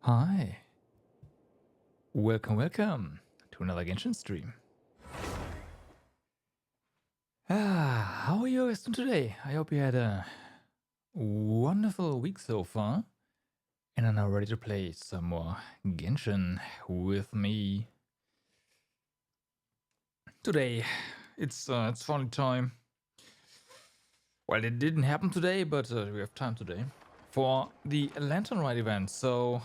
Hi, welcome to another Genshin stream. How are you guys doing today? I hope you had a wonderful week so far and are now ready to play some more Genshin with me. Today, it's finally time. Well, it didn't happen today, but we have time today for the Ultrawide event. So,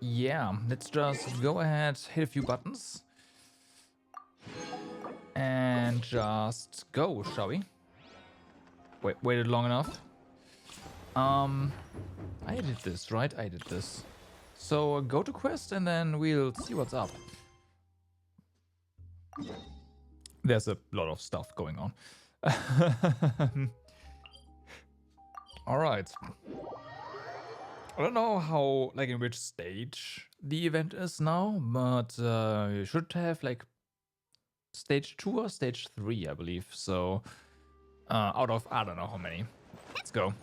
yeah, let's just go ahead, hit a few buttons, and just go, shall we? Waited long enough. I did this, right? I did this. So go to quest and then we'll see what's up. There's a lot of stuff going on. Alright. I don't know how, like, in which stage the event is now, but you should have, like, stage 2 or stage 3, I believe. So, out of, I don't know how many. Let's go.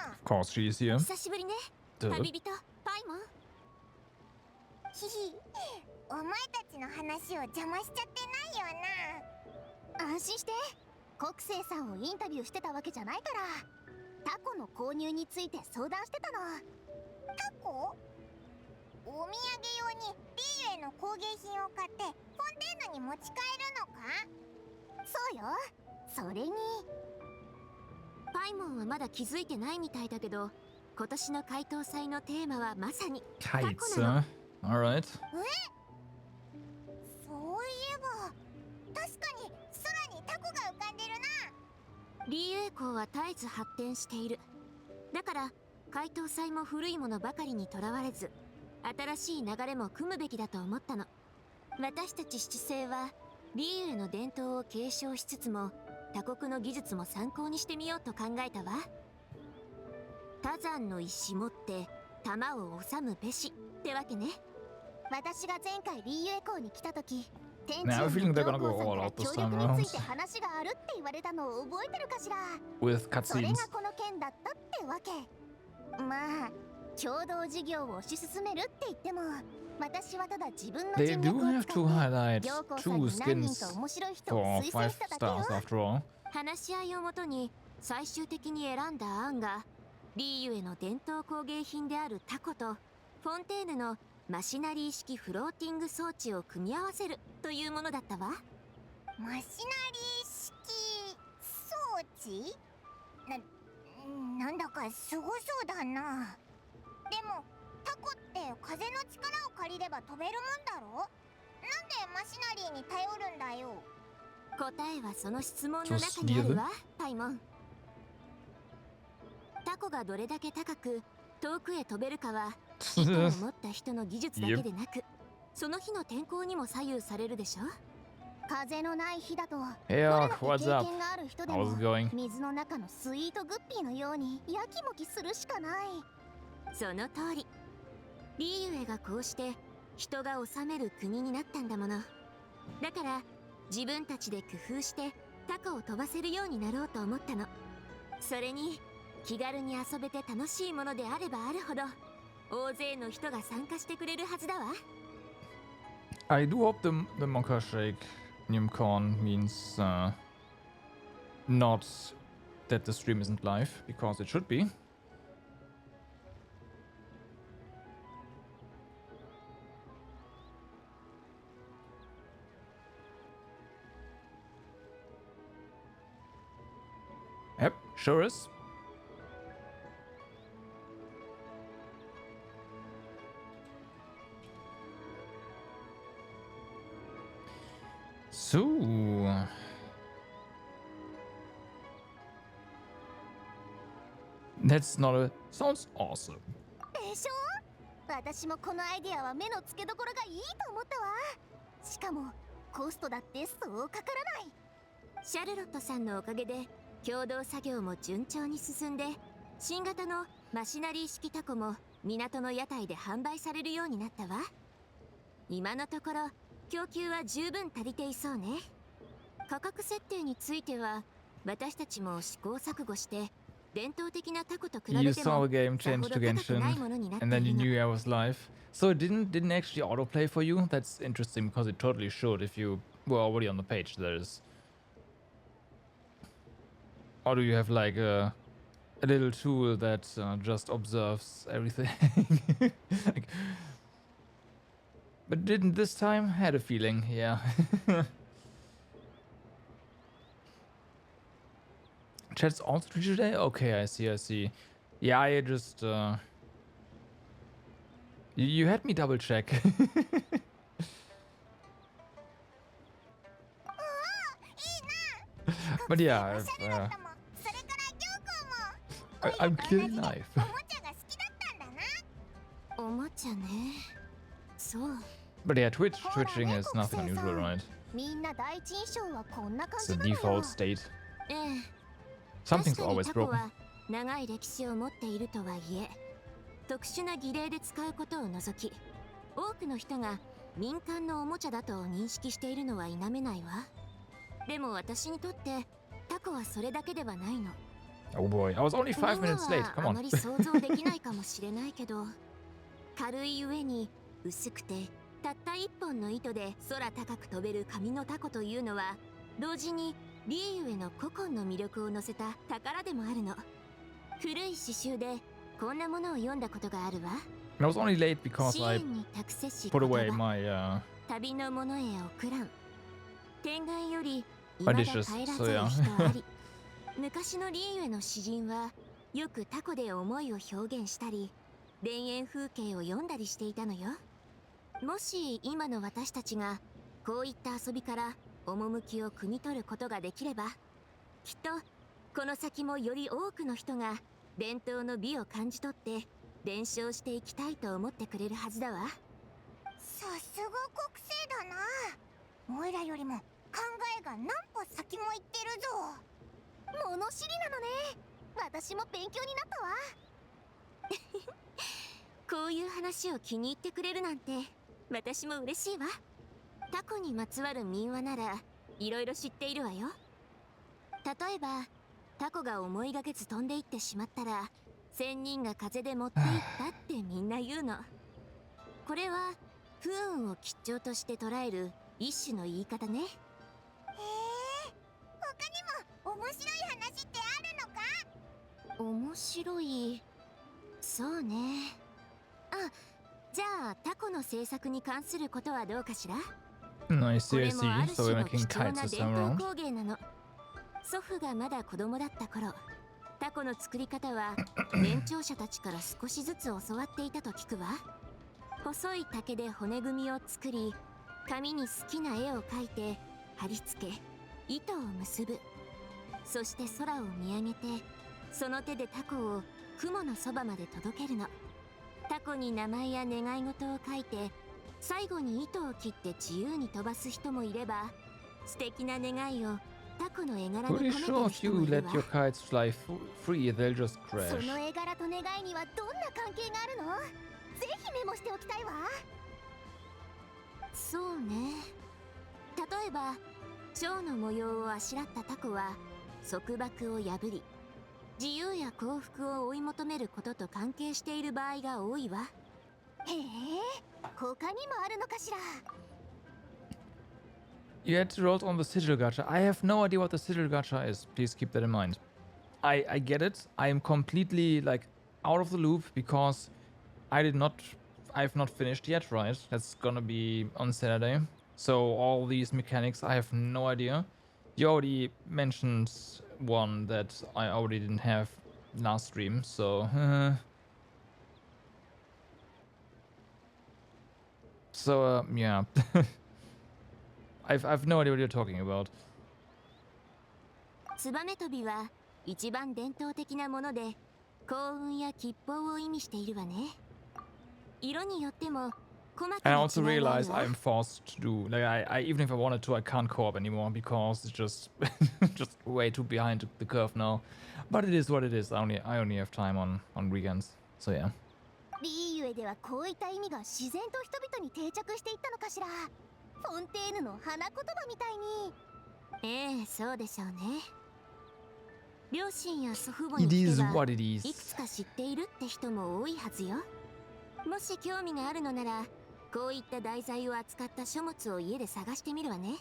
Of course she is here. Duh. お前たちの話を邪魔しちゃってないよな。安心して、国生さんをインタビューしてたわけじゃないから、タコの購入について相談してたの。タコ？お土産用にリーユへの工芸品を買ってフォンテーヌに持ち帰るのか？そうよ。それにパイモンはまだ気づいてないみたいだけど、今年の回答祭のテーマはまさにタコなの。Alright. そういえば確かに空にタコが浮かんでるな。リーユエ港は絶えず発展している。だから回答祭も古いものばかりにとらわれず、新しい流れも組むべきだと思ったの。私たち七星はリーユエの伝統を継承しつつも、他国の技術も参考にしてみようと考えたわ。多山の石持って玉を収むべしってわけね。私が前回リーユエ港に来た時、店長の教皇さんから協力について話があるって言われたのを覚えてるかしら。それがこの件だったってわけ。まあ共同事業を推し進めるって言っても、私はただ自分の人脈を使って教皇さんに何人か面白い人を推薦しただけよ。話し合いをもとに最終的に選んだ案が、リーユエの伝統工芸品であるタコとフォンテーヌのマシナリー式フローティング装置を組み合わせるというものだったわ。マシナリー式装置？なんだかすごそうだな。でもタコって風の力を借りれば飛べるもんだろ？なんでマシナリーに頼るんだよ。答えはその質問の中にあるわ、パイモン。タコがどれだけ高く遠くへ飛べるかは糸を持った人の技術だけでなく、その日の天候にも左右されるでしょ。風のない日だと、どれだけ経験がある人でも水の中のスイートグッピーのようにやきもきするしかない。その通り。リーユエがこうして人が治める国になったんだもの。だから自分たちで工夫してタコを飛ばせるようになろうと思ったの。それに気軽に遊べて楽しいものであればあるほど、大勢の人が参加してくれるはずだわ。I do hope the Monka Shake Nimcon means not that the stream isn't live, because it should be. Yep, sure is. So, that's not a... sounds awesome. でしょ？私もこのアイディアは目の付けどころがいいと思ったわ。しかもコストだってそうかからない。シャルロットさんのおかげで共同作業も順調に進んで、新型のマシナリー式タコも港の屋台で販売されるようになったわ。今のところ供給は十分足りていそうね。価格設定については私たちも試行錯誤して伝統的なタコと比べ You て saw も the game さ change ほ to ど高くない Genshin, ものになって and い then you るの。 knew I was live. So it didn't actually autoplay for you? That's interesting because it totally should if you were already on the page, that is. Or do you have like a little tool that just observes everything? Like, but didn't this time? Had a feeling, yeah. Chat's also today? Okay, I see. Yeah, I just you had me double check. But yeah, I'm clearly live. おもちゃね。そう。 But yeah, twitching is nothing unusual, right? みんな第一印象はこんな感 It's the じなのよ。 default state. ええ。 Something's 確かに always タコ broken. は長い歴史を持っているとはいえ、特殊な儀礼で使うことを除き、多くの人が民間のおもちゃだと認識しているのは否めないわ。でも私にとってタコはそれだけではないの。 Oh boy, I was only 5 minutes late. あ Come ま on. り想像できないかもしれないけど、軽い上に薄くてたった一本の糸で空高く飛べる紙のタコというのは、同時にリーユへの古今の魅力を乗せた宝でもあるの。古い詩集でこんなものを読んだことがあるわ。 I was only late because 支 I 援に託せし put 言 away 葉、 my 旅の者へ送らん。天外より未だ dishes. 帰ら So ざる yeah. 人あり。昔のリーユへの詩人はよくタコで思いを表現したり、田園風景を読んだりしていたのよ。もし今の私たちがこういった遊びから趣を汲み取ることができれば、きっとこの先もより多くの人が伝統の美を感じ取って伝承していきたいと思ってくれるはずだわ。さすが国政だな。オイラよりも考えが何歩先も行ってるぞ。物知りなのね。私も勉強になったわ。こういう話を気に入ってくれるなんて私も嬉しいわ。タコにまつわる民話ならいろいろ知っているわよ。例えばタコが思いがけず飛んでいってしまったら仙人が風で持っていったってみんな言うの。これは不運を吉兆として捉える一種の言い方ね。へえ、他にも面白い話ってあるのか？面白い、そうね。あ、じゃあタコの制作に関することはどうかしら？ I こ see, れ I も see. ある So 種 we're の making 貴重 kites な this 伝 time 統 around. 工芸なの。祖父がまだ子供だった頃、タコの作り方は年長者たちから少しずつ教わっていたと聞くわ。細い竹で骨組みを作り、紙に好きな絵を描いて貼り付け、糸を結ぶ。そして空を見上げて、その手でタコを雲のそばまで届けるの。タコに名前や願い事を書いて、最後に糸を切って自由に飛ばす人もいれば、素敵な願いをタコの絵柄に込め Pretty て sure る if 人 you もいる let わ。 your kites fly free, they'll just そ crash. の絵柄と願いにはどんな関係があるの？ぜひメモしておきたいわ。そうね。例えば蝶の模様をあしらったタコは束縛を破り、自由や幸福を追い求めることと関係している場合が多いわ。へえ、他にもあるのかしら。 You had to roll on the sigil gacha. I have no idea what the sigil gacha is. Please keep that in mind. I get it. I am completely like out of the loop because I've not finished yet, right? That's gonna be on Saturday. So all these mechanics, I have no idea. You already mentioned one that I already didn't have last stream, so yeah. I've no idea what you're talking about. ツバメ飛びは一番伝統的なもので、幸運や吉報を意味しているわね。色によっても細か I な also 違いがある realized わ。 I'm forced to do like I even if I wanted to I can't co-op anymore because it's just just way too behind the curve now. But it is what it is. I only have time on weekends. So yeah. リーユエではこういった意味が自然と人々に定着していったのかしら。フォンテーヌの花言葉みたいに。ええ、そうでしょうね。両親や祖父母 It に聞 is けば what it いく is. つか知っているって人も多いはずよ。もし興味があるのならこういった題材を扱った書物を家で探してみるわね。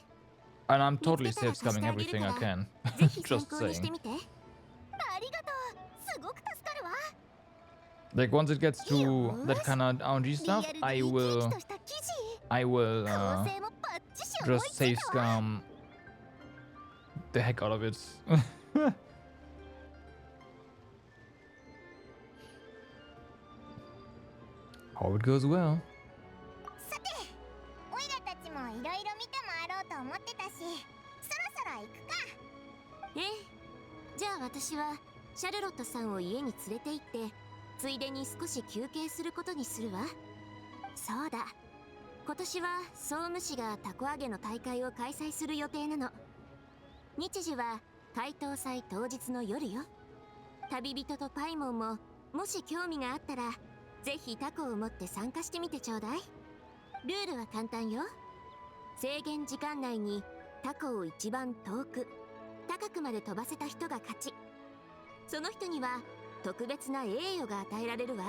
And I'm 見つ totally けたら safe 貸して scamming あげる everything か I ら can. ぜひ参 Just 考にして saying. みて。ありがとう、すごく助かるわ。 Like once it gets to よ that ーし、 kind of RNG リ stuff, アルで生き生きとした記事、 I will 構成もバッチシ思い just つい safe たわ。 scam the heck out of it. Hope it goes well. さて、オイラたちもいろいろ見て回ろうと思ってたし、そろそろ行くか。ええ、じゃあ私はシャルロットさんを家に連れて行ってついでに少し休憩することにするわ。そうだ、今年は総務士がタコ揚げの大会を開催する予定なの。日時は開東祭当日の夜よ。旅人とパイモンももし興味があったらぜひタコを持って参加してみてちょうだい。ルールは簡単よ。制限時間内にタコを一番遠く高くまで飛ばせた人が勝ち。その人には特別な栄誉が与えられるわ。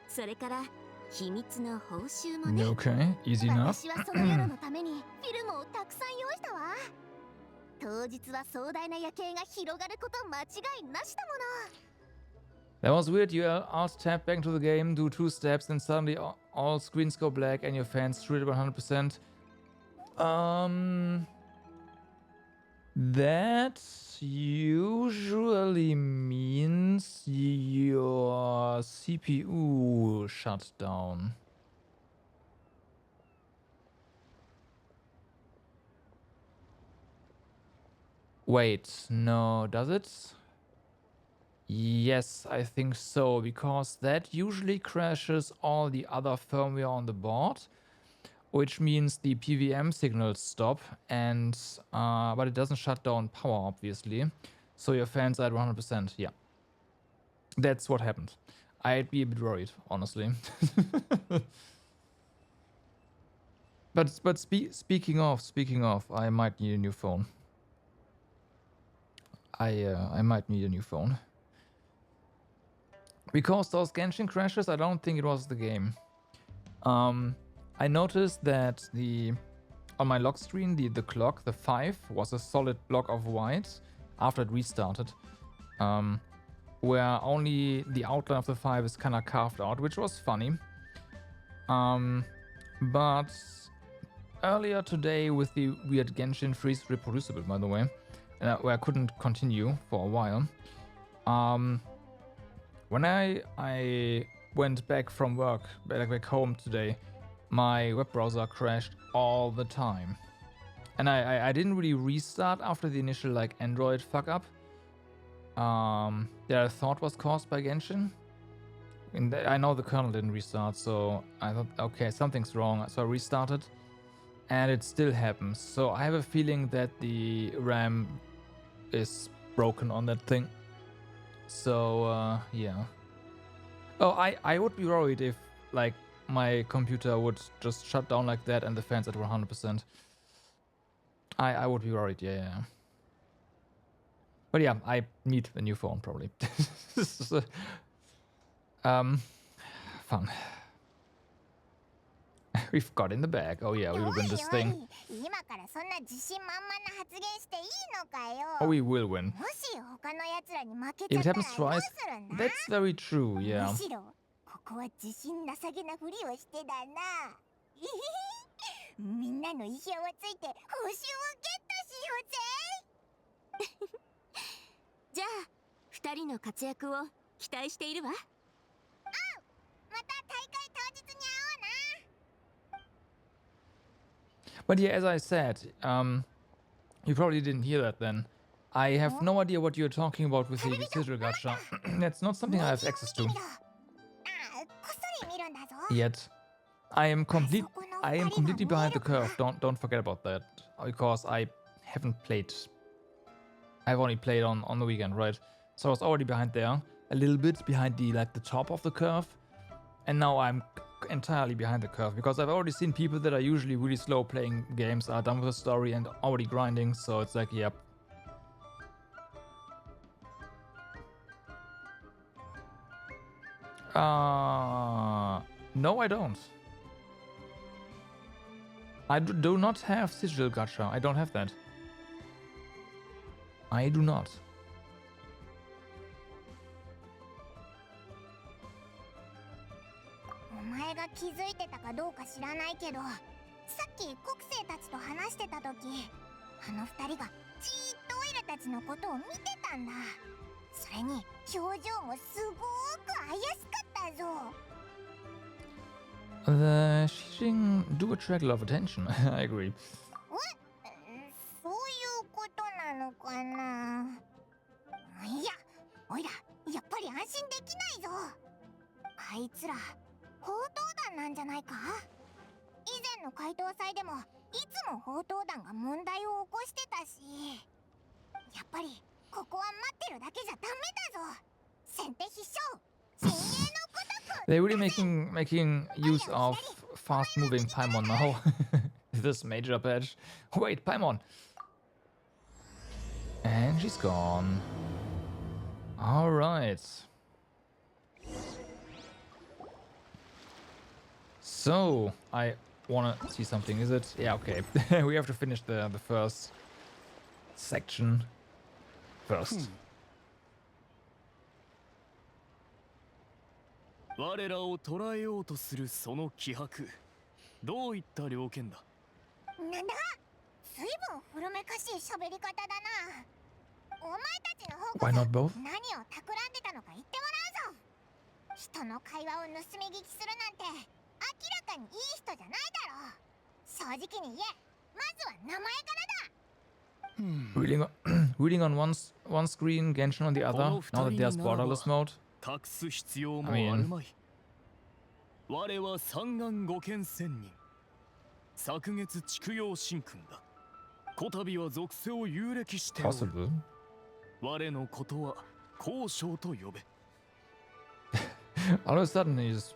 それから秘密の報酬もね。 Okay, easy enough. 私はその夜のためにフィルムをたくさん用意したわ。当日は壮大な夜景が広がること間違いなしだもの。 That was weird. You alt tab back into the game, do 2 steps, and suddenly all screens go black and your fans treat it 100%. That usually means your CPU shut down. Wait, no, does it? Yes, I think so, because that usually crashes all the other firmware on the board, which means the PWM signals stop, and but it doesn't shut down power, obviously. So your fans are at 100%. Yeah, that's what happened. I'd be a bit worried, honestly. but speaking of, I might need a new phone. I might need a new phone. Because those Genshin crashes, I don't think it was the game. I noticed that on my lock screen, the clock, the 5, was a solid block of white after it restarted. Where only the outline of the 5 is kind of carved out, which was funny. But earlier today with the weird Genshin freeze reproducible, by the way, where I couldn't continue for a while. When I went back from work, back home today, my web browser crashed all the time. And I didn't really restart after the initial like Android fuck up. That I thought was caused by Genshin. I know the kernel didn't restart, so I thought, okay, something's wrong. So I restarted, and it still happens. So I have a feeling that the RAM is broken on that thing. So yeah. Oh, I would be worried if like my computer would just shut down like that and the fans at 100%. I would be worried, yeah. But yeah, I need a new phone probably. Fun. We've got in the bag. Oh yeah, we will win this thing. Oh, we will win. If it happens twice, that's very true, yeah. But yeah, as I said, you probably didn't hear that then. I have no idea what you're talking about with the digital gacha. That's not something I have access to yet. I am completely behind the curve. Don't forget about that, because I haven't played. I've only played on the weekend, right? So I was already behind there, a little bit behind the top of the curve, and now I'm entirely behind the curve because I've already seen people that are usually really slow playing games are done with the story and already grinding. So it's like, yep. No, I don't. I do not have digital gacha. I don't have that. I do not. お前が気づいてたかどうか知らないけど、さっき国生たちと話してた時、あの二人がじーっとオイラたちのことを見てたんだ。それに表情もすごーく怪しかったぞ。The shooting do attract a lot of attention. I agree. そういうことなのかな。いや、オイラやっぱり安心できないぞ。あいつら報道団なんじゃないか。以前の怪盗祭でもいつも報道団が問題を起こしてたし、やっぱりここは待ってるだけじゃダメだぞ。先手必勝、先鋭のごとく。They're really making use of fast-moving Paimon now. This major patch. Wait, Paimon. And she's gone. All right. So I wanna see something. Is it? Yeah. Okay. We have to finish the first section first. 我らを捕らえようとするその気迫、どういった了見だ。なんだ、随分古めかしい喋り方だな。お前たちの方こ Why そ not both? 何を企んでたのか言ってもらうぞ。人の会話を盗み聞きするなんて明らかにいい人じゃないだろう。正直に言え、まずは名前からだ。Reading on one screen, Genshin on the other. Now that there's borderless mode. 隠す必要もあるまい。我は三眼五剣仙人、昨月筑陽神君だ。こたびは属性を遊歴しておる。Possible. 我のことは交渉と呼べ。All of a sudden he's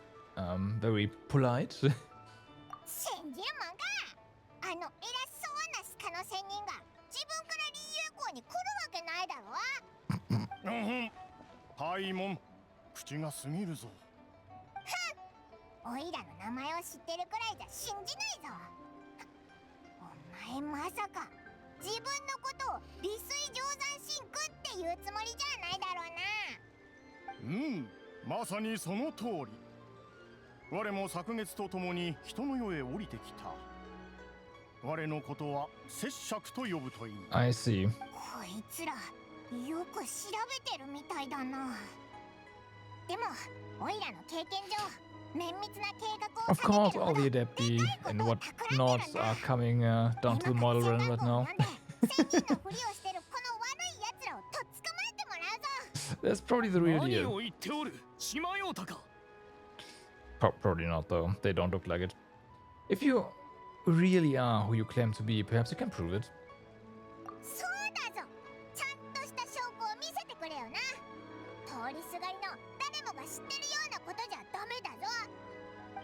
very polite. 先住マンがあの偉そうな鹿の仙人が自分からリーユー校に来るわけないだろ。パイモン、口が過ぎるぞ。おいらの名前を知ってるくらいじゃ信じないぞ。お前まさか自分のことを利水定山神君っていうつもりじゃないだろうな。まさにその通り。我も昨月とともに人の世へ降りてきた。我のことは拙釈と呼ぶといい。I see. こいつらよく調べてるみたいだな。でもおいらの経験上、綿密な計画を Of course, all the Adepti and whatnots are coming down to the model run right now. That's probably the real 何 deal. を言っておる。しまようたか。Probably not, though. They don't look like it. If you really are who you claim to be, perhaps you can prove it. そうだぞ。ちゃんとした証拠を見せてくれよな。通りすがりの誰もが知ってるようなことじゃダメだぞ。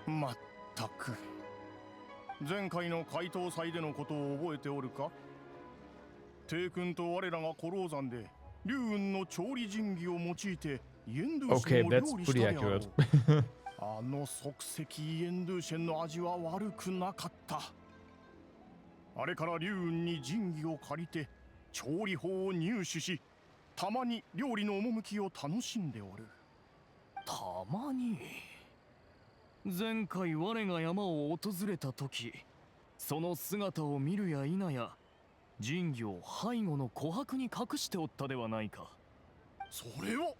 まったく。前回の怪盗祭でのことを覚えておるか。帝君と我らが古老山で龍雲の調理神器を用いてイエンドゥーシェンを料理したであろう。あの即席イエンドゥーシェンの味は悪くなかった。あれから龍雲に神器を借りて調理法を入手し、たまに料理の趣を楽しんでおる。たまに。前回我が山を訪れた時、その姿を見るや否や神器を背後の琥珀に隠しておったではないか。それを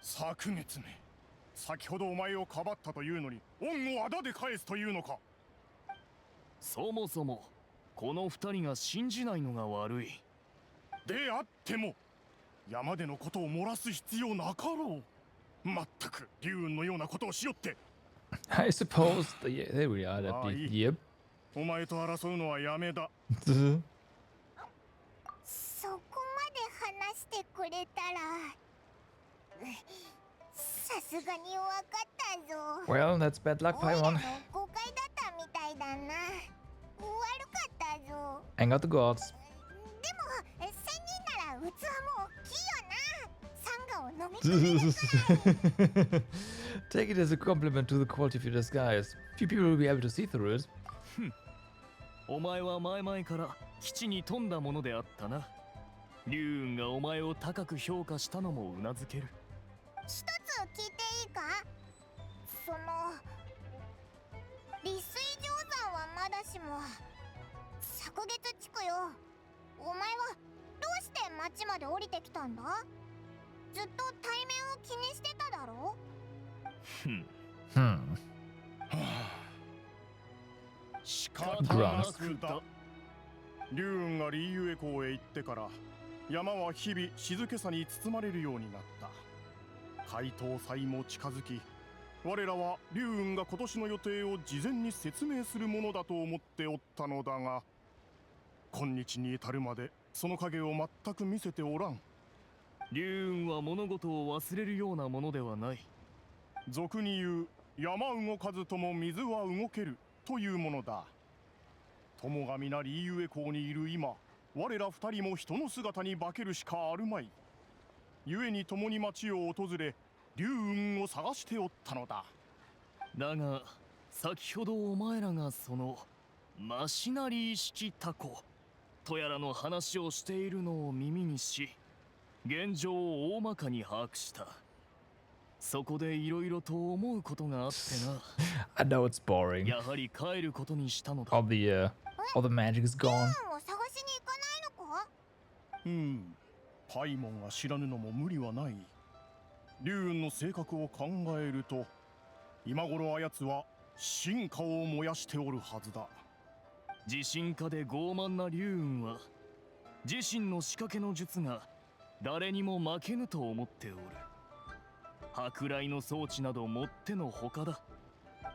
昨月め、先ほどお前をかばったというのに恩をあだで返すというのか。そもそもこの二人が信じないのが悪い。であっても山でのことを漏らす必要なかろう。まったく龍雲のようなことをしよって。I suppose. Yeah, there we are. Adepti. Yep. お前と争うのはやめだ。そこまで話してくれたら、ささすがに弱かったぞ。 Well, that's bad luck, オイラ Paimon. の誤解だったみたいだな。悪かったぞ。 Anger the gods. でも仙人なら器も大きいよな。サンガを飲み込めるくらい。 Take it as a compliment to the quality of your disguise. Few people will be able to see through it. お前は前々から基地に富んだものであったな。龍雲がお前を高く評価したのもうなずける。一つ聞いていいか。その利水定山はまだしも昨月地区よ、お前はどうして町まで降りてきたんだ。ずっと対面を気にしてただろ。仕方なくだ。龍雲がリーユエ港へ行ってから山は日々静けさに包まれるようになった。解凍祭も近づき、我らは龍雲が今年の予定を事前に説明するものだと思っておったのだが、今日に至るまでその影を全く見せておらん。龍雲は物事を忘れるようなものではない。俗に言う山動かずとも水は動けるというものだ。友が皆リーユエ港にいる今、我ら二人も人の姿に化けるしかあるまい。故に共に町を訪れ龍雲を探しておったのだ。だが先ほどお前らがそのマシナリー式タコとやらの話をしているのを耳にし、現状を大まかに把握した。そこでいろいろと思うことがあってな。I know it's boring. やはり帰ることにしたのだ。 All the magic is 龍 gone. 雲を探しに行かないのか。パイモンが知らぬのも無理はない。龍雲の性格を考えると、今頃あやつは進化を燃やしておるはずだ。自信家で傲慢な龍雲は自身の仕掛けの術が誰にも負けぬと思っておる。舶来の装置などもってのほかだ。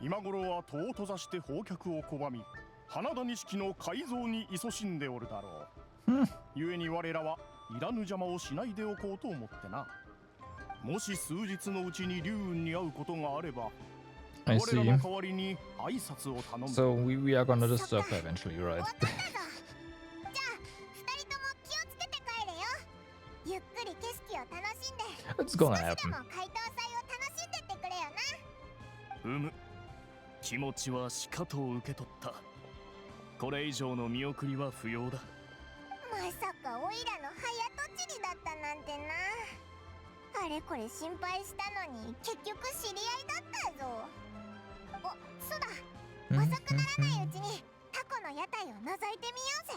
今頃は戸を閉ざして砲脚を拒み、花田錦の改造に勤しんでおるだろう。故に我らはいらぬ邪魔をしないでおこうと思ってな。もし数日のうちに龍雲に会うことがあれば、 I 我ら see. の代わりに挨拶を頼む。 So we are gonna disturb her eventually, right? わかったぞ。じゃあ二人とも気をつけて帰れよ。ゆっくり景色を楽しんで、 It's gonna 少しで happen. も解凍祭を楽しんでってくれよな。気持ちはしかと受け取った。これ以上の見送りは不要だ。まさかオイラの早とちりだったなんてな。あれこれ心配したのに結局知り合いだったぞ。お、そうだ、遅くならないうちにタコの屋台を覗いてみようぜ。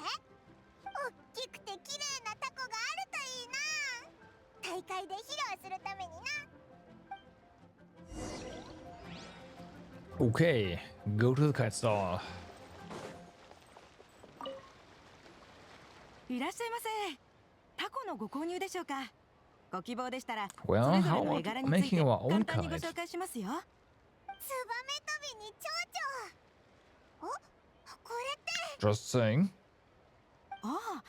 おっきくて綺麗なタコがあるといいな。大会で披露するためにな。 Okay, go to the kite stall. いらっしゃいませ。タコのご購入でしょうか。ご希望でしたら、 Well, それぞ how れの about 絵柄について making our own 簡単にご kite? 紹介しますよ。ツバメ飛びに蝶々。お、これって。 Just saying. ああ、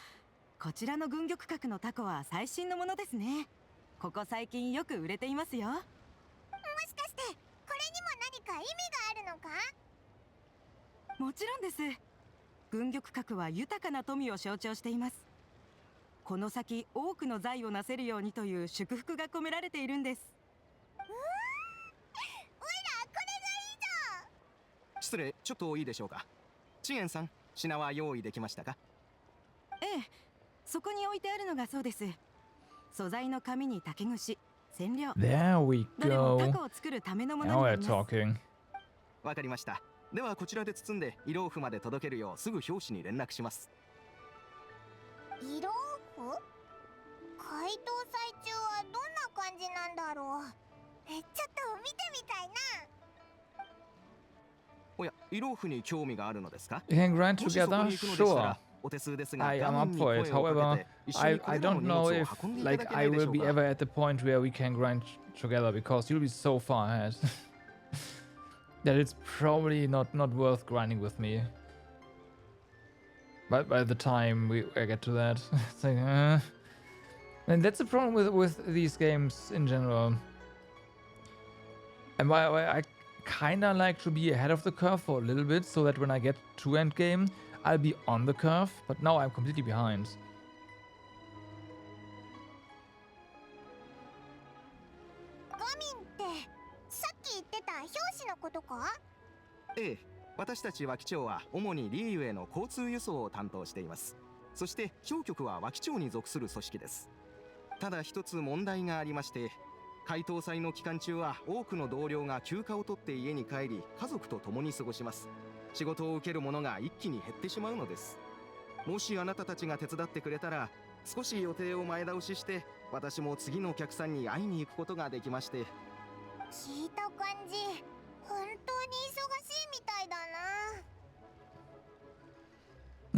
こちらの軍玉閣のタコは最新のものですね。ここ最近よく売れていますよ。もしかしてこれにも何か意味があるのか。もちろんです。軍玉閣は豊かな富を象徴しています。この先多くの財を成せるようにという祝福が込められているんです。おいらこれがいいぞ。失礼、ちょっといいでしょうか。チエンさん、品は用意できましたか？ええ、そこに置いてあるのがそうです。素材の紙に竹串、染料、 There we どれもタ go. コを作るためのも Now のにな we're ります。 talking. わかりました。ではこちらで包んで医療府まで届けるようすぐ表紙に連絡します。色オフ？解凍祭中はどんな感じなんだろう。ちょっと見てみたいな。おや、医療府に興味があるのですか？ You can grind もしそこ together? に行くのでした Sure. ら、お手数ですが、 I 画 am 面 up に for 声 it. をか However, けて一緒にこ I れらの don't 荷 know 物を if 運んでいただ like けな I いでし will ょう be か。 ever at the point where we can grind together because you'll be so far ahead that it's probably not worth grinding with me. But by the time I get to that, it's like, and that's the problem with these games in general. And I kinda like to be ahead of the curve for a little bit, so that when I get to endgame, I'll be on the curve. But now I'm completely behind. ガミンってさっき言ってた表紙のことか？ええ、私たち脇町は主にリーユへの交通輸送を担当しています。そして氷局は脇町に属する組織です。ただ一つ問題がありまして、解凍祭の期間中は多くの同僚が休暇を取って家に帰り、家族と共に過ごします。仕事を受ける者が一気に減ってしまうのです。もしあなたたちが手伝ってくれたら、少し予定を前倒しして、私も次のお客さんに会いに行くことができまして。聞いた感じ、本当に忙しいみたいだ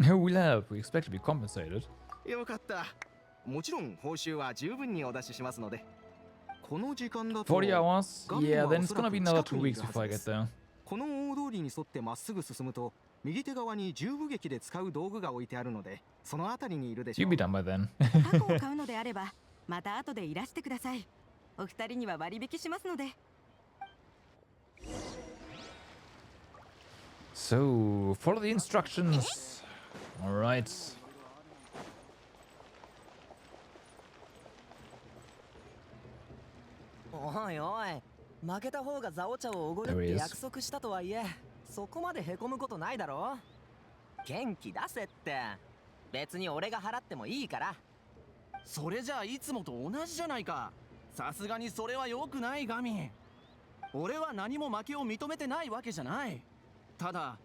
な。We'll help. We expect to be compensated. よかった。もちろん報酬は十分にお出ししますので。この時間だと40 hours? Yeah, then it's gonna be another 2 weeks before I get there. この大通りに沿ってまっすぐ進むと、右手側に重武撃で使う道具が置いてあるので、その辺りにいるでしょ You'll う。 be done by then. タコを買うのであればまた後でいらしてください。お二人には割引しますので。 So, follow the instructions. Alright. おいおい、負けた方がザオ茶をおごるって約束したとはいえ、そこまでへこむことないだろ。元気出せって。別に俺が払ってもいいから。それじゃあいつもと同じじゃないか。さすがにそれは良くないガミ。俺は何も負けを認めてないわけじゃない。ただ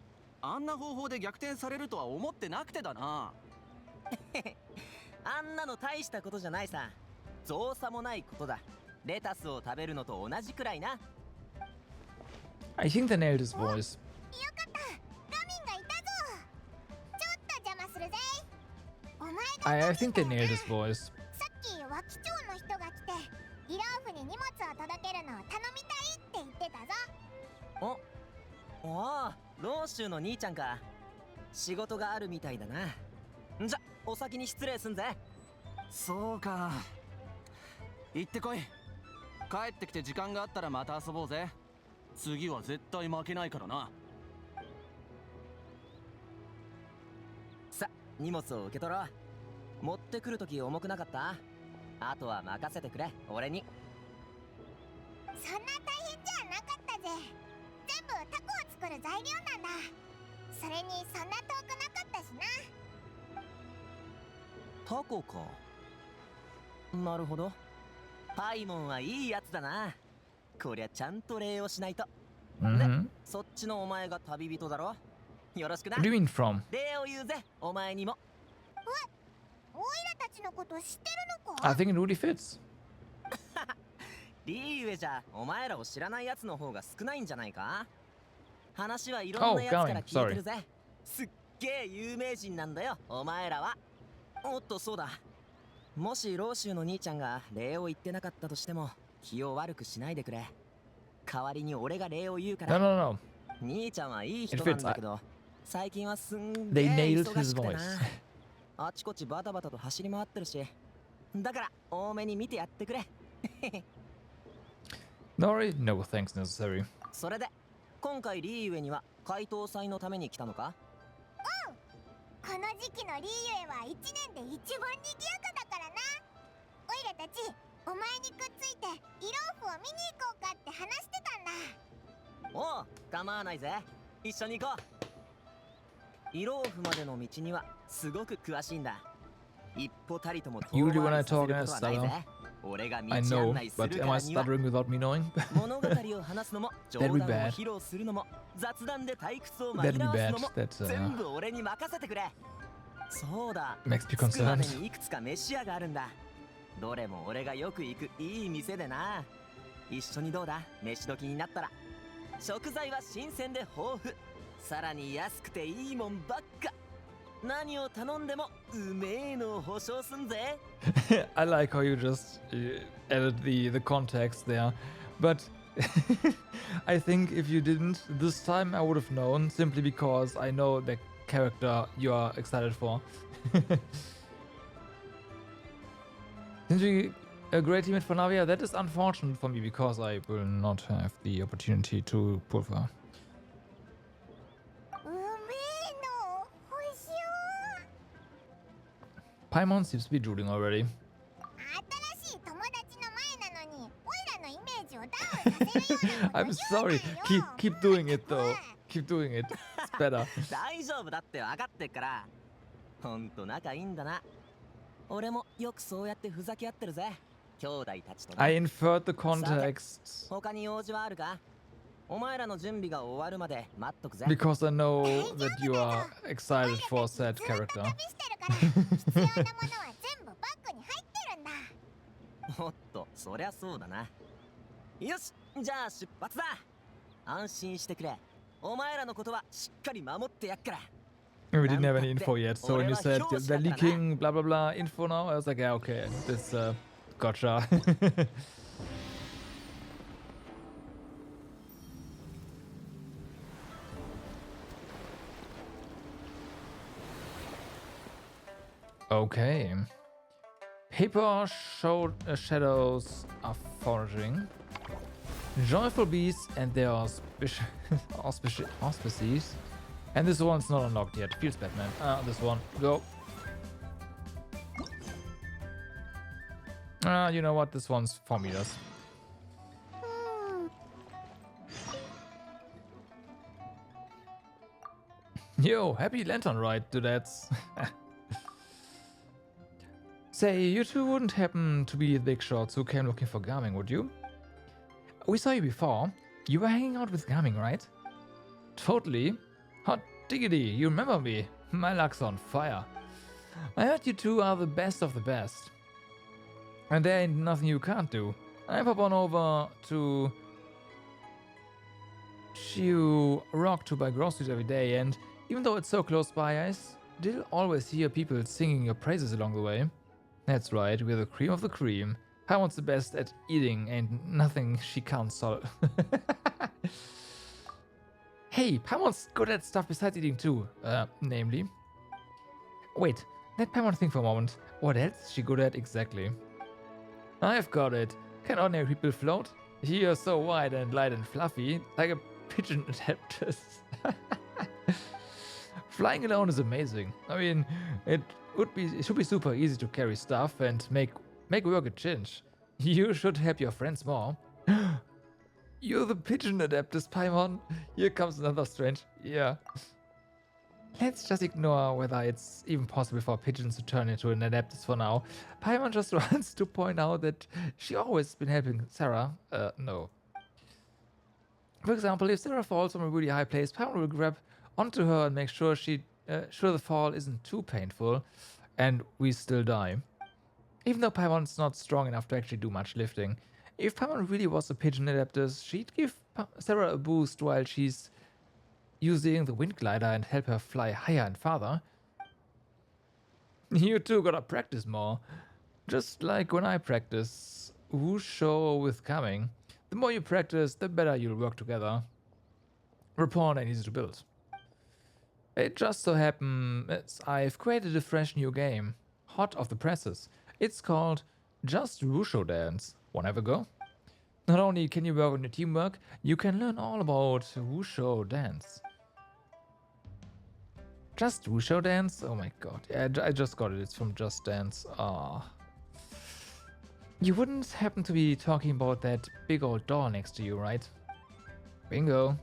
あんな方法で逆転されるとは思ってなくてだな。あんなの大したことじゃないさ。造作もないことだ。レタスを食べるのと同じくらいな。I think they nailed his voice. よかった、ガミンがいたぞ。ちょっと邪魔するぜ。お前が I think they nailed his voice. さっき脇町の人が来て、イラーフに荷物を届けるのを頼みたいって言ってたぞ。おお、老州の兄ちゃんか。仕事があるみたいだな。じゃ、お先に失礼すんぜ。そうか。行ってこい。帰ってきて時間があったらまた遊ぼうぜ。次は絶対負けないからな。さ、荷物を受け取ろう。持ってくるとき重くなかった？あとは任せてくれ、俺に。そんな大変じゃなかったぜ。全部タコを作る材料なんだ。それにそんな遠くなかったしな。タコか。なるほど。パイモンはいいやつだな。こりゃちゃんと礼をしないと。で、そっちのお前が旅人だろ。よろしくな。 What do you mean from? 礼を言うぜ、お前にも。オイラたちのこと知ってるのか？ I think it really fits. リーウェじゃお前らを知らないやつの方が少ないんじゃないか。話はいろんなやつから聞いてるぜ。すっげえ有名人なんだよ、お前らは。おっと、そうだ。もし老州の兄ちゃんが礼を言ってなかったとしても気を悪くしないでくれ。代わりに俺が礼を言うから。 No, no, no. 兄ちゃんはいい人なんだけど、最近はすんげ They え nailed 忙 his しくて voice. な。あちこちバタバタと走り回ってるし、だから多めに見てやってくれ。 No, no thanks necessary. それで今回リーウェには解凍祭のために来たのか？この時期のリーユエは1年で一番賑やかだからな。オイラたち、お前にくっついてイローフを見に行こうかって話してたんだ。おう、構わないぜ。一緒に行こう。イローフまでの道にはすごく詳しいんだ。一歩たりとも遠回りさせることはないぜ。俺が道 I know, 案内する but か am I らには stuttering without me knowing? 物語を話すのも冗談を披露するのも雑談で退屈を紛らわすのも That's 全部俺に任せてくれ。そうだ、 makes me 着くまで concerned. にいくつか飯屋があるんだ。どれも俺がよく行くいい店でな。一緒にどうだ、飯時になったら。食材は新鮮で豊富、さらに安くていいもんばっか。何を頼んでもうめえのを保証すんぜ。I like how you just added the context there, but I think if you didn't this time, I would have known simply because I know the character you are excited for. Since we A great teammate for Navia. That is unfortunate for me because I will not have the opportunity to pull for her. うめえの欲しよ Paimon seems to be drooling already. 新しい友達の前なのにオイラのイメージをダウンさせるようなこと I'm sorry. Keep doing it though. Keep doing it. It's better. 大丈夫だって分かってっから。ほんと仲いいんだな。俺もよくそうやってふざけ合ってるぜ。兄弟たちとね。I inferred the context 他に用事はあるか？お前らの準備が終わるまで待っとくぜ。 because I know that you are excited for said ずっと character. 旅してるから必要なものは全部バッグに入ってるんだ。おっと、そりゃそうだな。よし、じゃあ出発だ。安心してくれ。お前らのことはしっかり守ってやっから。 We didn't have any info yet, so when you said they're leaking blah blah blah info now, I was like, yeah, okay, this gotcha. Okay. Paper shadows are foraging. Joyful beasts and their auspices. And this one's not unlocked yet. Feels Batman. This one. Go. You know what? This one's 4 meters. Yo, happy lantern ride, dudettes. Say, you two wouldn't happen to be the big shots who came looking for Garming, would you? We saw you before. You were hanging out with Garming, right? Totally. Hot diggity, you remember me. My luck's on fire. I heard you two are the best of the best. And there ain't nothing you can't do. I pop on over to Chiu Rock to buy groceries every day, and even though it's so close by, I still always hear people singing your praises along the way. That's right, we're the cream of the cream. Paimon's the best at eating, and nothing she can't solve. Hey, Paimon's good at stuff besides eating too. Namely. Wait, let Paimon think for a moment. What else is she good at exactly? I've got it. Can ordinary people float? You're so wide and light and fluffy, like a pigeon adaptus. Flying alone is amazing. I mean, it should be super easy to carry stuff and make work a cinch. You should help your friends more. You're the pigeon adaptus, Paimon. Here comes another strange. Yeah. Let's just ignore whether it's even possible for pigeons to turn into an adaptus for now. Paimon just wants to point out that she always been helping Sarah. No. For example, if Sarah falls from a really high place, Paimon will grab onto her and make sure the fall isn't too painful, and we still die. Even though Paimon's not strong enough to actually do much lifting. If Paimon really was a pigeon adaptus, she'd give Sarah a boost while she's using the wind glider and help her fly higher and farther. You two gotta practice more. Just like when I practice Wusho with coming. The more you practice, the better you'll work together. Rapport ain't easy to build. It just so happens I've created a fresh new game. Hot off the presses. It's called Just Wusho Dance. Wanna have a go? Not only can you work on your teamwork, you can learn all about Wusho Dance. Just Wusho Dance? Oh my god. Yeah, I just got it. It's from Just Dance. Ah. You wouldn't happen to be talking about that big old doll next to you, right? Bingo.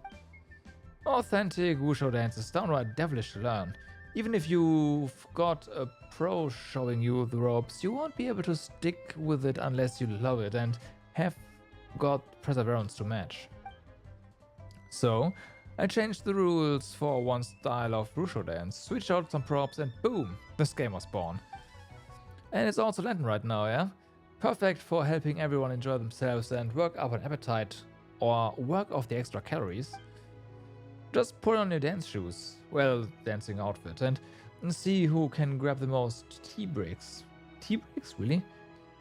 Authentic Wusho Dance is downright devilish to learn. Even if you've got a pro showing you the ropes, you won't be able to stick with it unless you love it and have got perseverance to match. So, I changed the rules for one style of Wusho Dance, switched out some props, and boom, this game was born. And it's also Lenten right now, yeah? Perfect for helping everyone enjoy themselves and work up an appetite or work off the extra calories. Just put on your dance shoes, well, dancing outfit, and see who can grab the most tea breaks. Tea breaks, really?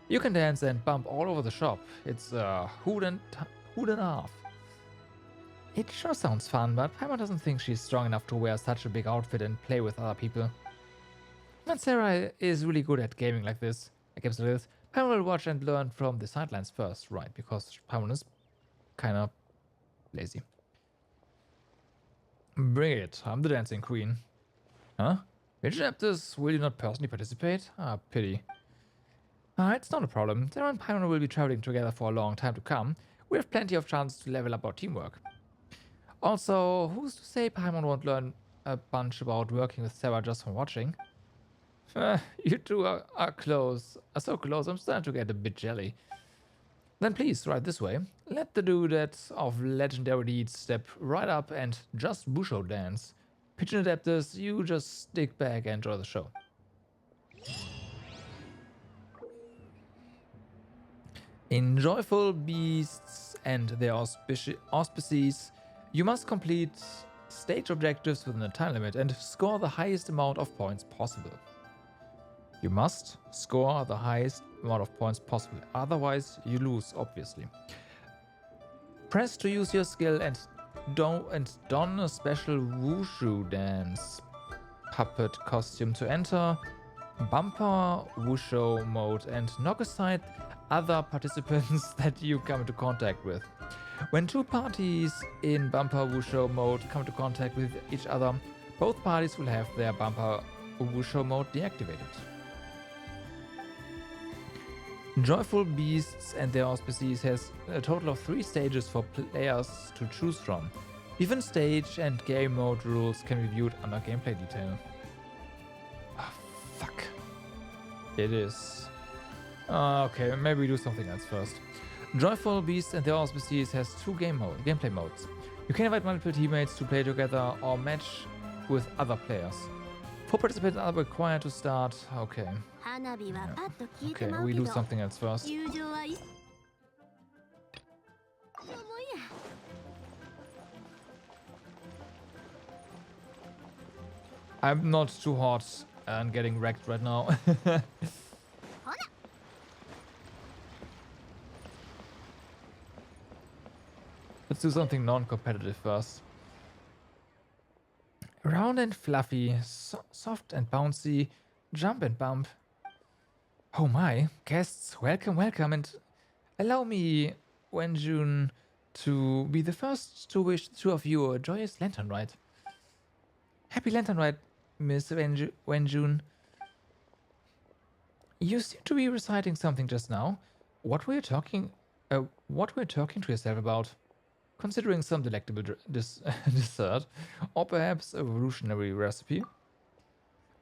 You can dance and bump all over the shop. It's a hoot and a half. It sure sounds fun, but Paimon doesn't think she's strong enough to wear such a big outfit and play with other people. And Sarah is really good at gaming like this. like episode is, Paimon will watch and learn from the sidelines first, right? Because Paimon is kind of lazy. Bring it. I'm the dancing queen. Huh? Which chapters will you not personally participate? Ah, pity. It's not a problem. Sarah and Paimon will be traveling together for a long time to come. We have plenty of chance to level up our teamwork. Also, who's to say Paimon won't learn a bunch about working with Sarah just from watching? You two are close. Are so close, I'm starting to get a bit jelly. Then please, right this way. Let the dudet of legendary deeds step right up and just Busho dance. Pigeon adapters, you just stick back and enjoy the show. In Joyful Beasts and their auspices, you must complete stage objectives within a time limit and score the highest amount of points possible. You must score the highest amount of points possible, otherwise you lose, obviously. Press to use your skill and don a special wushu dance puppet costume to enter bumper wushu mode and knock aside other participants that you come into contact with. When two parties in bumper wushu mode come into contact with each other, both parties will have their bumper wushu mode deactivated. Joyful Beasts and their auspices has a total of 3 stages for players to choose from. Even stage and game mode rules can be viewed under gameplay detail. Ah, fuck. It is. Okay, maybe we do something else first. Joyful Beasts and their auspices has 2 gameplay modes. You can invite multiple teammates to play together or match with other players. 4 participants are required to start. Okay. Okay, we do something else first. I'm not too hot and getting wrecked right now. Let's do something non-competitive first. Round and fluffy, soft and bouncy, jump and bump. Oh my, guests, welcome, welcome, and allow me, Wenjun, to be the first to wish the two of you a joyous lantern ride. Happy lantern ride, Miss Wenjun. You seem to be reciting something just now. What were you talking to yourself about? Considering some delectable dessert, or perhaps a revolutionary recipe?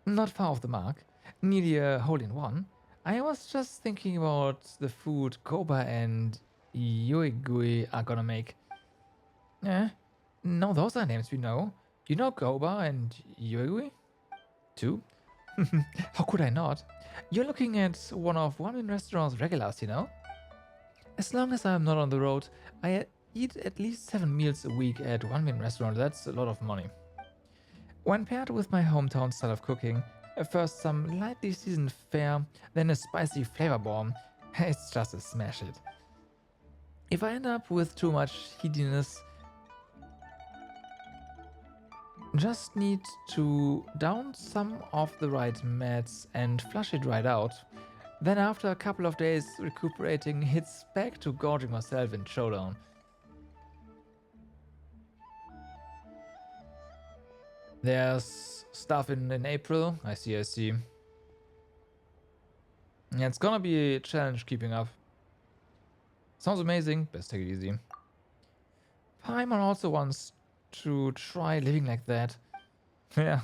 Not far off the mark, nearly a hole-in-one. I was just thinking about the food Koba and Yuigui are gonna make. No, those are names we know. You know Koba and Yuigui? Too? How could I not? You're looking at one of One-Win Restaurant's regulars, you know? As long as I'm not on the road, I eat at least 7 meals a week at One-Win Restaurant. That's a lot of money. When paired with my hometown style of cooking, first some lightly seasoned fare, then a spicy flavor bomb, it's just a smash hit. If I end up with too much heatiness, just need to down some of the right meds and flush it right out. Then after a couple of days recuperating, it's back to gorging myself in showdown. There's stuff in April. I see. Yeah, it's gonna be a challenge keeping up. Sounds amazing. Best take it easy. Paimon also wants to try living like that. Yeah.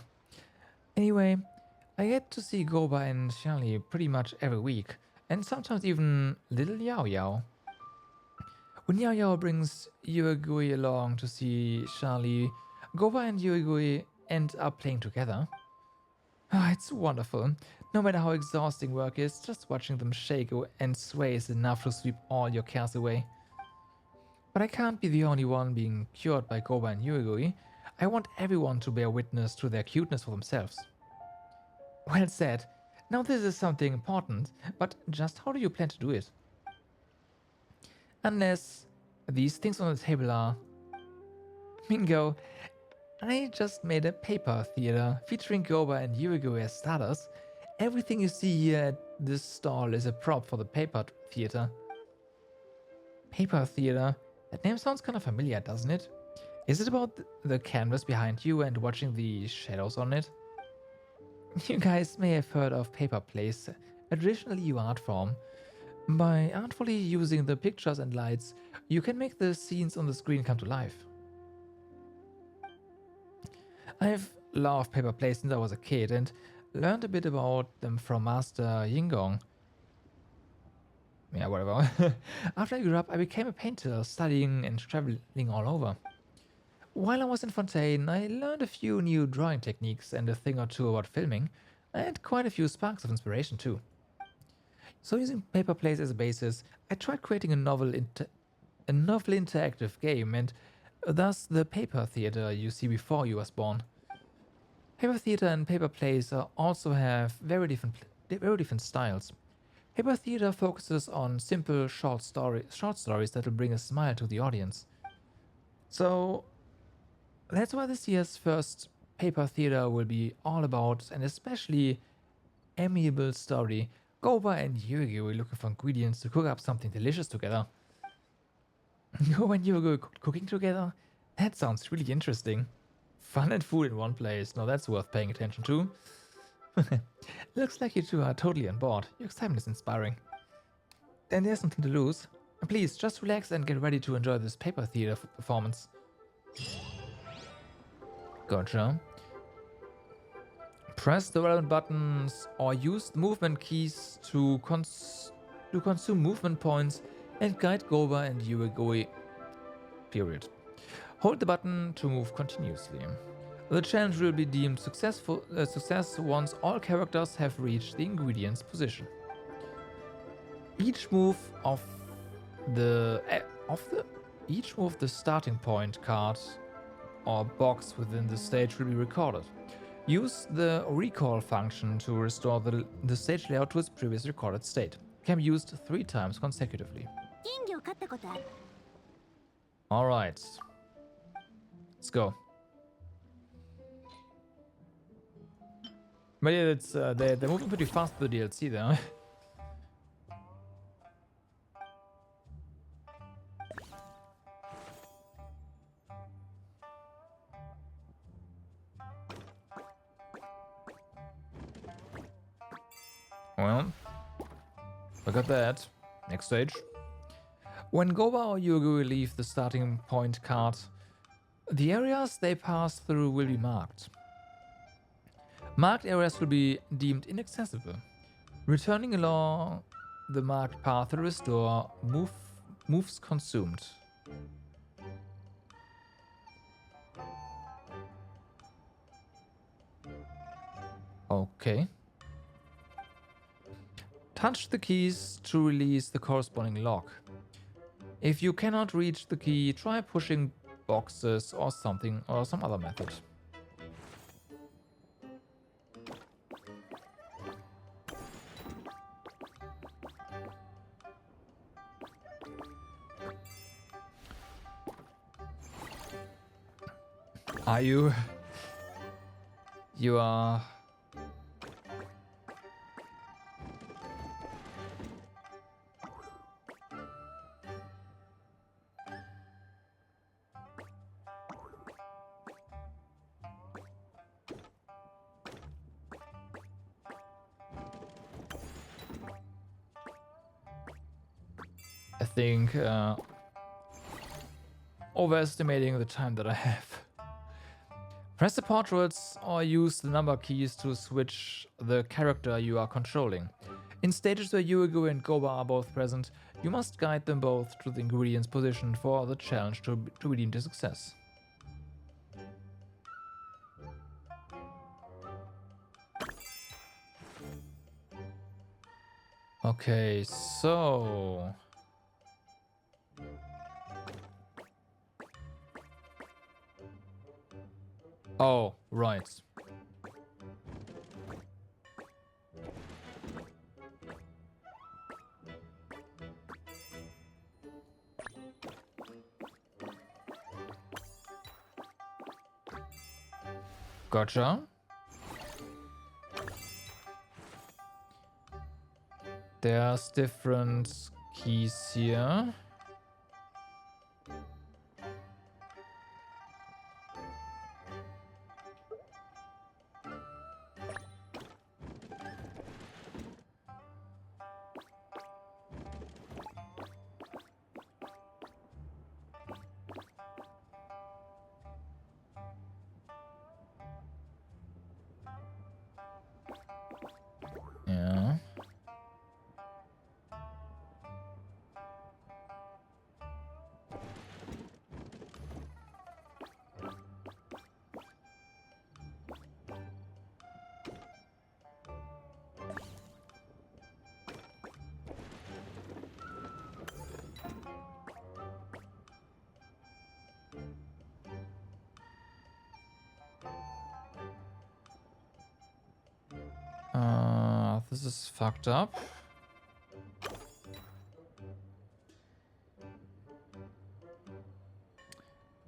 Anyway, I get to see Goba and Charlie pretty much every week, and sometimes even little Yao Yao. When Yao Yao brings Yuigui along to see Charlie, Goba and Yuigui end up playing together. It's wonderful. No matter how exhausting work is, just watching them shake and sway is enough to sweep all your cares away. But I can't be the only one being cured by Goba and Yuigui. I want everyone to bear witness to their cuteness for themselves. Well said. Now this is something important, but just how do you plan to do it? Unless these things on the table are... Bingo! I just made a paper theater featuring Goba and Yuigui as starters. Everything you see here this stall is a prop for the paper theater. Paper theater? That name sounds kind of familiar, doesn't it? Is it about the canvas behind you and watching the shadows on it? You guys may have heard of paper plays, a traditional EU art form. By artfully using the pictures and lights, you can make the scenes on the screen come to life. I've loved paper plays since I was a kid and learned a bit about them from Master Yingong. Yeah, whatever. After I grew up, I became a painter, studying and traveling all over. While I was in Fontaine, I learned a few new drawing techniques and a thing or two about filming, and quite a few sparks of inspiration too. So using paper plays as a basis, I tried creating a novel interactive game, and thus the paper theater you see before you was born. Paper theater and paper plays also have very different styles. Paper theater focuses on simple short stories that will bring a smile to the audience. So that's why this year's first paper theater will be all about an especially amiable story. Goba and Yugi were looking for ingredients to cook up something delicious together. Goba and Yugi cooking together? That sounds really interesting. Fun and food in one place. Now that's worth paying attention to. Looks like you two are totally on board. Your excitement is inspiring. Then there's nothing to lose. Please, just relax and get ready to enjoy this paper theater performance. Gotcha. Press the relevant buttons or use the movement keys to consume movement points and guide Goba and Yuigoi. Period. Hold the button to move continuously. The challenge will be deemed success once all characters have reached the ingredients position. Each move of the starting point card or box within the stage will be recorded. Use the recall function to restore the stage layout to its previous recorded state. It can be used 3 times consecutively. Alright. Let's go. But yeah, it's, they're moving pretty fast with the DLC there. Well, look at that. Next stage. When Goba or Yugi leave the starting point card, the areas they pass through will be marked. Marked areas will be deemed inaccessible. Returning along the marked path will restore moves consumed. Okay. Touch the keys to release the corresponding lock. If you cannot reach the key, try pushing boxes or something or some other method. Are you? You are. I think overestimating the time that I have. Press the portraits or use the number keys to switch the character you are controlling. In stages where Yuigo and Goba are both present, you must guide them both to the ingredients position for the challenge to be deemed a success. Okay, so... Oh, right. Gotcha. There's different keys here. Yeah. This is fucked up.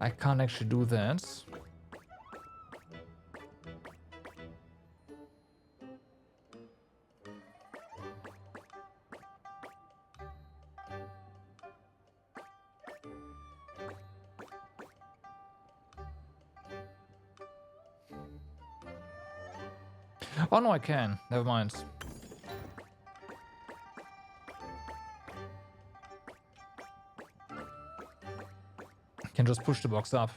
I can't actually do that. Oh no, I can. Never mind. I can just push the box up.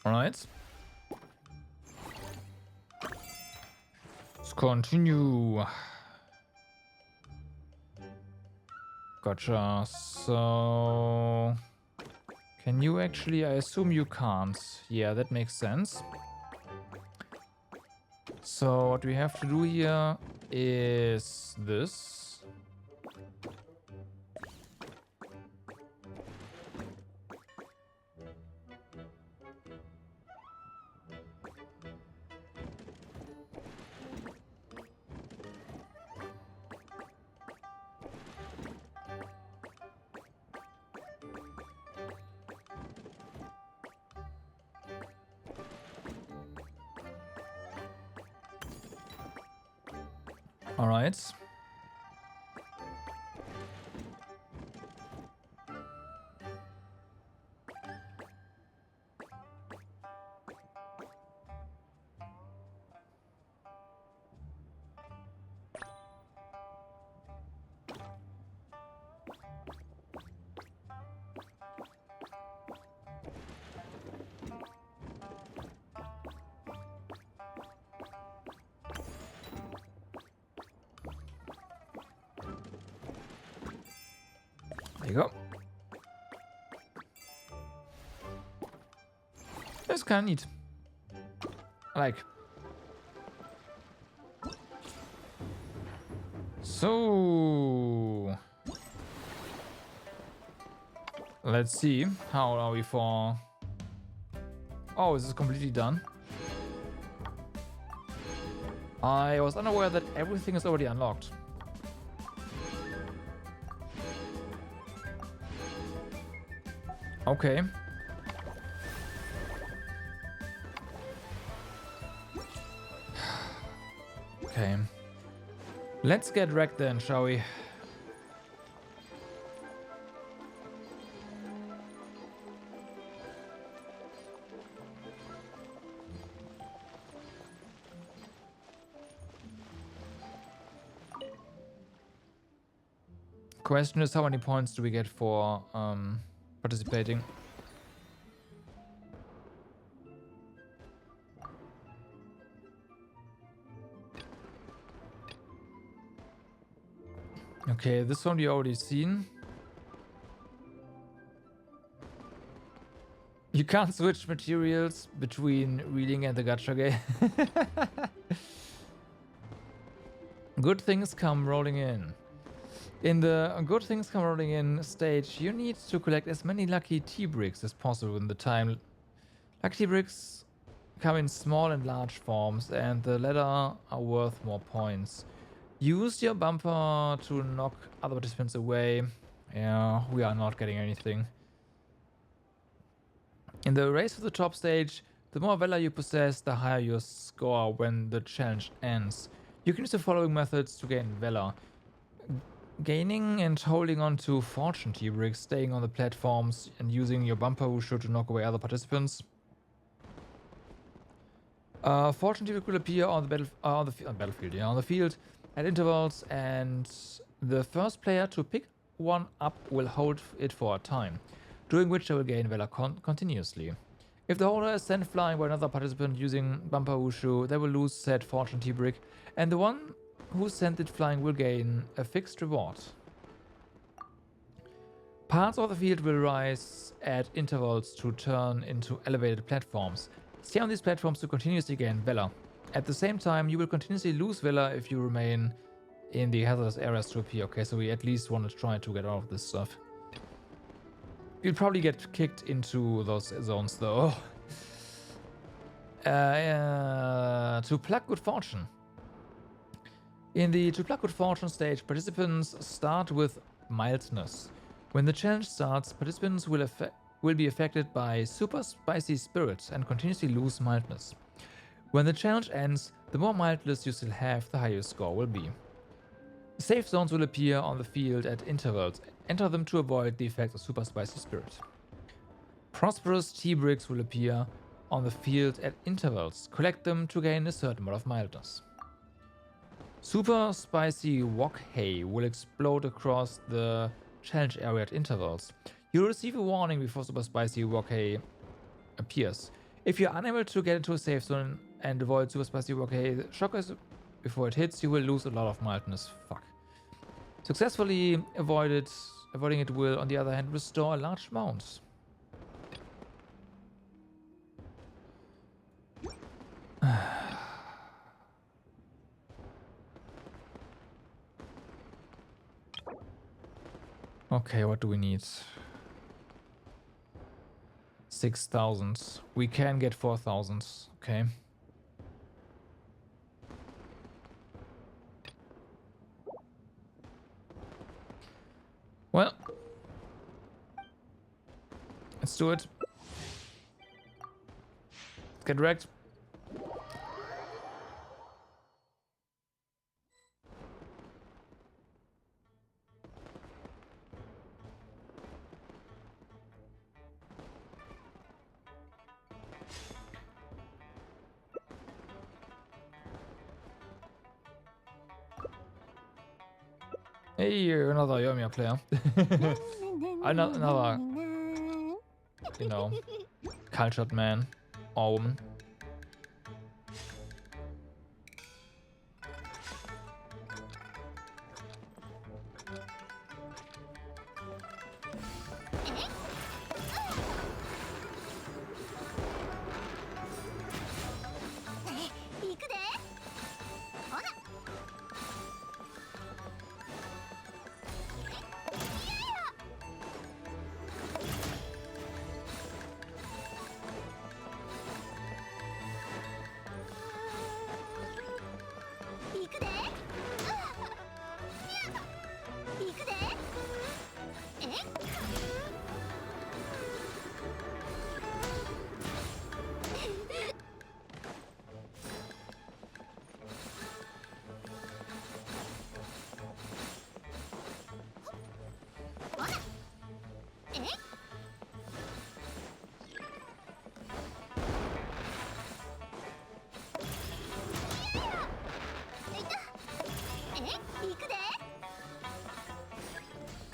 All right. Let's continue. Gotcha. So, can you actually? I assume you can't. Yeah, that makes sense. So what we have to do here is this. All right. There you go. That's kind of neat. I like. So let's see. How are we for? Oh, this is completely done. I was unaware that everything is already unlocked. Okay. Okay. Let's get wrecked then, shall we? Question is, how many points do we get for participating? Okay, this one we already seen. You can't switch materials between reading and the gacha game. Good things come rolling in. In the good things come rolling in stage, you need to collect as many lucky tea bricks as possible in the time Lucky bricks come in small and large forms, and the latter are worth more points. Use your bumper to knock other participants away. Yeah, we are not getting anything. In the race for the top stage, the more valor you possess, the higher your score when the challenge ends. You can use the following methods to gain valor. Gaining and holding on to fortune T-bricks, staying on the platforms, and using your bumper wushu to knock away other participants. Fortune T-brick will appear on the on the field at intervals, and the first player to pick one up will hold it for a time, during which they will gain valor continuously. If the holder is sent flying by another participant using bumper wushu, they will lose said fortune T-brick, and the one who sent it flying will gain a fixed reward. Parts of the field will rise at intervals to turn into elevated platforms. Stay on these platforms to continuously gain valor. At the same time, you will continuously lose valor if you remain in the hazardous areas to appear. Okay, so we at least want to try to get out of this stuff. You'll probably get kicked into those zones though. To pluck good fortune. In the To Pluck Good Fortune stage, participants start with mildness. When the challenge starts, participants will be affected by super spicy spirits and continuously lose mildness. When the challenge ends, the more mildness you still have, the higher your score will be. Safe zones will appear on the field at intervals. Enter them to avoid the effects of super spicy spirit. Prosperous T-bricks will appear on the field at intervals. Collect them to gain a certain amount of mildness. Super spicy wok hay will explode across the challenge area at intervals. You'll receive a warning before super spicy wok hay appears. If you're unable to get into a safe zone and avoid super spicy wok hay shockers before it hits, you will lose a lot of mildness. Fuck. Successfully avoiding it will, on the other hand, restore a large amount. Okay, what do we need? 6,000. We can get 4,000. Okay. Well, let's do it. Let's get wrecked. Hey, another Yoimiya player. another, you know, cultured man or woman.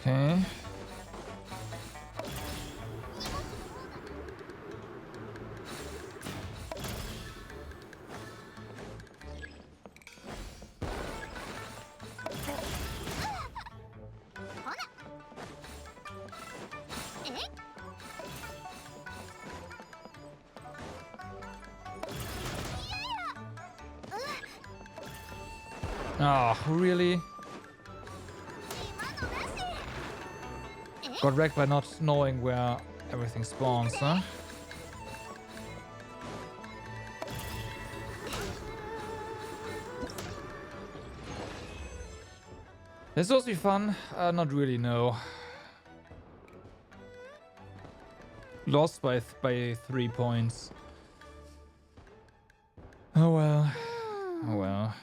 Okay. Oh, really? Got wrecked by not knowing where everything spawns, huh? This supposed to be fun? Not really, no. Lost by 3 points. Oh well. Oh well.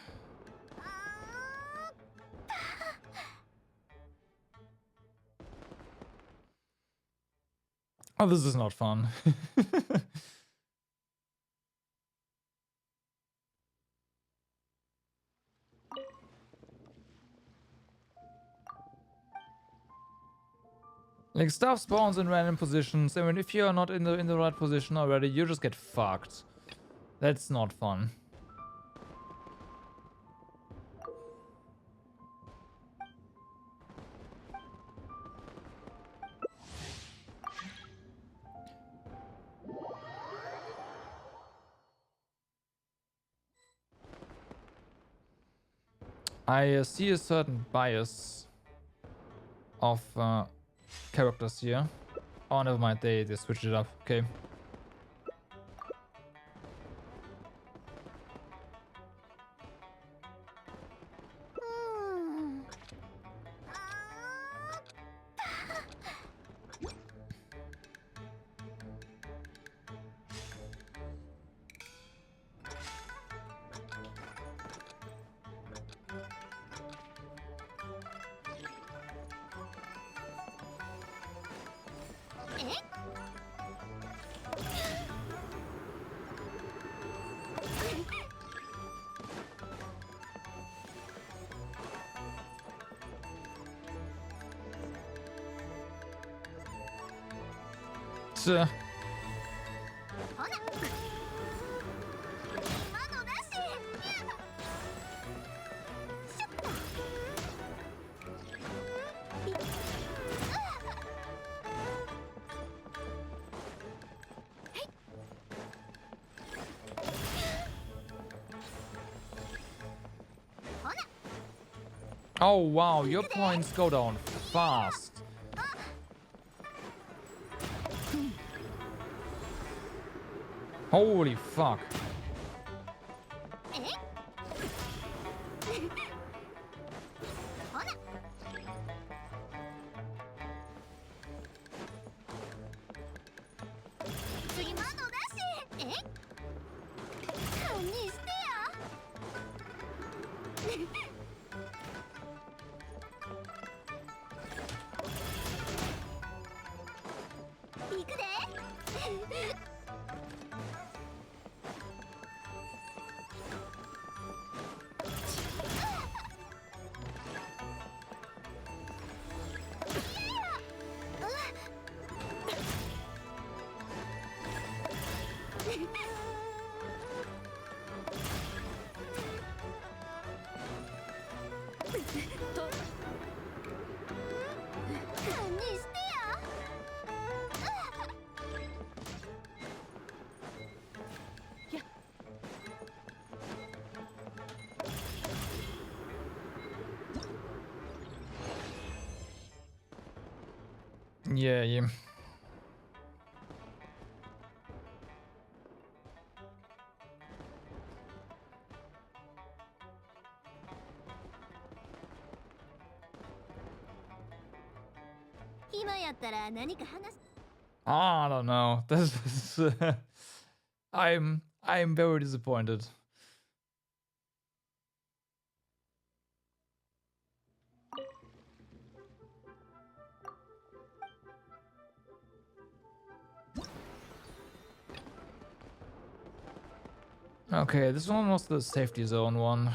Oh, this is not fun. Like, stuff spawns in random positions. I mean, if you're not in the right position already, you just get fucked. That's not fun. I see a certain bias of characters here. Oh, never mind. They switched it up. Okay. Oh wow, your points go down fast. Holy fuck. Yeah, yeah. I don't know. This is, I'm very disappointed. Okay, this one was the safety zone one.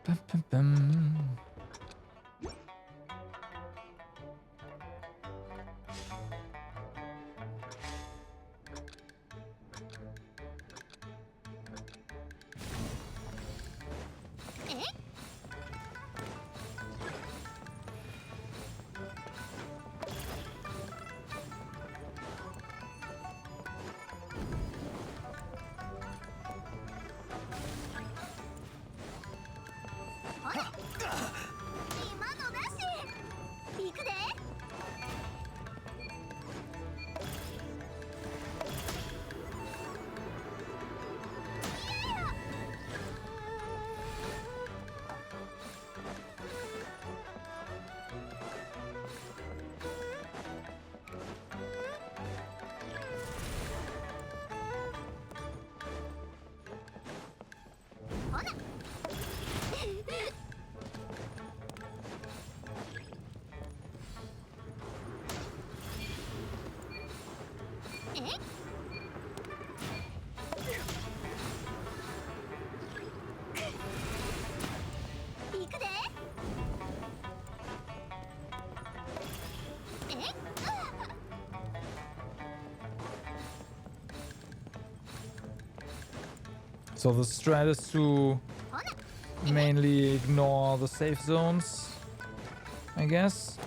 Bum, bum, bum. So the strat is to mainly ignore the safe zones, I guess.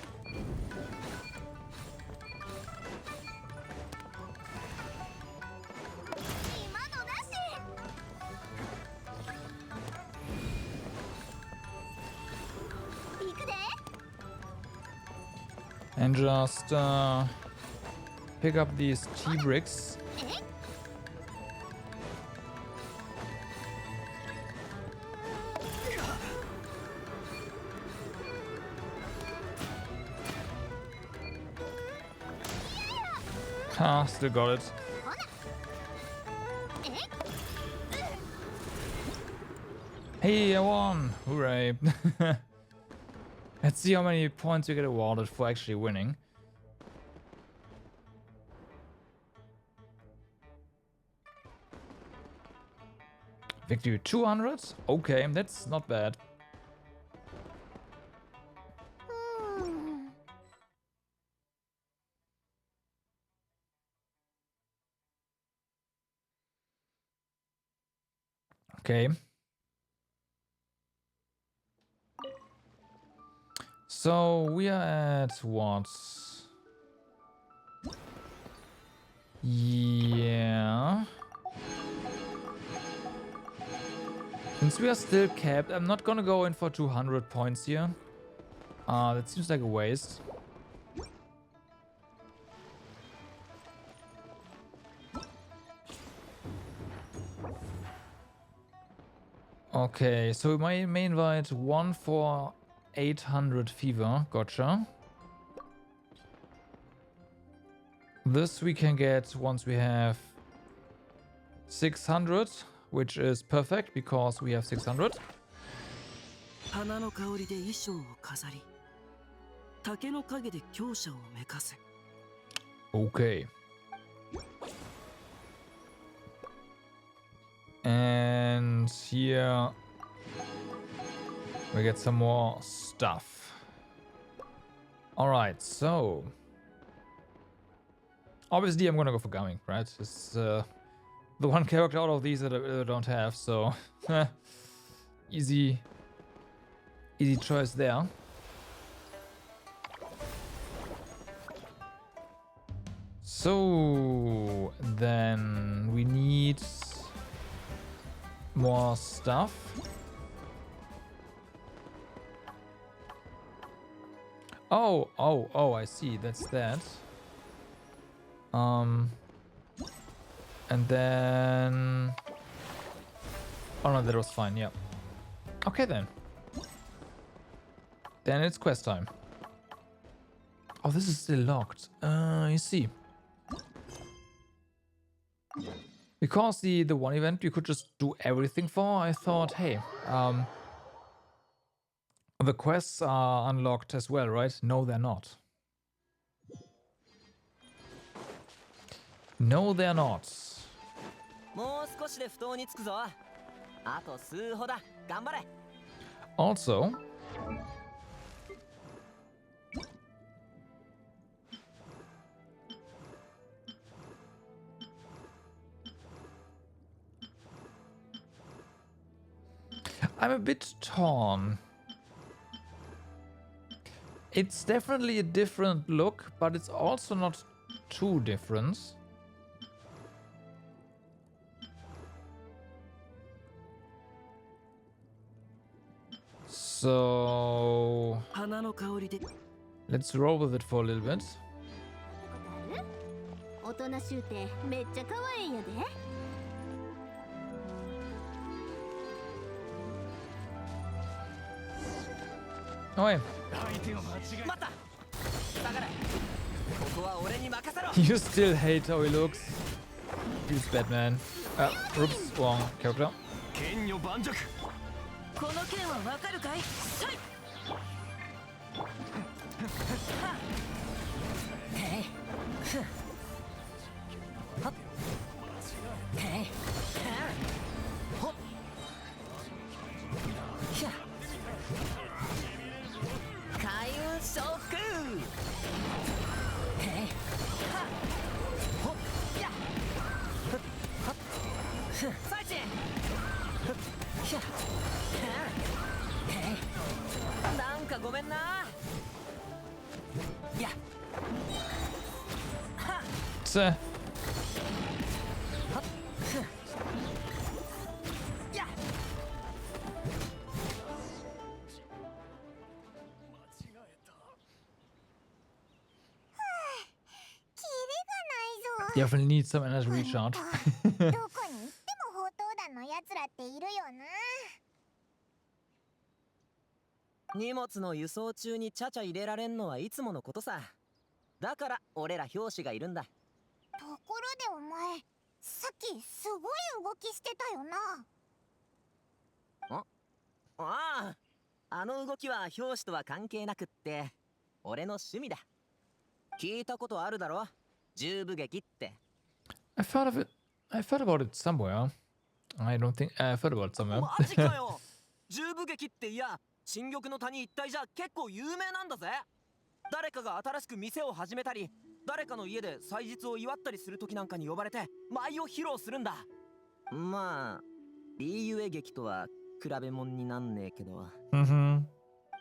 And just pick up these T-bricks. Ah, still got it. Hey, I won! Hooray! Let's see how many points you get awarded for actually winning. Victory 200? Okay, that's not bad. Okay. So we are at what? Yeah. Since we are still capped, I'm not gonna go in for 200 points here. That seems like a waste. Okay, so we may invite one for 800 fever. Gotcha. This we can get once we have 600, which is perfect because we have 600. 花の香りで衣装を飾り、竹の陰で強者をめかせ。 Okay. And here we get some more stuff. All right, so obviously I'm gonna go for Gaming, right? It's the one character out of these that I don't have, so easy choice there. So then we need more stuff. Oh, I see. That's that. And then... Oh no, that was fine, yeah. Okay then. Then it's quest time. Oh, this is still locked. You see. Because the one event you could just do everything for, I thought, hey, the quests are unlocked as well, right? No, they're not. No, they're not. もう少しで不当につくぞ。あと数歩だ。頑張れ。 Also, I'm a bit torn. It's definitely a different look, but it's also not too different. So let's roll with it for a little bit. 大人しゅうてめっちゃ可愛いんやで。 Oh, you still hate how he looks. He's Batman. Oops, wrong character. 剣女盤石。この剣はわかるかい？さい。へいふっはっへいほっひゃ開運召喚へいはっほっやふっはっふっサイチ。ふっひゃへいなんかごめんな。やはっつはっふっやキリがないぞ。 Definitely need some energy recharge. どこに行っても砲塔団のやつらっているよな。荷物の輸送中にちゃちゃ入れられんのはいつものことさ。だから俺ら表紙がいるんだ。ところでお前、さっきすごい動きしてたよな。ああ、あの動きは表紙とは関係なくって俺の趣味だ。聞いたことあるだろ、十部劇って。 I've heard of it. I've heard about it somewhere. I don't think I've heard about it somewhere. マジかよ。十部劇っていや新玉の谷一帯じゃ結構有名なんだぜ。誰かが新しく店を始めたり、誰かの家で祭日を祝ったりする時なんかに呼ばれて舞を披露するんだ。まあリーユエ劇とは比べ物になんねえけど、Mm-hmm.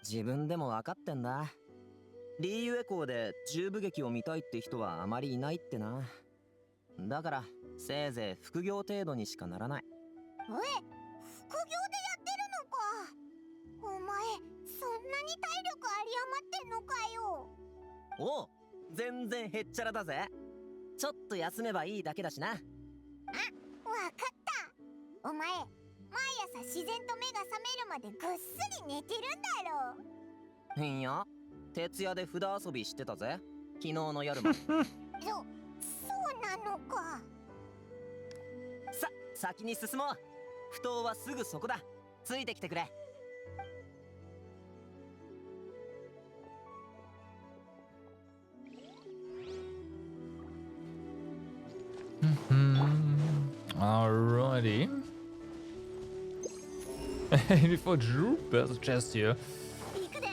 自分でも分かってんだ。リーユエ校で十部劇を見たいって人はあまりいないってな。だからせいぜい副業程度にしかならない。副業でやってるのか。お前、そんなに体力あり余ってんのかよ。おう、全然へっちゃらだぜ。ちょっと休めばいいだけだしな。わかった。お前、毎朝自然と目が覚めるまでぐっすり寝てるんだろ。いや、徹夜で札遊びしてたぜ、昨日の夜も。そうなのか。先に進もう。埠頭はすぐそこだ。ついてきてくれ。Alrighty. Before Drew there's a chest here. 行くで。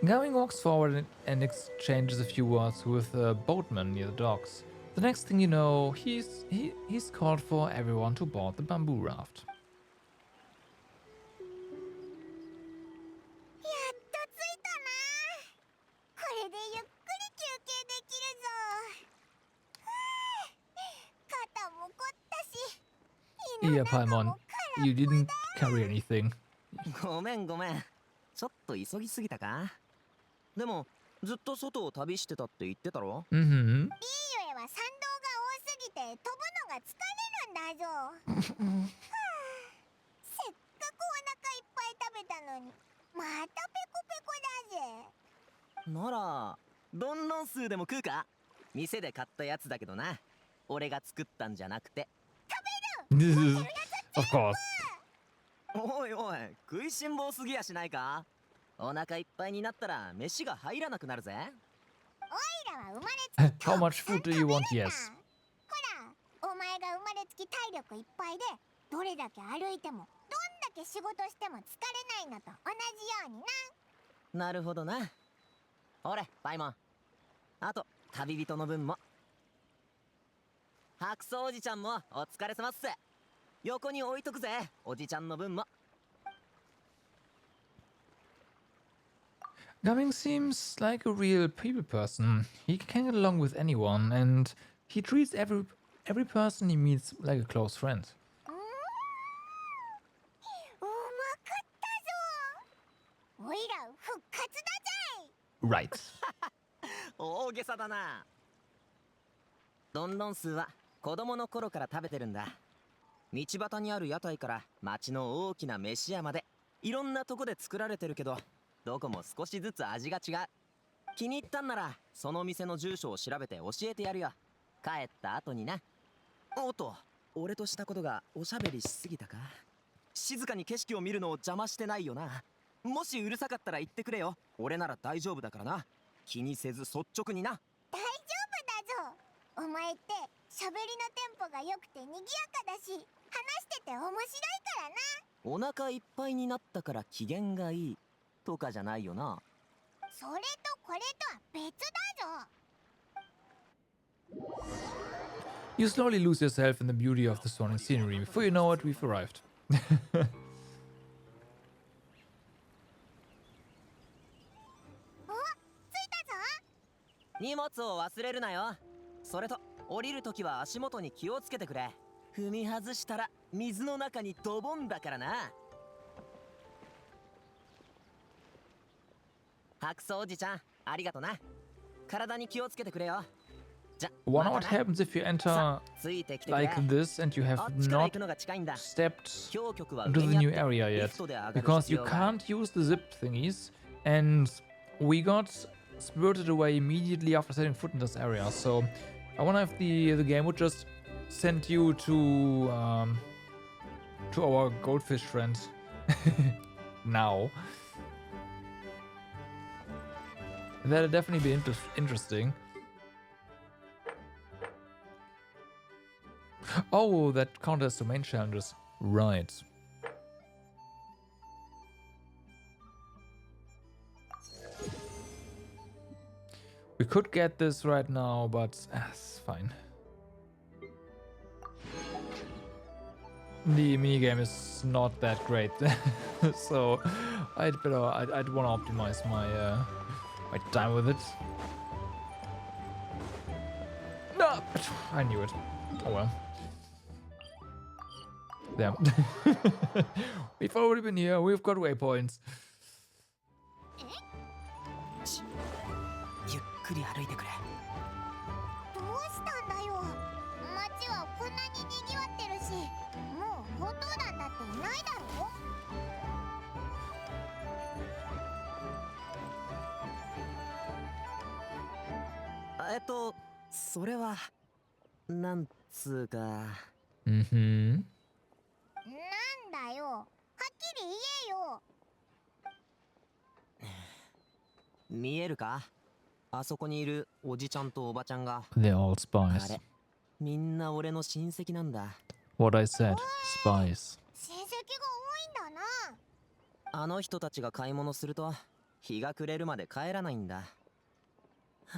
Gowing walks forward and exchanges a few words with a boatman near the docks. The next thing you know, he's called for everyone to board the bamboo raft. やっと着いたな。これでゆっくり休憩できるぞ。肩も凝ったし、胃の Yeah, 中 Paimon, も you didn't carry anything. ごめんごめん。ちょっと急ぎすぎたか。でもずっと外を旅してたって言ってたろ。Mm-hmm. リーユエは参道が多すぎて飛ぶのが疲れるんだぞ。せっかくお腹いっぱい食べたのに、またペコペコだぜ。ならどんどん数でも食うか。店で買ったやつだけどな。俺が作ったんじゃなくて。Of course. おいおい、食いしん坊すぎやしないか。お腹いっぱいになったら飯が入らなくなるぜ。オイラは生まれつき How much food do you want? Yes. ほら、お前が生まれつき体力いっぱいで、どれだけ歩いてもどんだけ仕事しても疲れないのと同じようにな。なるほどな。ほれパイモン、あと旅人の分も。白草おじちゃんもお疲れ様っす。横に置いとくぜ、おじちゃんの分も。Guming seems like a real people person. He can get along with anyone, and he treats every person he meets like a close friend. うまかったぞ。おいら復活だぜ。 Right. 大げさだな。ドンロンスーは子供の頃から食べてるんだ。道端にある屋台から町の大きな飯屋までいろんなとこで作られてるけど、どこも少しずつ味が違う。気に入ったんならその店の住所を調べて教えてやるよ。帰った後にな。おっと、俺としたことがおしゃべりしすぎたか。静かに景色を見るのを邪魔してないよな。もしうるさかったら言ってくれよ。俺なら大丈夫だからな。気にせず率直にな。大丈夫だぞ。お前って喋りのテンポが良くて賑やかだし、話してて面白いからな。お腹いっぱいになったから機嫌がいいとかじゃないよな。それとこれとは別だぞ。You slowly lose yourself in the beauty of the stunning scenery. Before you know it, we've arrived. お、着いたぞ。荷物を忘れるなよ。それと降りるときは足元に気をつけてくれ。踏み外したら水の中にドボンだからな。白装おじちゃん、ありがとな。体に気をつけてくれよ。Wonder what happens if you enter like this and you have not stepped into the new area yet, because you can't use the zip thingies, and we got spirited away immediately after setting foot in this area. So I wonder if the game would just send you to our goldfish friend now. That'd definitely be interesting. Oh, that counters domain challenges. Right. We could get this right now, but it's fine. The minigame is not that great, so I'd want to optimize my my time with it. No, I knew it. Oh well. Damn. We've already been here. We've got waypoints. ゆっくり歩いてくれ。どうしたんだよ。街はこんなに賑わってるし、もう報道団だっていないだろ。それはなんつうか。なんだよ。はっきり言えよ。見えるか？あそこにいるおじちゃんとおばちゃんが。They're all あ spies. れ、みんな俺の親戚なんだ。 What I said, spies. 親戚が多いんだな。あの人たちが買い物すると日が暮れるまで帰らないんだ。はあ、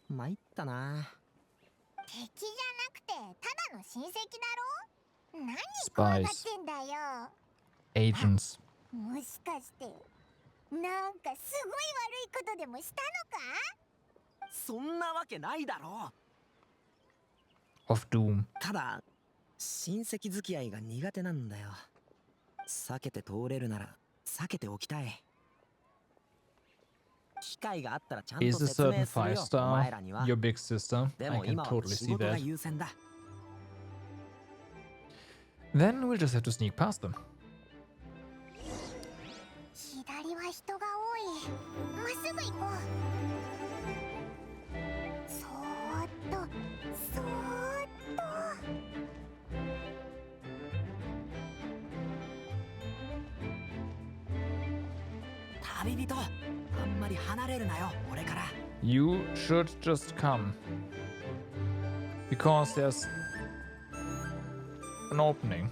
参ったな。敵じゃなくてただの親戚だろ。何怖がってんだよ。 Agents. もしかしてなんかすごい悪いことでもしたのか？そんなわけないだろ。 Of Doom. ただ親戚付き合いが苦手なんだよ。避けて通れるなら避けておきたい。機会があったらちゃんと Is a 説明 certain する five よ、お star 前らには。 your big sister? で I も can 今は totally 仕 see 事が that. 優先だ。 Then we'll just have to sneak past them. 左は人が多い。まっすぐ行こう。そーっとそーっと。旅人、あんまり離れるなよ、俺から。 You should just come. Because there's an opening.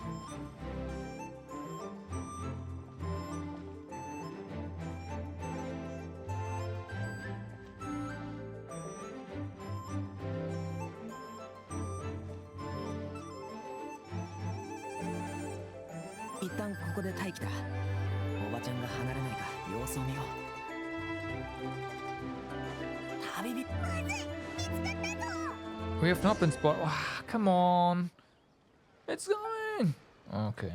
一旦ここで待機だ。おばちゃんが離れないか様子を見よう。旅人、まずい、見つかったぞ。 We have not been spotted. Ah, come on. It's going. Okay.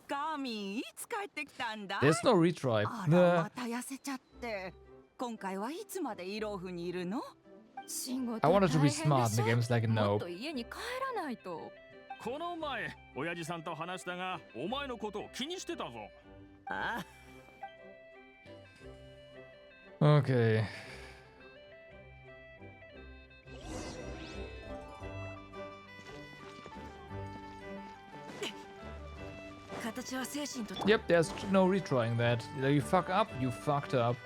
ガーミン、いつ帰ってきたんだ？ There's no retry. あら、また痩せちゃって。今回はいつまでイローフにいるの？仕事 I wanted to be 大変でしょ smart in the game's like a もっ nope. と家に帰らないと。この前親父さんと話したがお前のことを気にしてたぞ。ああ、 Okay. 私は精神と Yep, there's no retrying that. You fuck up, you fucked up.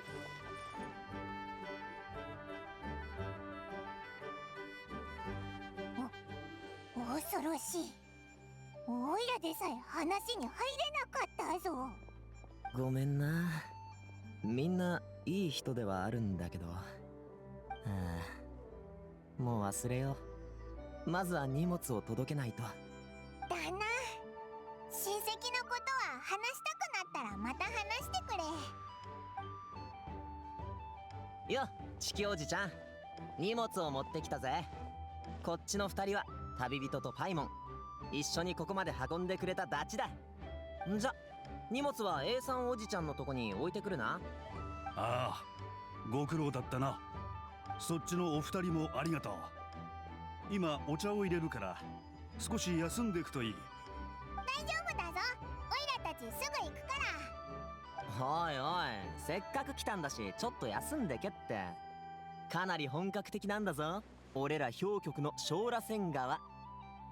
恐ろしい。オイラでさえ話に入れなかったぞ。ごめんな。みんないい人ではあるんだけど、もう忘れよう。まずは荷物を届けないと。だな。親戚のことは話したくなったらまた話してくれ。よ、チキおじちゃん、荷物を持ってきたぜ。こっちの2人は旅人とパイモン。一緒にここまで運んでくれたダチだ。んじゃ、荷物は A さんおじちゃんのとこに置いてくるな。ああ、ご苦労だったな。そっちのお二人もありがとう。今お茶を入れるから少し休んでいくといい。大丈夫だぞ。オイラたちすぐ行くから。おいおい、せっかく来たんだしちょっと休んでけって。かなり本格的なんだぞ、俺ら氷局の小螺旋川。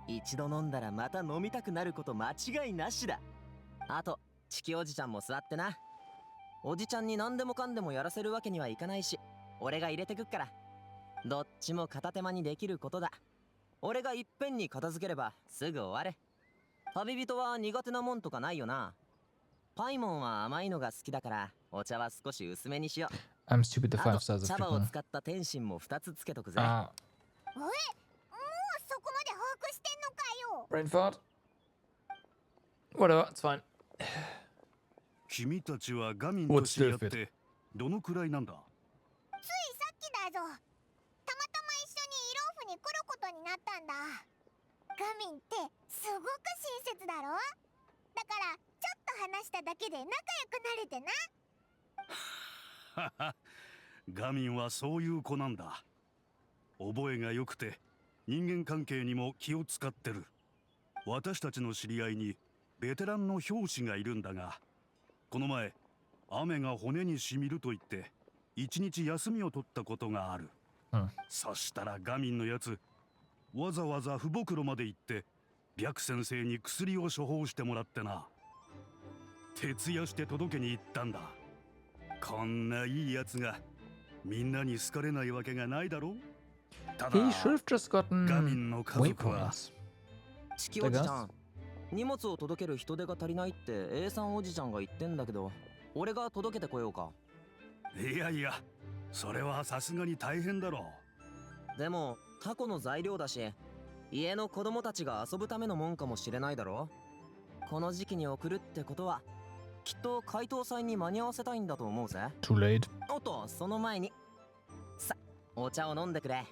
一度飲んだらまた飲みたくなること間違いなしだ。あとチキおじちゃんも座ってな。おじちゃんに何でもかんでもやらせるわけにはいかないし、俺が入れてくっから。どっちも片手間にできることだ。俺がいっぺんに片付ければすぐ終わる。旅人は苦手なもんとかないよな。パイモンは甘いのが好きだからお茶は少し薄めにしよう。 I'm stupid, the あ five と stars of 茶葉を freaking. 使った天津も2つつけとくぜ。Ah, もうそこまで把握してんのかよ。 brain fart. Whatever, it's fine. 君たちはガミンと知り合ってどのくらいなんだ？ついさっきだぞ。たまたま一緒にイローフに来ることになったんだ。ガミンってすごく親切だろ。だからちょっと話しただけで仲良くなれてな。ガミンはそういう子なんだ。覚えが良くて人間関係にも気を使ってる。私たちの知り合いにベテランの教師がいるんだが、この前雨が骨にしみると言って一日休みを取ったことがある。そしたらガミンのやつわざわざ父母黒まで行って白先生に薬を処方してもらってな。徹夜して届けに行ったんだ。こんないいやつがみんなに好かれないわけがないだろう。ただ He should have just ガミ gotten ンの家族は waypoints. チキおじちゃん、荷物を届ける人手が足りないって A さんおじちゃんが言ってんだけど、俺が届けてこようか。いやいや、それはさすがに大変だろでもタコの材料だし、家の子供たちが遊ぶためのもんかもしれないだろ。この時期に送るってことはきっと解凍祭に間に合わせたいんだと思うぜ。 Too late. おっと、その前にさ、お茶を飲んでくれ。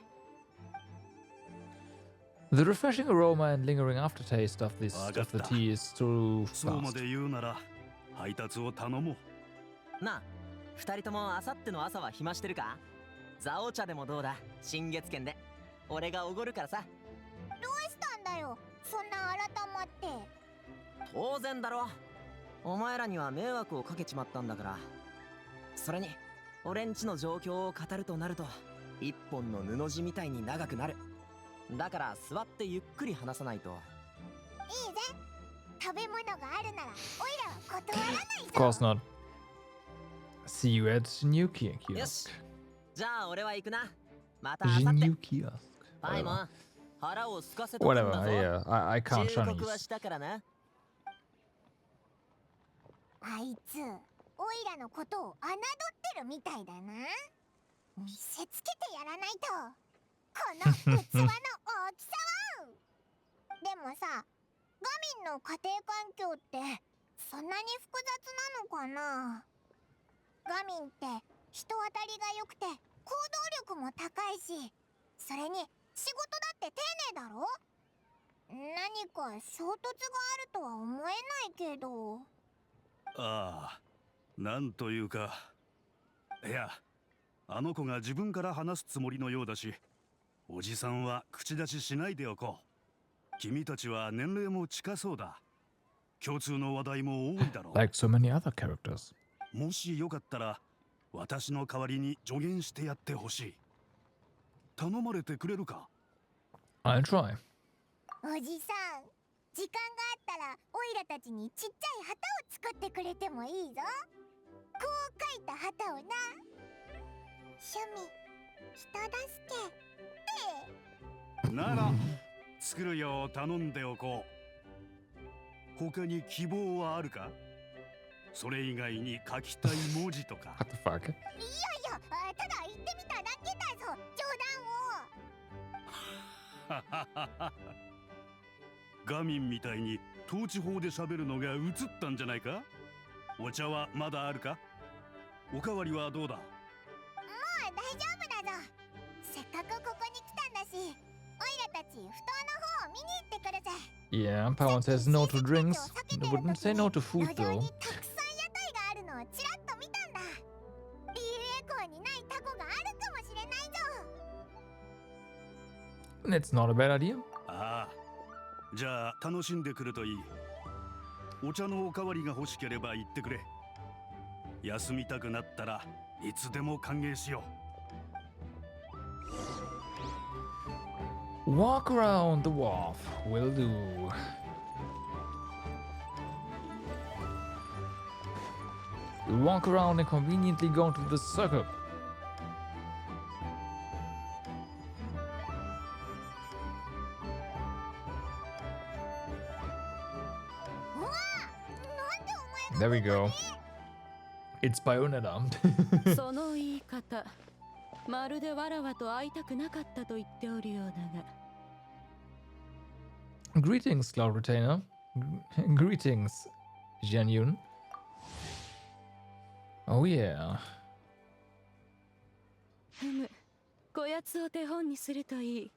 The refreshing aroma and lingering aftertaste of the tea is too う。そうま fast. で言うなら配達を頼もう。なあ、二人ともあさっての朝は暇してるか？ザオ茶でもどうだ、新月券で。俺がおごるからさ。どうしたんだよ、そんな改まって。当然だろ。お前らには迷惑をかけちまったんだから。それに俺んちの状況を語るとなると一本の布地みたいに長くなる。だから座ってゆっくり話さないと。いいぜ。食べ物があるならオイラは断らないぞ。 Of course not. See you at New Kiosk. よし、じゃあ俺は行くな。またあさって New Kiosk. パイモ Whatever. ン、腹を空かせとくんだ Whatever. ぞ。 Yeah, I can't 忠告は Chinese. したからな。あいつ、オイラのことを侮ってるみたいだな。見せつけてやらないと。この器の大きさは。でもさ、ガミンの家庭環境ってそんなに複雑なのかな。ガミンって人当たりが良くて行動力も高いし、それに仕事だって丁寧だろ。何か衝突があるとは思えないけど。ああ、なんというか。いや、あの子が自分から話すつもりのようだし、おじさんは口出ししないでおこう。君たちは年齢も近そうだ。共通の話題も多いだろう。Like so many other characters. もしよかったら私の代わりに助言してやってほしい。頼まれてくれるか？ I'll try. おじさん、時間があったらオイラたちにちっちゃい旗を作ってくれてもいいぞ。こう書いた旗をな。趣味人助けなら作るよう頼んでおこう。他に希望はあるか？それ以外に書きたい文字とか。What the fuck? いやいや、ただ言ってみただけだぞ、冗談を。ガミンみたいに統治法で喋るのが映ったんじゃないか？お茶はまだあるか？おかわりはどうだ？もう大丈夫だぞ。せっかくここに来たんだし、オイラたち不当の方を見に行ってくるぜ。 Yeah, Pawan says no to drinks. Wouldn't say no to food 路上 though. にたくさん屋台があるのをちらっと見たんだ。リールエコーにないタコがあるかもしれないぞ。 It's not a bad idea. ああ、じゃあ楽しんでくるといい。お茶のおかわりが欲しければ言ってくれ。休みたくなったらいつでも歓迎しよう。Walk around the wharf will do. We walk around and conveniently go into the circle. There we go. It's Bayonetta. その言い方、まるでわらわと会いたくなかったと言っておるようだが。Greetings, Cloud Retainer. Greetings, Jianyun. Oh yeah. ふむ、こやつを手本にするといい。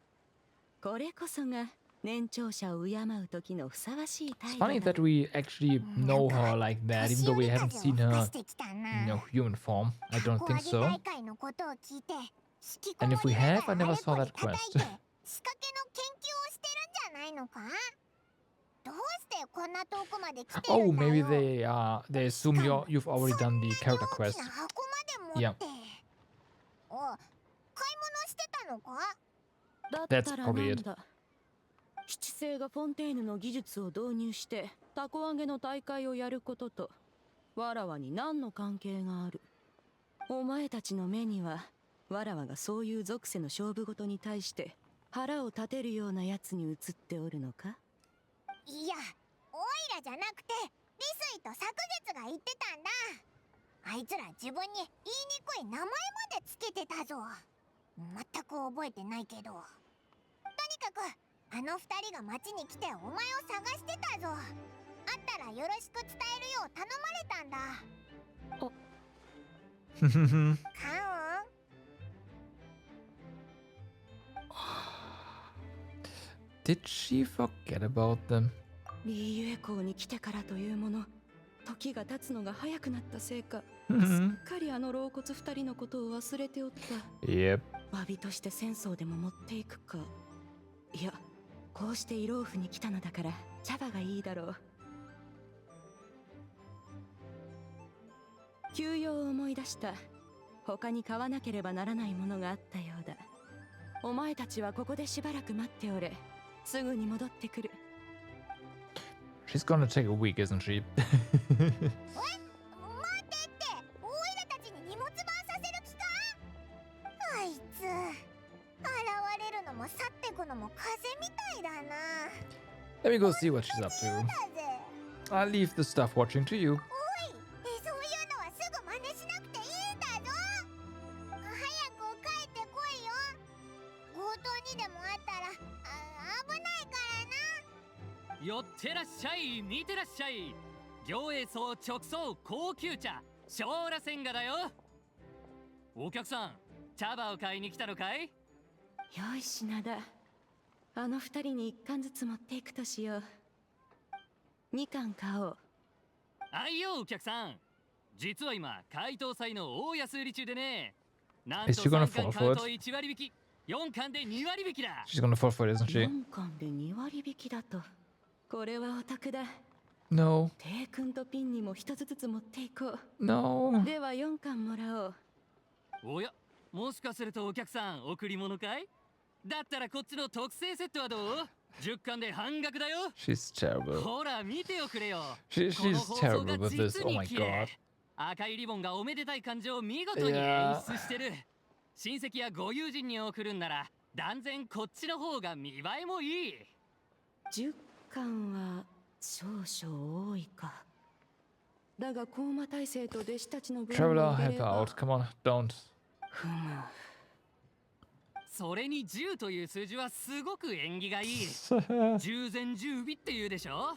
これこそが年長者を敬う時のふさわしい It's 態度 funny だ。 that we actually know her like that, even though we haven't seen her, human form. I don't think so. And if we have, I never saw that quest. 仕掛けの研究をしてるんじゃないのか？どうしてこんな遠くまで来てる Oh, んだよ。 maybe they assume you've already done the character quest. 大きな箱まで持って。お、買い物してたのか？だったら That's な probably ん it. だ。七星がフォンテーヌの技術を導入してタコ揚げの大会をやることとわらわに何の関係がある？お前たちの目にはわらわがそういう属性の勝負事に対して腹を立てるようなやつに映っておるのか？いや、オイラじゃなくてリスイと昨月が言ってたんだ。あいつら自分に言いにくい名前までつけてたぞ。全く覚えてないけど。とにかくあの二人が町に来てお前を探してたぞ。あったらよろしく伝えるよう頼まれたんだ。カオン。Did she forget about them? リーユエ港に来てからというもの、時が経つのが早くなったせいか、す Mhm. っかりあの老骨二人のことを忘れておった。 Yep. 詫びとして戦争でも持っていくか。いや、こうしてイローフに来たのだから茶葉がいいだろう。休養を思い出した。他に買わなければならないものがあったようだ。お前たちはここでしばらく待っておれ。すぐに戻ってくる。 She's gonna take a week, isn't she? 待ってって、オイラたちに荷物番させる気か？あいつ、現れるのも去ってくのも風みたいだな。 Let me go see what she's up だ to. ぜ。 I'll leave the stuff watching to you. おい、そういうのはすぐ真似しなくていいんだぞ。早く帰ってこいよ。強盗にでもあったら危ないからな。寄ってらっしゃい、見てらっしゃい。行栄層直送高級茶小螺旋河だよ。お客さん、茶葉を買いに来たのかい？よい品だ。あの二人に一貫ずつ持っていくとしよう。二貫買おう。あいよお客さん。実は今解凍祭の大安売り中でね。なんと Is she gonna 3 fall 貫買 for う it? と1割引き、4貫で2割引きだ。 She's gonna fall for it, isn't she? 4貫で2割引きだと。これはお得だ。 No. テイ君とピンにも一つずつ持っていこう。 No. では4貫もらおう。おや、もしかするとお客さん贈り物かい？だったらこっちの特製セットはどう？ 10巻で半額だよ。 She's terrible. ほら見てよくれよ。 She's この放送 terrible が with this. 実 Oh に my 綺麗。 god. 赤いリボンがおめでたい感情を見事に演出してる。親戚やご友人に送るんなら断然こっちの方が見栄えもいい。10巻は少々多いか。だが高魔大生と弟子たちの分を Traveler, 入れ help れ her ば out. Come on, don't. ふむ。それに10という数字はすごく縁起がいい。10前10尾って言うでしょ。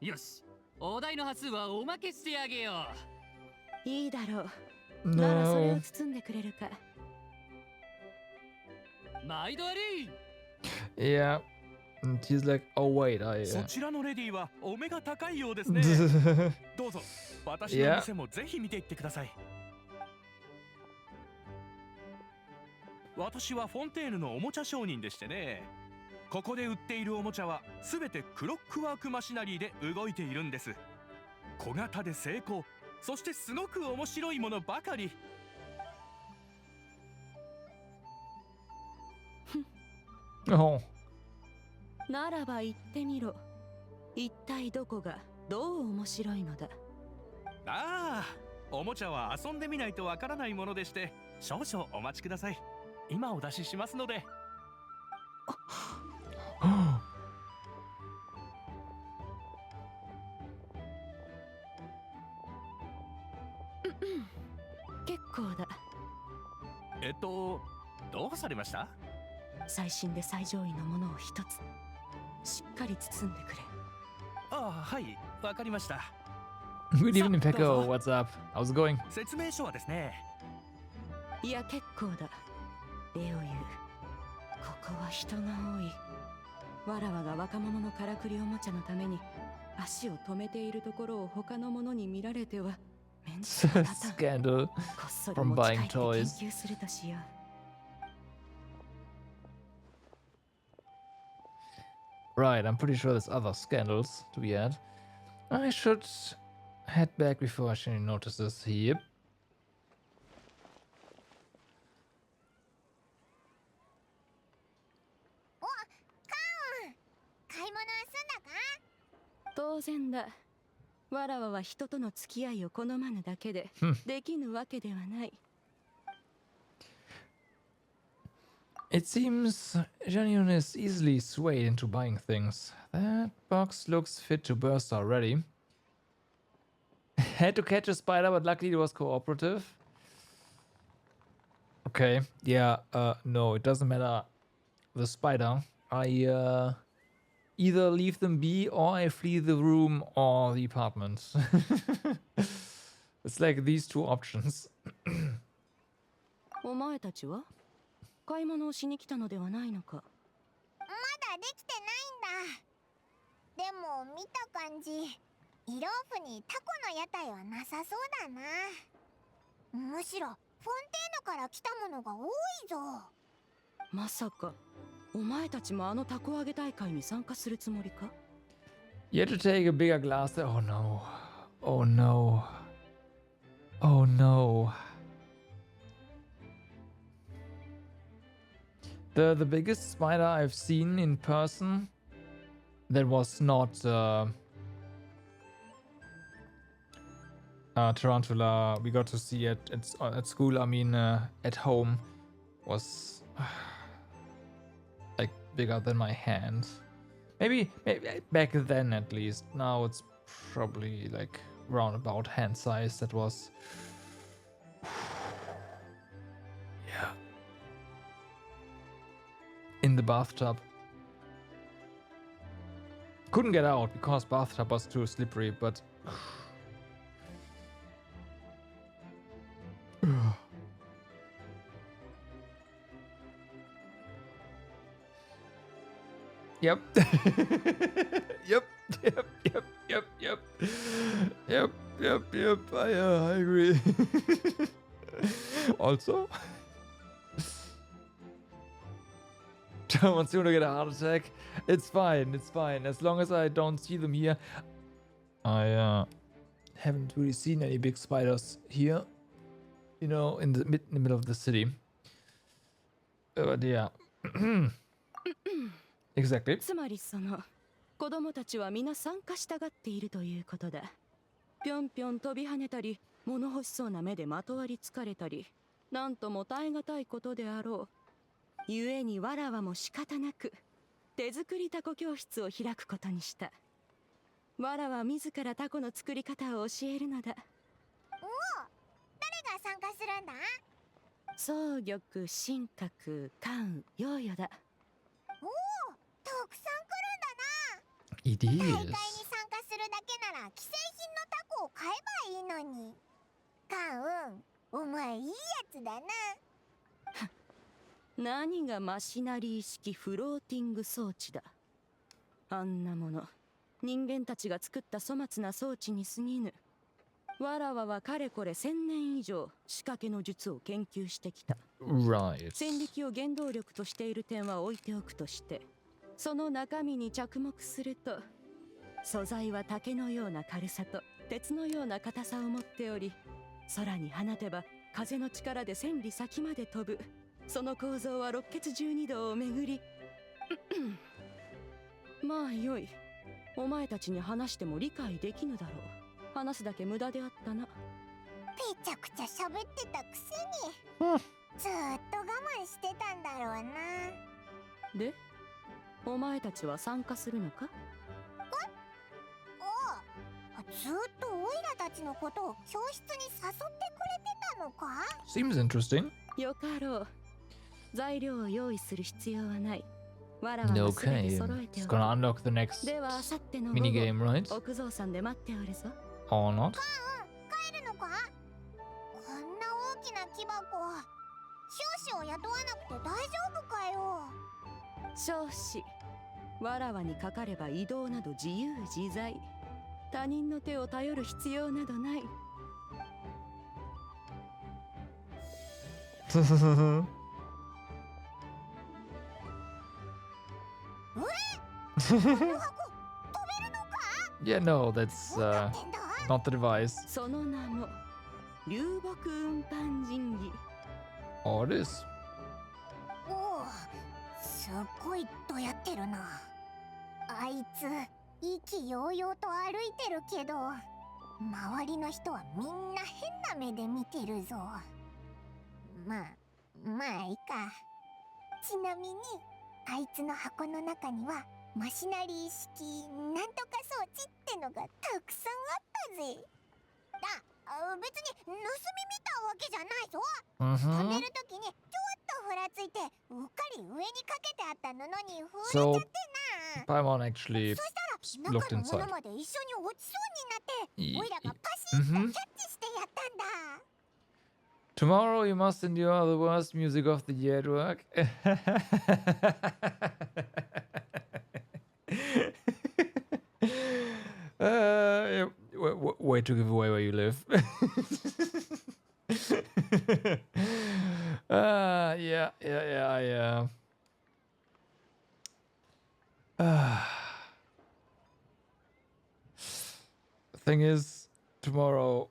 よし、お題の端数はおまけしてあげよいいだろう。ならそれを No. 包んでくれるか。う。毎度あり。 Yeah. And he's like, oh wait, I. そちらのレディはお目が高いようですね。どうぞ私の店もぜひ見ていってください。私はフォンテーヌのおもちゃ商人でしてね。ここで売っているおもちゃはすべてクロックワークマシナリーで動いているんです。小型で精巧、そしてすごく面白いものばかり。Oh. ならば言ってみろ。一体どこがどう面白いのだ。ああ、おもちゃは遊んでみないとわからないものでして、少々お待ちください。今お出ししますので。結構だ。どうされました？最新で最上位のものを一つしっかり包んでくれ。ああ、はい、わかりました。Good evening, Pecco. What's up? How's it going? 説明書はですね。いや結構だ。礼を言う。ここは人が多い。わらわが若者のからくりおもちゃのために足を止めているところを他の者に見られてはメンツが立たん。 Scandal こっそり from 持ち帰 buying って研 toys. 究するとしよう。 Right, I'm pretty sure there's other scandals to be had. I should head back before she notices. Yep. 買い物は済んだか？当然だ。わらわは人との付き合いを好まぬだけでできぬわけではない。 It seems Janine is easily swayed into buying things. That box looks fit to burst already. Had to catch a spider, but luckily it was cooperative. Okay, yeah, no, it doesn't matter. The spider. I either leave them be or I flee the room or the apartment. It's like these two options. お前たちは買い物をしに来たのではないのか。まだできてないんだ。でも見た感じ、イローフにタコの屋台はなさそうだな。むしろフォンテーヌから来たものが多いぞ。まさかお前たちもあのタコ揚げ大会に参加するつもりか。 You had to take a bigger glass there. Oh no. Oh no. Oh no. The biggest spider I've seen in person that was not tarantula we got to see at school, I mean at home, was like bigger than my hand. Maybe back then at least. Now it's probably like round about hand size. That was yeah. In the bathtub. Couldn't get out because bathtub was too slippery, but yep. Yep. I agree. Also, don't want to get a heart attack. It's fine. As long as I don't see them here. I haven't really seen any big spiders here. You know, in the middle of the city. But yeah. Exactly. つまりその子供たちは皆参加したがっているということだ。ぴょんぴょん飛び跳ねたり、物欲しそうな目でまとわりつかれたり、なんとも耐え難いことであろう。故にわらわも仕方なく手作りタコ教室を開くことにした。わらは自らタコの作り方を教えるのだ。おお、誰が参加するんだ？双玉、神格、関羽、ヨーヨだ。おお、たくさん来 It るんだな。大会に is. 参加するだけなら既製品のタコを買えばいいのに。カンウン、お前いいやつだな。何がマシナリー式フローティング装置だ。あんなもの人間たちが作った粗末な装置に過ぎぬ。わらわはかれこれ1000年以上仕掛けの術を研究してきた。 Right. 戦力を原動力としている点は置いておくとして、その中身に着目すると、素材は竹のような軽さと鉄のような硬さを持っており、空に放てば風の力で千里先まで飛ぶ。その構造は六穴12道を巡りまあよい。お前たちに話しても理解できぬだろう。話すだけ無駄であったな。めちゃくちゃ喋ってたくせに、ずーっと我慢してたんだろうな。で、お前たちは参加するのか？おう、ずーっとオイラたちのことを教室に誘ってくれてたのか？ Seems interesting. よかろう。材料を用意する必要はない。わらわはすべて Okay. 揃えて It's おく。 gonna unlock the next ではあさっての午後、 minigame, right? 奥蔵さんで待っておるぞ。 Or not? 帰るのか？こんな大きな木箱、教師を雇わなくて大丈夫かよ？少子、わらわにかかれば移動など自由自在。他人の手を頼る必要などない。Yeah, no, that's どうなってんだ？ not the device. その名も流木運搬神器。 Oh, it is. おお、すっごいとやってるな。あいつ意気揚々と歩いてるけど、周りの人はみんな変な目で見てるぞ。まあいいか。ちなみにあいつの箱の中にはマシナリー式なんとか装置ってのがたくさんあったぜ。別に盗み見たわけじゃないぞ。止めるときにちょっとふらついてうっかり上にかけてあった布に触れちゃってな。 Paimon actually そしたら looked 中のも inside. のまで一緒に落ちそうになって、オイラがパシッとキャッチしてやったんだ。 Tomorrow you must endure the worst music of the year at work. Yeah, way to give away where you live. Yeah. Thing is, tomorrow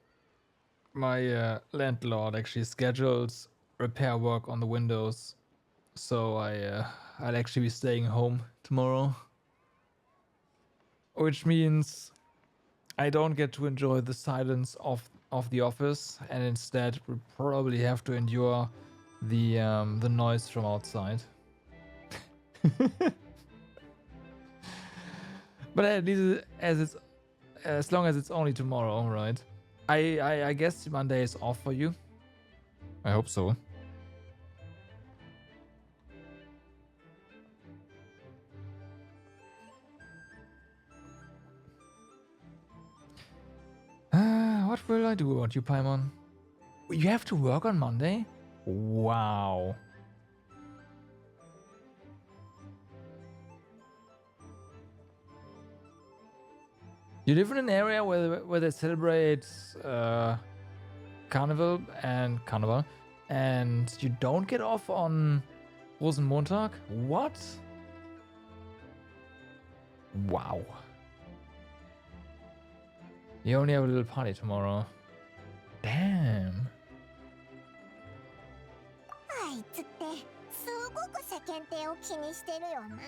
my landlord actually scheduled repair work on the windows, so I'll actually be staying home tomorrow, which means I don't get to enjoy the silence of the office, and instead will probably have to endure the noise from outside. But at least as long as it's only tomorrow, right? I guess Monday is off for you. I hope so. What will I do about you, Paimon? You have to work on Monday? Wow. You live in an area where they celebrate Carnival, and you don't get off on Rosenmontag? What? Wow. You only have a little party tomorrow. Damn. あいつってすごく世間体を気にしてるよな。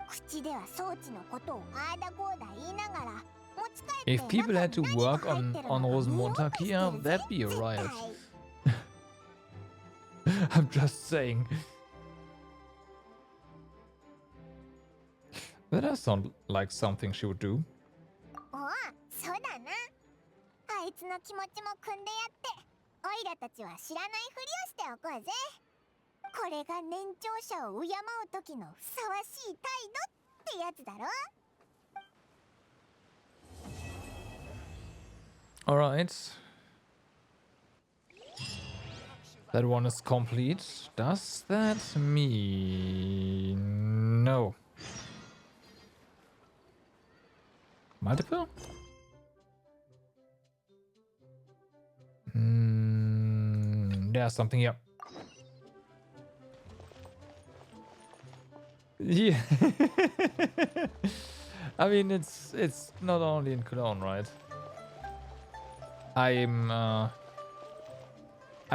口では装置のことをあーだこうだ言いながら持ち帰 If って people 中 had に to 何が work 入っ on てるのか見 Rosenmontag ようとして here, るぜ that'd be a 絶 riot. 対 I'm just saying. That does sound like something she would do. おお、そうだな。あいつの気持ちも汲んでやって、オイラたちは知らないふりをしておこうぜ。これが年長者を敬う時のふさわしい態度ってやつだろ。Alright. That one is complete. Does that mean... No. Multiple? There's something here. Yeah. I mean, it's not only in Cologne, right? I'm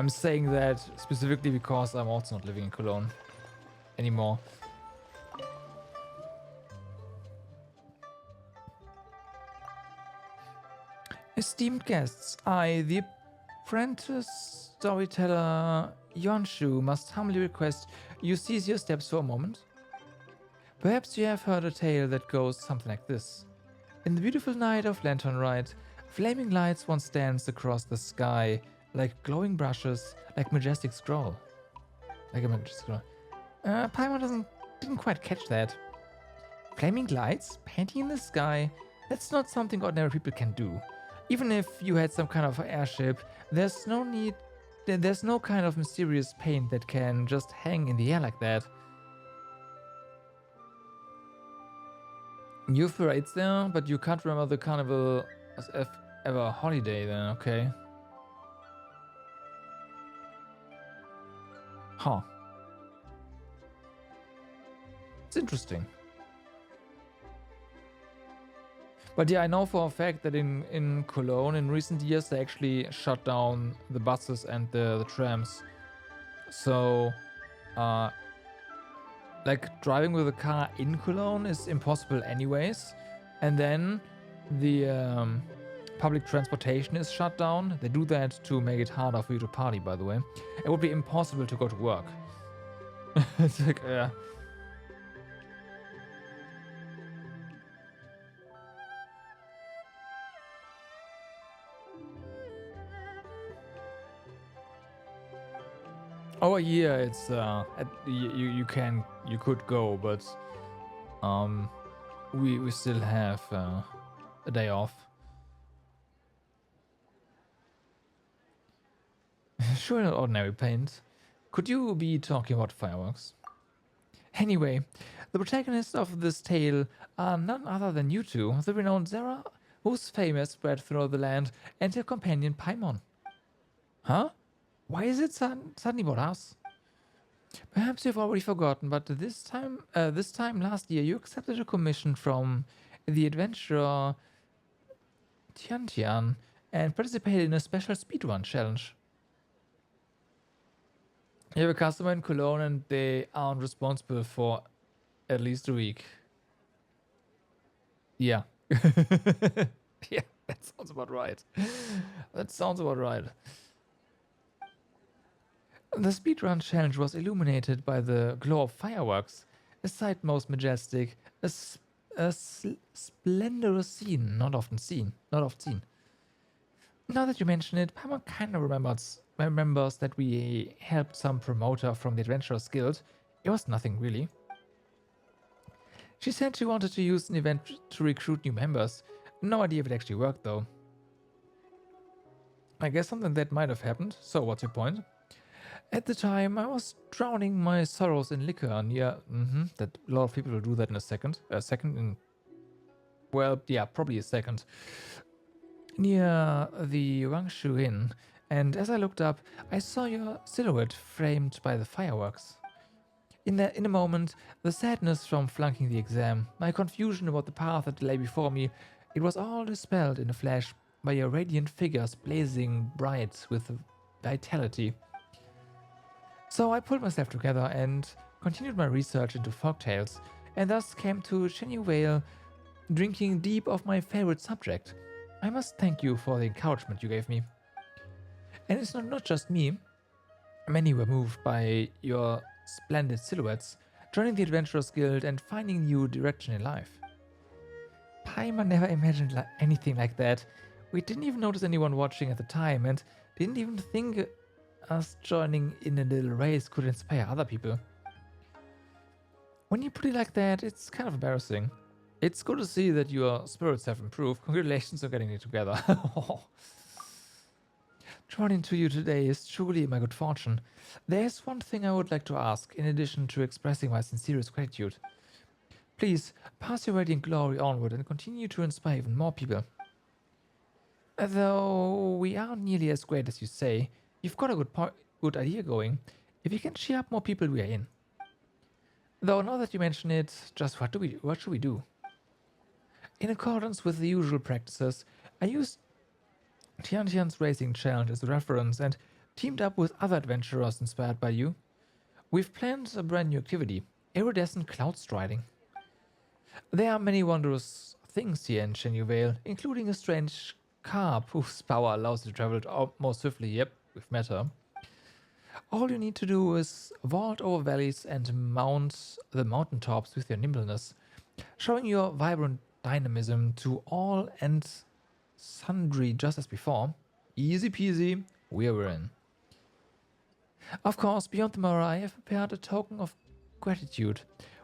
saying that specifically because I'm also not living in Cologne anymore. Esteemed guests, I, the apprentice storyteller Yonshu, must humbly request you cease your steps for a moment. Perhaps you have heard a tale that goes something like this. In the beautiful night of Lantern Ride, flaming lights once danced across the sky like glowing brushes, like majestic scroll. Like a majestic scroll. Paimon didn't quite catch that. Flaming lights painting in the sky, that's not something ordinary people can do. Even if you had some kind of airship, there's no kind of mysterious paint that can just hang in the air like that. You've parades there, but you can't remember the carnival as if ever a holiday then, okay. Huh. It's interesting. But yeah, I know for a fact that in Cologne in recent years they actually shut down the buses and the trams. So, like driving with a car in Cologne is impossible anyways. And then the public transportation is shut down. They do that to make it harder for you to party, by the way. It would be impossible to go to work. It's like, yeah. Oh yeah, it's you could go, but we still have a day off. Sure, not ordinary paint. Could you be talking about fireworks? Anyway, the protagonists of this tale are none other than you two, the renowned Zara, whose fame has spread throughout the land, and her companion Paimon. Huh? Why is it suddenly about us? Perhaps you've already forgotten, but this time last year you accepted a commission from the adventurer Tian and participated in a special speedrun challenge. You have a customer in Cologne and they aren't responsible for at least a week. Yeah. Yeah, that sounds about right. That sounds about right. The speedrun challenge was illuminated by the glow of fireworks, a sight most majestic, a splendorous scene, not often seen. Now that you mention it, Paimon kind of remembers that we helped some promoter from the Adventurers Guild. It was nothing really. She said she wanted to use an event to recruit new members. No idea if it actually worked though. I guess something that might have happened, so what's your point? At the time, I was drowning my sorrows in liquor near... that a lot of people will do that in a second. Well, yeah, probably a second. Near the Wangshu Inn, and as I looked up, I saw your silhouette framed by the fireworks. In a moment, the sadness from flunking the exam, my confusion about the path that lay before me, it was all dispelled in a flash by your radiant figures blazing bright with vitality. So I pulled myself together and continued my research into folktales. and thus came to Shenyu Vale drinking deep of my favorite subject. I must thank you for the encouragement you gave me. And it's not just me. Many were moved by your splendid silhouettes, joining the Adventurers Guild and finding new direction in life. Paimon never imagined anything like that. We didn't even notice anyone watching at the time and didn't even think us joining in a little race could inspire other people. When you put it like that, it's kind of embarrassing. It's good to see that your spirits have improved. Congratulations on getting it together. Joining to you today is truly my good fortune. There's one thing I would like to ask, in addition to expressing my sincerest gratitude. Please, pass your radiant glory onward and continue to inspire even more people. Though we aren't nearly as great as you say, you've got a good idea going. If you can cheer up more people, we are in. Though now that you mention it, just what should we do? In accordance with the usual practices, I used Tiantian's Racing Challenge as a reference and teamed up with other adventurers inspired by you. We've planned a brand new activity, iridescent cloud striding. There are many wondrous things here in Shenyu Vale, including a strange carp whose power allows you to travel more swiftly. Yep, we've met her. All you need to do is vault over valleys and mount the mountaintops with your nimbleness, showing your vibrant dynamism to all and sundry just as before. Easy peasy, we're in. Of course, beyond the mirror, I have prepared a token of gratitude.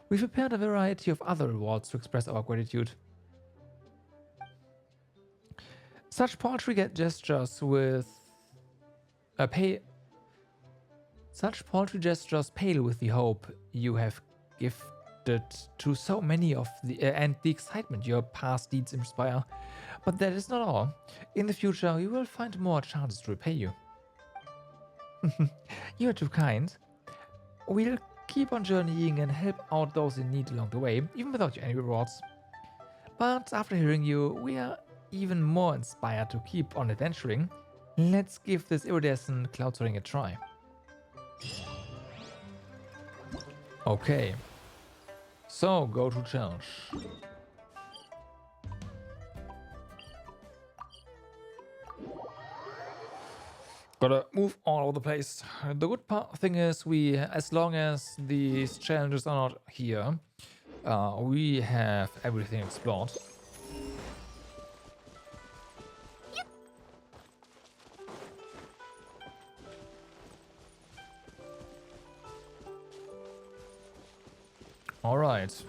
We've prepared a variety of other rewards to express our gratitude. Such paltry gestures pale with the hope you have gifted to so many of the and the excitement your past deeds inspire. But that is not all. In the future, we will find more chances to repay you. You are too kind. We'll keep on journeying and help out those in need along the way, even without any rewards. But after hearing you, we are even more inspired to keep on adventuring. Let's give this iridescent cloud soaring a try. Okay. So, go to challenge. Gotta move all over the place. The good thing is as long as these challenges are not here, we have everything explored. Alright.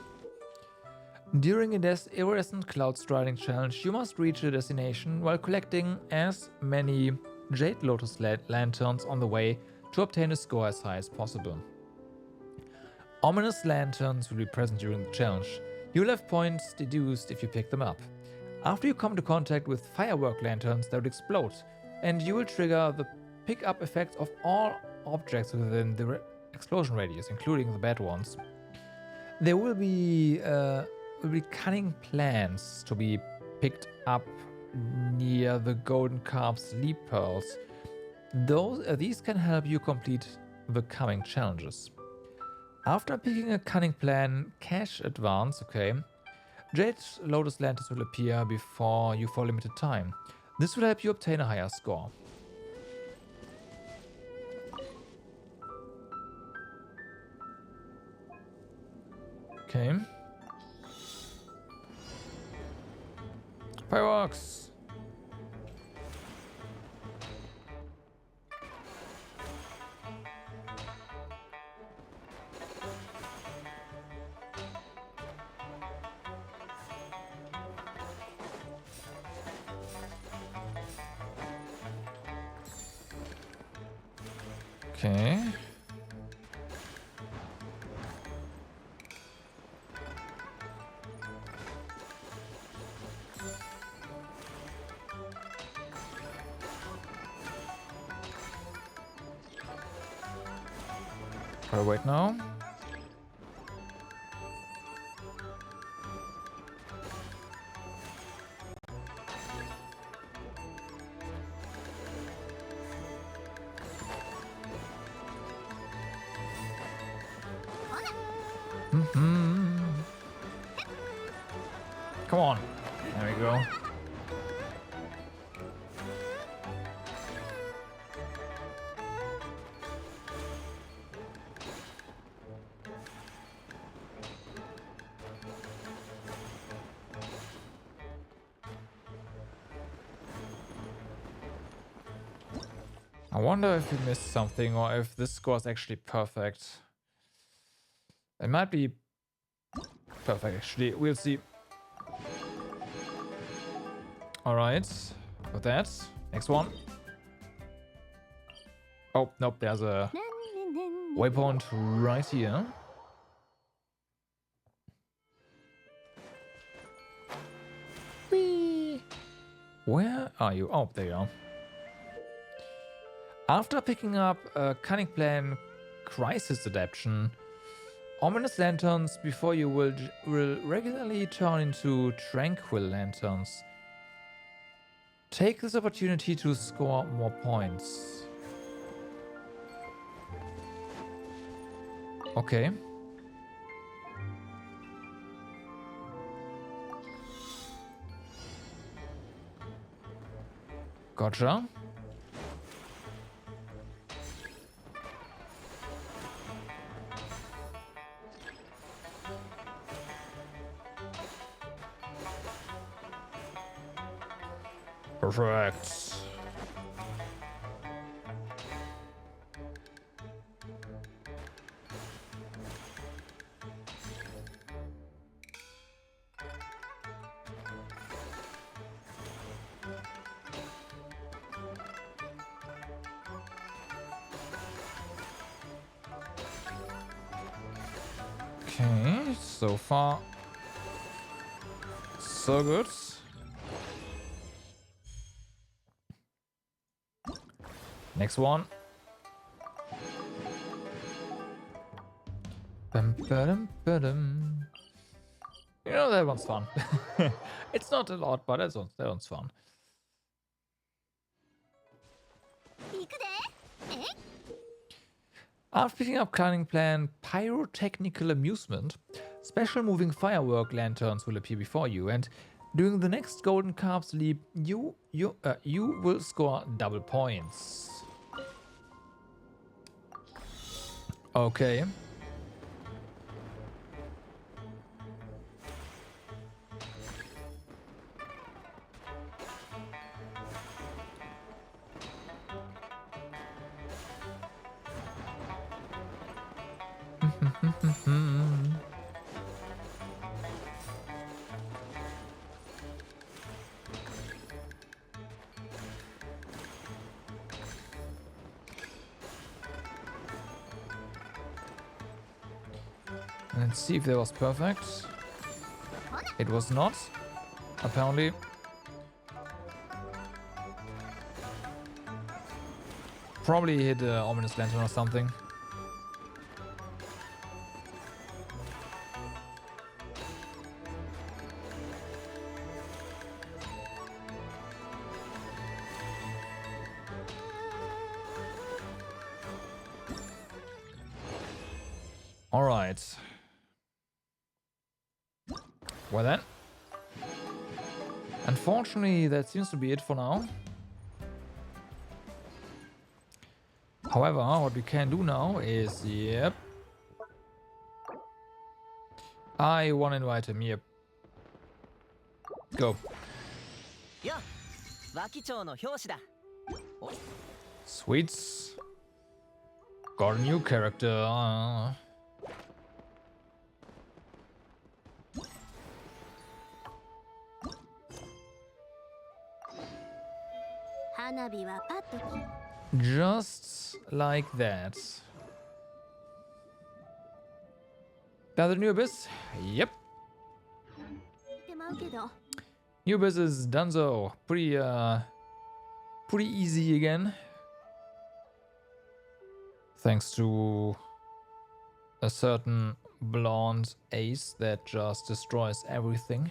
During this iridescent cloud striding challenge, you must reach a destination while collecting as many Jade Lotus lanterns on the way to obtain a score as high as possible. Ominous lanterns will be present during the challenge. You will have points deduced if you pick them up. After you come into contact with firework lanterns, they will explode, and you will trigger the pick-up effect of all objects within the explosion radius, including the bad ones. There will be cunning plans to be picked up near the golden carp's sleep pearls. These can help you complete the coming challenges. After picking a cunning plan, cash advance, okay, Jade Lotus lanterns will appear before you for a limited time. This will help you obtain a higher score. Okay. Fireworks! Okay. Wait now. Come on. There we go. I wonder if we missed something or if this score is actually perfect. It might be perfect, actually. We'll see. Alright. With that. Next one. Oh, nope. There's a waypoint right here. Whee! Where are you? Oh, there you are. After picking up a Cunning Plan Crisis Adaptation, ominous lanterns before you will regularly turn into tranquil lanterns. Take this opportunity to score more points. Okay. Gotcha. Perfect. Okay, so far so good. Next one. Bum, ba-dum, ba-dum. You know, that one's fun. It's not a lot, but that one's fun. After picking up Cunning Plan Pyrotechnical Amusement, special moving firework lanterns will appear before you, and during the next Golden Carp's Leap, you will score double points. Okay. Let's see if that was perfect. It was not, apparently. Probably hit an ominous lantern or something. All right. Well then. Unfortunately, that seems to be it for now. However, what we can do now is, yep. I want to invite him, yep. Go. Sweets. Got a new character. Just like that. Now the new abyss? Yep. New abyss is donezo. Pretty easy again. Thanks to a certain blonde ace that just destroys everything.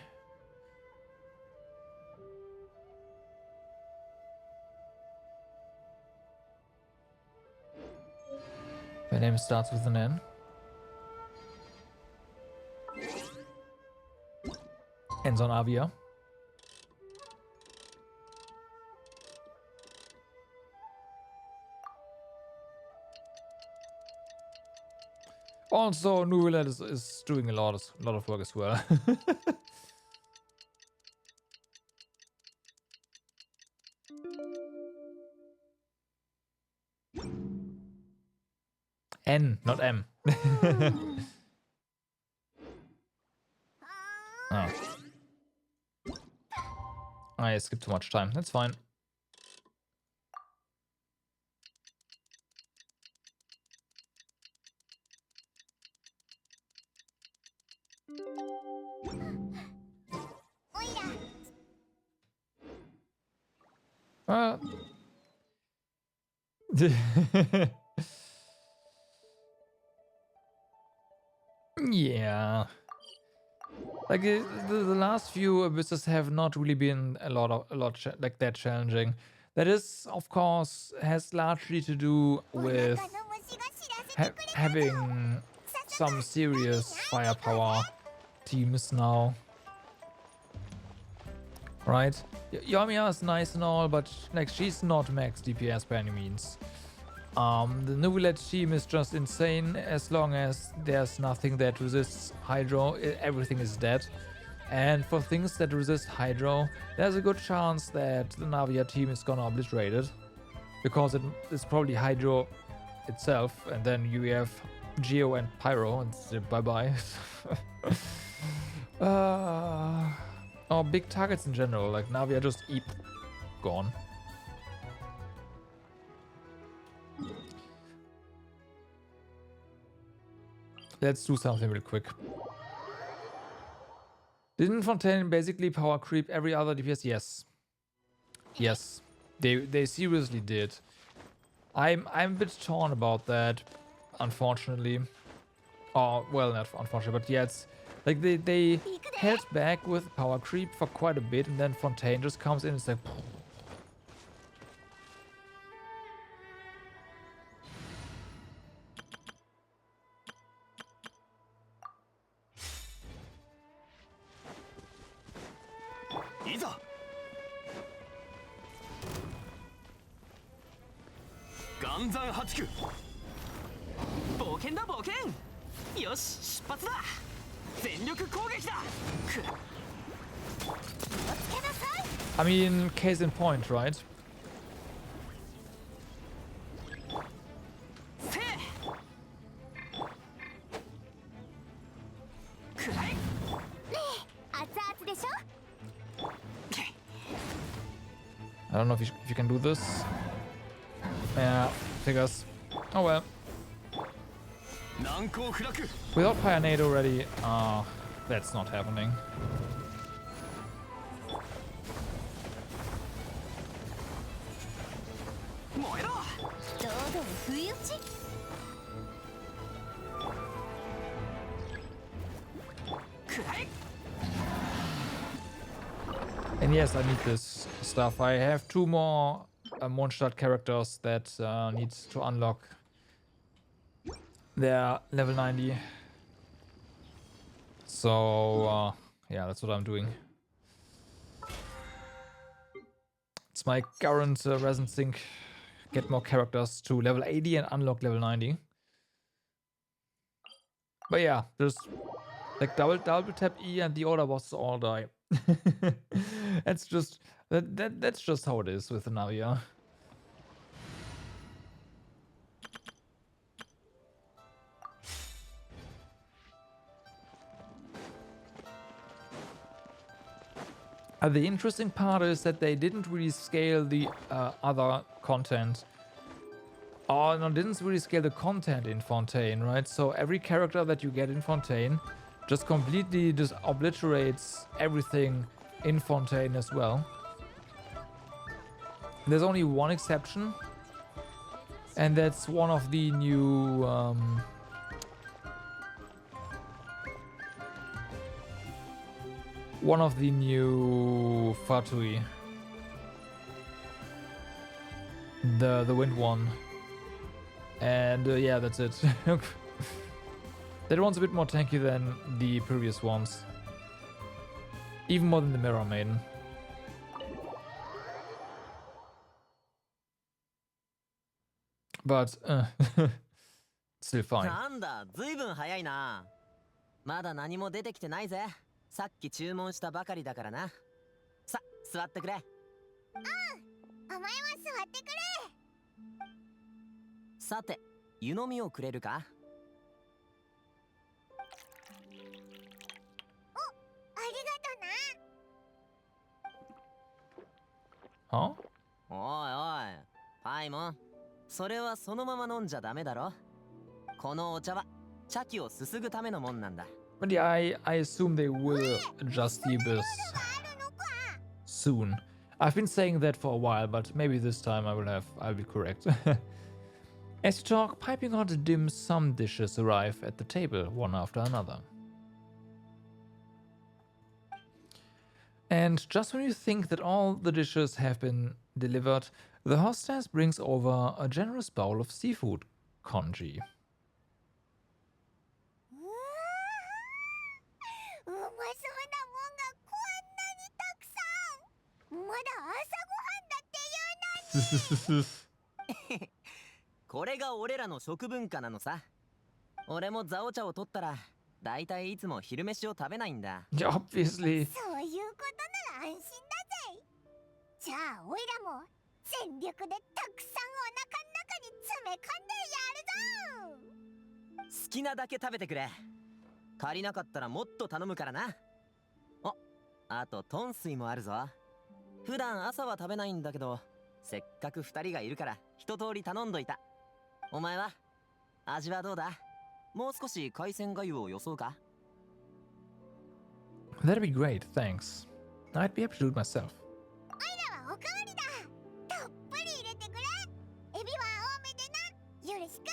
My name starts with an N. Ends on Avia. Also, Nuvilet is doing a lot of work as well. N, not M. Oh. I skipped too much time. That's fine. Yeah. Like the last few abysses have not really been a lot like that challenging. That is, of course, has largely to do with having some serious firepower teams now, right? Yoimiya is nice and all, but like she's not max DPS by any means. The Nuvilet team is just insane. As long as there's nothing that resists Hydro, everything is dead. And for things that resist Hydro, there's a good chance that the Navia team is gonna obliterate it. Because it's probably Hydro itself, and then you have Geo and Pyro, and bye-bye. Or big targets in general, like Navia just gone. Let's do something real quick. Didn't Fontaine basically power creep every other DPS? Yes. Yes. They seriously did. I'm a bit torn about that, unfortunately. Oh, well, not unfortunately, but yeah, it's like they held back with power creep for quite a bit, and then Fontaine just comes in and it's like I mean, case in point, right? I don't know if you can do this. Yeah, figures. Oh well. Without Pioneer already, that's not happening. And yes, I need this stuff. I have 2 more Mondstadt characters that need to unlock their level 90. So yeah, that's what I'm doing. It's my current resin sync. Get more characters to level 80 and unlock level 90. But yeah, just like double tap E and the order bosses all die. That's just that's just how it is with the Navia. The interesting part is that they didn't really scale the other content. Oh, no, didn't really scale the content in Fontaine, right? So every character that you get in Fontaine just completely just obliterates everything in Fontaine as well. There's only one exception, and that's one of the new Fatui. The wind one. And yeah, that's it. That one's a bit more tanky than the previous ones. Even more than the Mirror Maiden. But, still fine. なんだ、ずいぶん早いな。まだ何も出てきてないぜ。さっき注文したばかりだからな。さ、座ってくれ。お前は座ってくれ。さて、湯飲みをくれるか。ありがとな。Huh? おいおい、パイモン。それはそのまま飲んじゃダメだろ。このお茶は茶器をすすぐためのもんなんだ。But yeah, I assume they will adjust the abyss soon. I've been saying that for a while, but maybe this time I'll be correct. As you talk, piping hot dim sum dishes arrive at the table, one after another. And just when you think that all the dishes have been delivered, the hostess brings over a generous bowl of seafood congee. うまそうなもんがこんなにたくさん。まだ朝ごはんだっていうのに。これが俺らの食文化なのさ。俺もザオ茶を取ったら、だいたいいつも昼飯を食べないんだ。Yeah, obviously. そういうことなら安心だぜ。じゃあおいらも全力でたくさんお腹の中に詰め込んでやるぞ。好きなだけ食べてくれ。足りなかったらもっと頼むからな。あとトン水もあるぞ。普段朝は食べないんだけど、せっかく2人がいるから一通り頼んどいた。お前は味はどうだ？もう少し海鮮粥をよそうか？ That'd be great, thanks. I'd be happy to do it myself. おいらはおかわりだ。たっぷり入れてくれ。エビは多めでな。よろしく。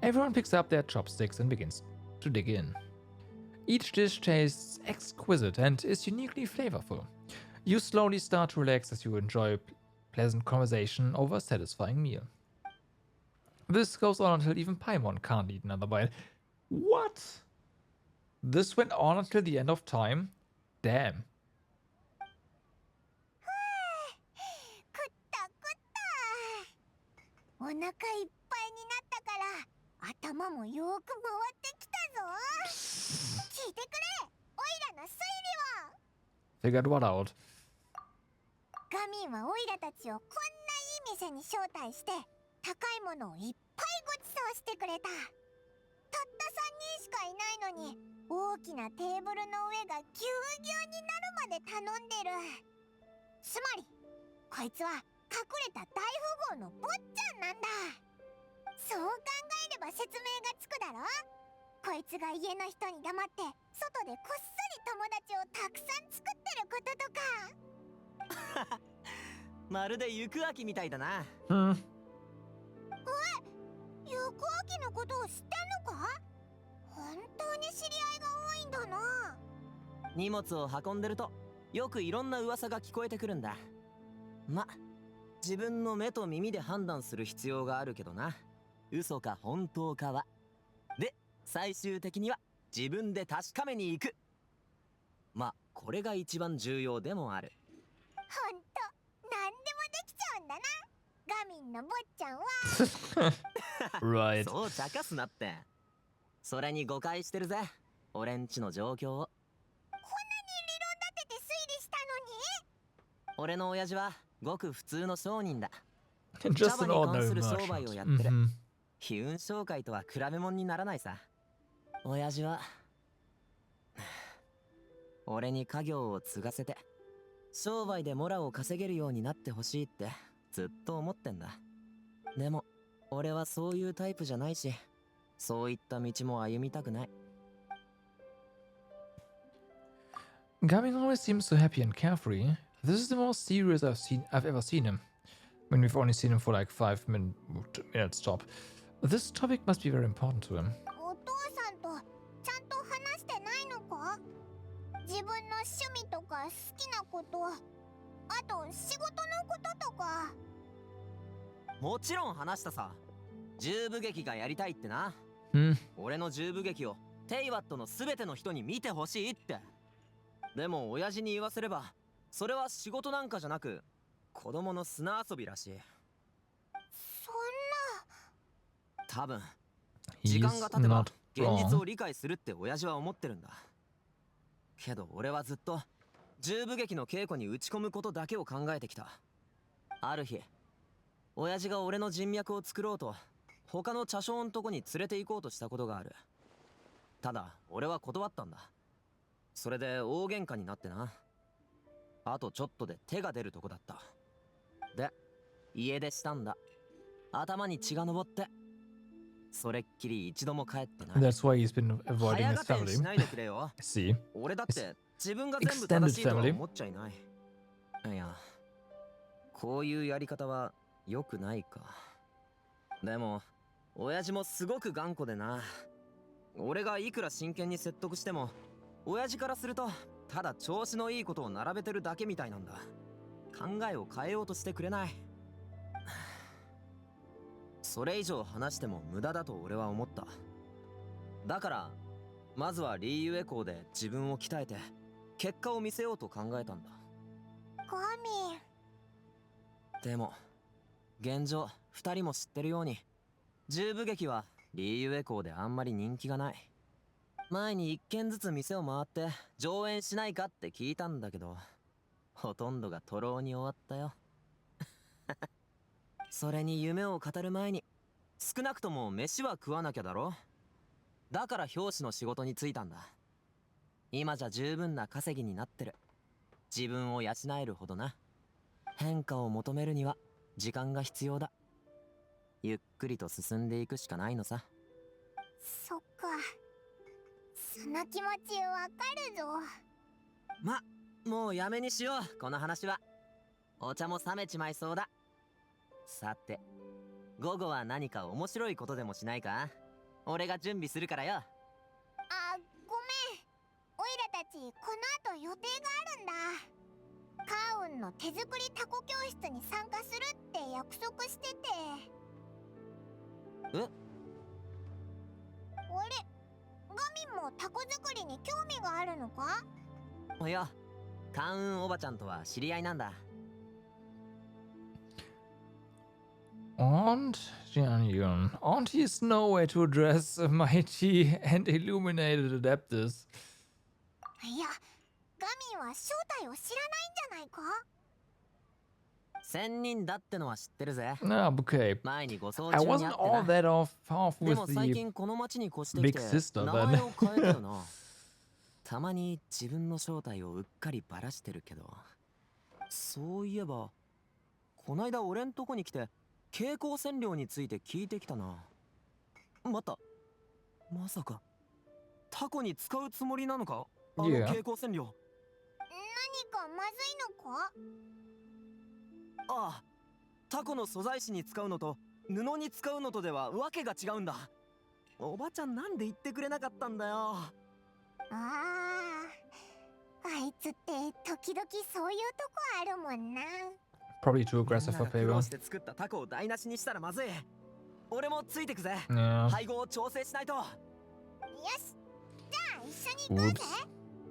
Everyone picks up their chopsticks and begins to dig in. Each dish tastes exquisite and is uniquely flavorful. You slowly start to relax as you enjoy pleasant conversation over a satisfying meal. This goes on until even Paimon can't eat another bite. What? This went on until the end of time? Damn. 食った食った。お腹いっぱいになったから頭もよーく回ってきたぞ。聞いてくれ。おいらの推理を。 Figured what out? ガミンはオイラたちをこんないい店に招待して高いものをいっぱいご馳走してくれた。たった3人しかいないのに大きなテーブルの上がぎゅうぎゅうになるまで頼んでる。つまりこいつは隠れた大富豪の坊ちゃんなんだ。そう考えれば説明がつくだろ。こいつが家の人に黙って外でこっそり友達をたくさん作ってることとか。まるで行く秋みたいだな。Hmm. ゆくあきのことを知ってんのか？本当に知り合いが多いんだな。荷物を運んでるとよくいろんな噂が聞こえてくるんだ。ま、自分の目と耳で判断する必要があるけどな。嘘か本当かは。で、最終的には自分で確かめに行く。ま、これが一番重要でもある。ほんと、なんでもできちゃうんだな。ガミンの坊ちゃんは。Right. そう茶化すなって。それに誤解してるぜ。俺んちの状況を。こんなに理論立てて推理したのに？俺の親父はごく普通の商人だ。 Just an 茶葉に関 ordinary する商売 merchant. をやってる。 Mhm. 悲運商会とは比べ物にならないさ。親父は俺に家業を継がせて商売でモラを稼げるようになってほしいってずっと思ってんだ。でも俺はそういうタイプじゃないし、そういった道も歩みたくない。 Gamin always seems so happy and carefree. This is the most serious I've ever seen him. When we've only seen him for like 5 minutes top. This topic must be very important to him. お父さんとちゃんと話してないのか？自分の趣味とか好きなこと、あと仕事のこととか。もちろん話したさ。十部劇がやりたいってな。Hmm. 俺の十部劇をテイワットの全ての人に見てほしいって。でも親父に言わせればそれは仕事なんかじゃなく子供の砂遊びらしい。そんな。多分時間が経てば not 現 wrong. 実を理解するって親父は思ってるんだ。けど俺はずっと重武劇の稽古に打ち込むことだけを考えてきた。ある日親父が俺の人脈を作ろうと他の茶商のとこに連れて行こうとしたことがある。ただ俺は断ったんだ。それで大喧嘩になってな。あとちょっとで手が出るとこだった。で家出したんだ。頭に血が上って。それっきり一度も帰ってない。 That's why he's been avoiding 早 his がてんし family. ないでくれよ。 I see. 俺だって自分が全部正しいとは思っちゃいない。いや、こういうやり方は良くないか。でも親父もすごく頑固でな。俺がいくら真剣に説得しても親父からするとただ調子のいいことを並べてるだけみたいなんだ。考えを変えようとしてくれない。それ以上話しても無駄だと俺は思った。だからまずはリーユエ校で自分を鍛えて結果を見せようと考えたんだ。ゴミ。でも現状2人も知ってるように重武劇はリーユエ校であんまり人気がない。前に1軒ずつ店を回って上演しないかって聞いたんだけどほとんどが徒労に終わったよ。それに夢を語る前に少なくとも飯は食わなきゃだろ。だから表紙の仕事に就いたんだ。今じゃ十分な稼ぎになってる。自分を養えるほどな。変化を求めるには時間が必要だ。ゆっくりと進んでいくしかないのさ。そっか。その気持ちわかるぞ。ま、もうやめにしようこの話は。お茶も冷めちまいそうだ。さて午後は何か面白いことでもしないか。俺が準備するからよ。あ、ごめん。オイラたちこの後予定があるんだ。カーウンの手作りタコ教室に参加するって約束してて。え？あれ、ガミンもタコ作りに興味があるのか？いや、カーウンおばちゃんとは知り合いなんだ。And Jianyun, aunties know way to address mighty and illuminated adepters. いや、ガミンは正体を知らないんじゃないか？仙人だってのは知ってるぜ。Ah, okay. 前にご相 I 中にあ wasn't って all な。 that off で with も最 the 近この町に越してき big て sister 名 then. 前を変えたよな。たまに自分の正体をうっかりバラしてるけど。そういえばこないだ俺んとこに来て蛍光染料について聞いてきたな。待った、まさかタコに使うつもりなのか、あの Yeah. 蛍光染料。何かまずいのか？ああ、タコの素材紙に使うのと布に使うのとではわけが違うんだ。おばちゃんなんで言ってくれなかったんだよ。あいつって時々そういうとこあるもんな。 Probably too aggressive な for ら苦労 Payroll. して作ったタコを台無しにしたらまずい。俺もついてくぜ。 Yeah. 配合を調整しないと。よし、じゃあ一緒に行こうぜ。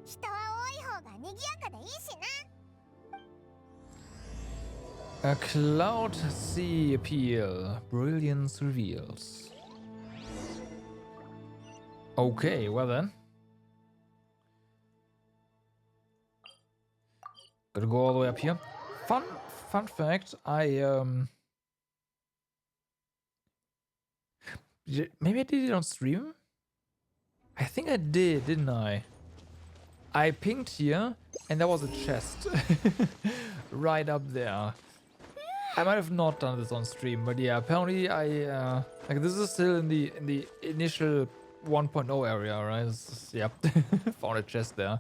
人は多い方が賑やかでいいしな。 A cloud sea appeal. Brilliance reveals. Okay, well then. Gotta go all the way up here. Fun fact, maybe I did it on stream? I think I did, didn't I? I pinged here and there was a chest right up there. I might have not done this on stream, but yeah, apparently I like this is still in the initial 1.0 area, right? Yep, found a chest there.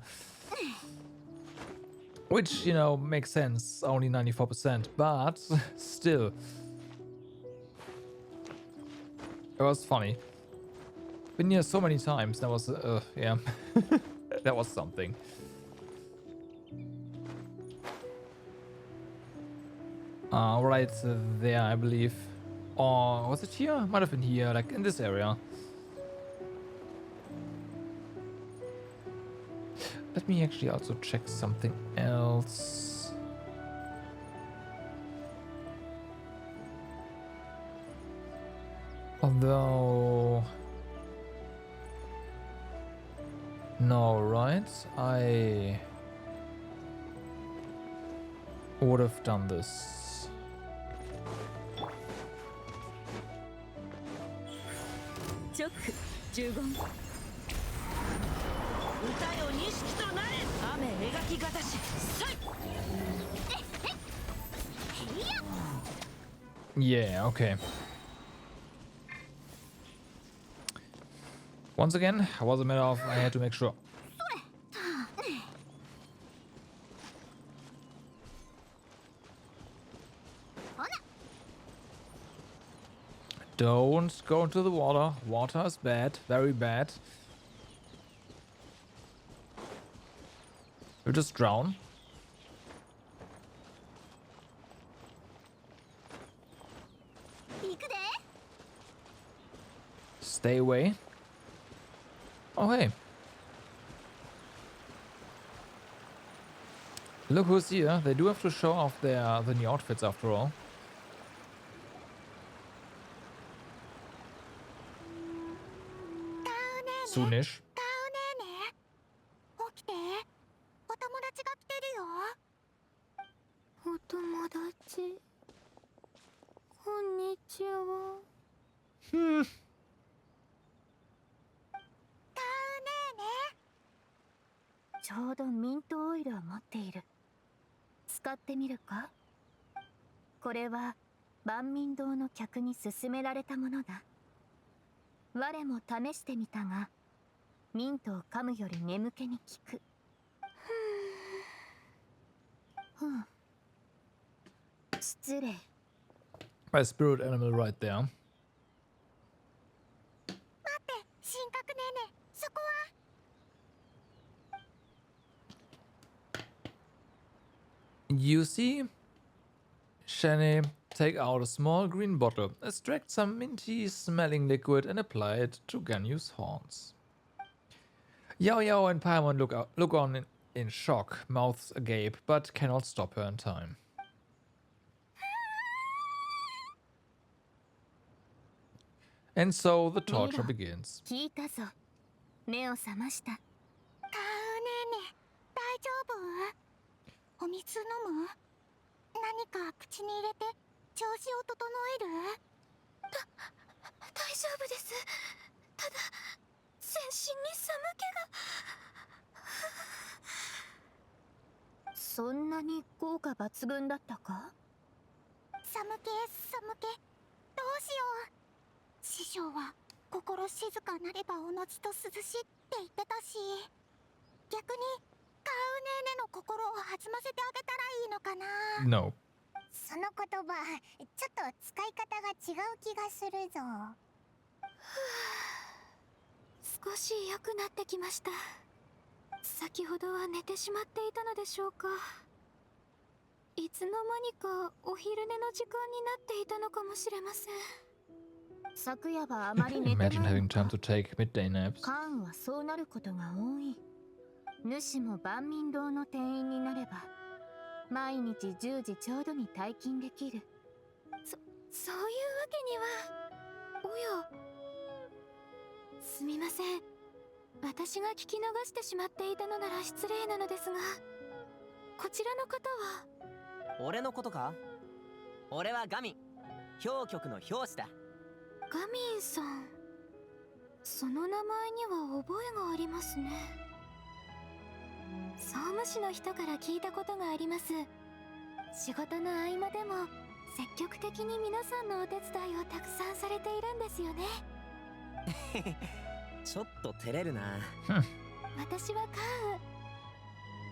Which, you know, makes sense, only 94%, but still. It was funny. Been here so many times, that was, yeah. That was something. Right there, I believe. Or was it here? Might have been here, like in this area. Let me actually also check something else. Although... No, right? I would have done this. Choke, Jugon. 歌よ錦となれ雨描きがたしさい Yeah, okay. Once again, it was a matter of I had to make sure. Don't go into the water. Water is bad, very bad. You'll just drown. Stay away. Oh hey. Look who's here. They do have to show off the new outfits after all. Soonish. 起きて。お友達が来てるよ。お友達。こんにちは。ちょうどミントオイルを持っている。使ってみるか？これは万民堂の客に勧められたものだ。我も試してみたが、ミントを噛むより眠気に効く。失礼。My spirit animal right there. 待って、神格ねえねえ、そこは。You see? Shani, take out a small green bottle, extract some minty smelling liquid and apply it to Ganyu's horns. Yao Yao and Paimon look on in shock, mouths agape, but cannot stop her in time. And so the torture begins. 聞いたぞ。目を覚ました。カウねえねえ、大丈夫？お水飲む？何か口に入れて調子を整える？大丈夫です。ただ全身に寒気が。そんなに効果抜群だったか？寒気。どうしよう。師匠は心静かなればおのずと涼しいって言ってたし、逆にカウネーネの心を弾ませてあげたらいいのかな。 No. その言葉ちょっと使い方が違う気がするぞ。少し良くなってきました。先ほどは寝てしまっていたのでしょうか。いつの間にかお昼寝の時間になっていたのかもしれません。昨夜はあまり寝てないのか。 Imagine having time to take midday naps. カーンはそうなることが多い。主も万民堂の店員になれば毎日10時ちょうどに退勤できる。そういうわけには。おや、すみません。私が聞き逃してしまっていたのなら失礼なのですが、こちらの方は。俺のことか？俺はガミン、氷局の表紙だ。ガミンさん、その名前には覚えがありますね。総務士の人から聞いたことがあります。仕事の合間でも積極的に皆さんのお手伝いをたくさんされているんですよね。ちょっと照れるな。私はカウ。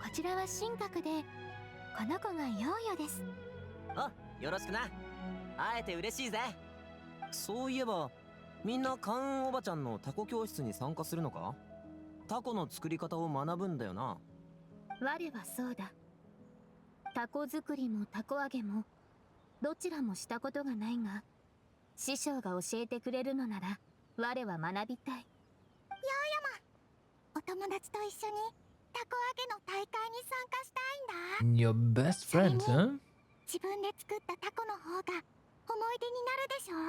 こちらは神格で、この子がヨーヨです。お、よろしくな。会えて嬉しいぜ。そういえばみんなカウンおばちゃんのタコ教室に参加するのか？タコの作り方を学ぶんだよな。我はそうだ。タコ作りもタコ揚げもどちらもしたことがないが、師匠が教えてくれるのなら我は学びたい。ヤーヤマ、お友達と一緒にタコ揚げの大会に参加したいんだ。 Your best friend, huh? 自分で作ったタコの方が思い出になるでしょ。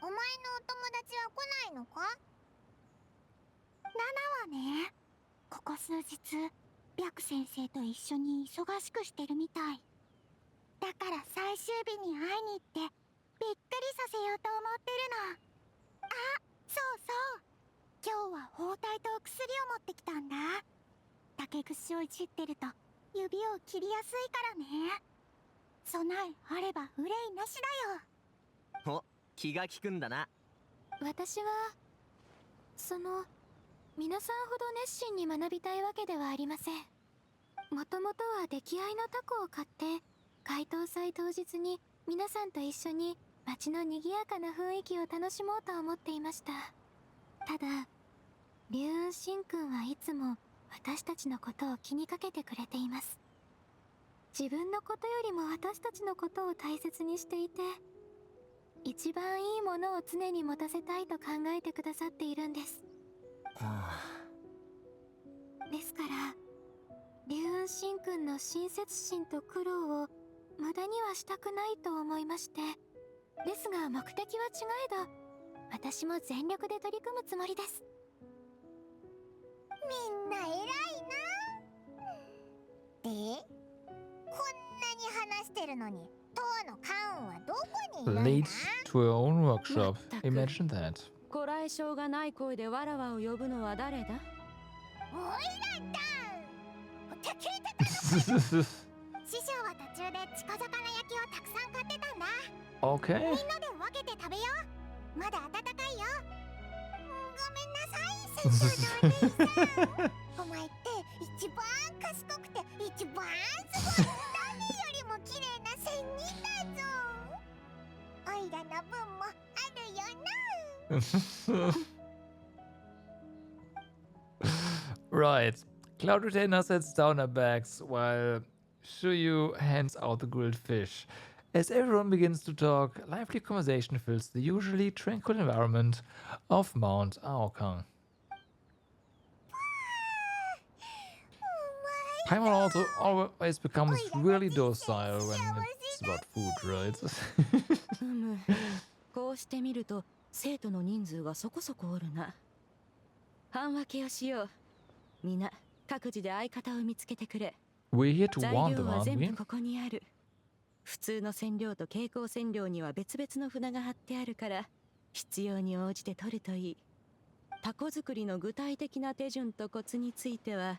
お前のお友達は来ないのか？ナナはね、ここ数日白先生と一緒に忙しくしてるみたい。だから最終日に会いに行ってびっくりさせようと思ってるの。あ、そうそう、今日は包帯と薬を持ってきたんだ。竹串をいじってると指を切りやすいからね。備えあれば憂いなしだよ。お、気が利くんだな。私は皆さんほど熱心に学びたいわけではありません。もともとは出来合いのタコを買って解凍祭当日に皆さんと一緒に街の賑やかな雰囲気を楽しもうと思っていました。ただ龍雲神君はいつも私たちのことを気にかけてくれています。自分のことよりも私たちのことを大切にしていて、一番いいものを常に持たせたいと考えてくださっているんです。ですから龍雲神君の親切心と苦労を無駄にはしたくないと思いまして。ですが目的は違えど私も全力で取り組むつもりです。みんな偉いな。で、こんなに話してるのにトアのカウンはどこにいるんだ？ Late to her own workshop. Imagine that. こらえ性がない声でわらわを呼ぶのは誰だ？おいらだ。って聞いてたのかよ。師匠は途中でチコ魚焼きをたくさん買ってたんだ。Okay. みんなで分けて食べよう。まだ温かいよ。ごめんなさい、先生のお姉さん。お前って一番賢くて一番すごい。誰よりも綺麗な仙人だぞ。おいらの分もあるよな。Right. Cloud Retainer sets down her bags while Shuyu hands out the grilled fish. As everyone begins to talk, lively conversation fills the usually tranquil environment of Mount Aokang. Paimon also always becomes really docile when it's about food, right? こうしてみると生徒の人数がそこそこおるな。半分けをしよう。みんな各自で相方を見つけてくれ。 We're here to 材 warn 料 them, は aren't 全 we? 部ここにある。普通の染料と蛍光染料には別々の札が貼ってあるから必要に応じて取るといい。タコ作りの具体的な手順とコツについては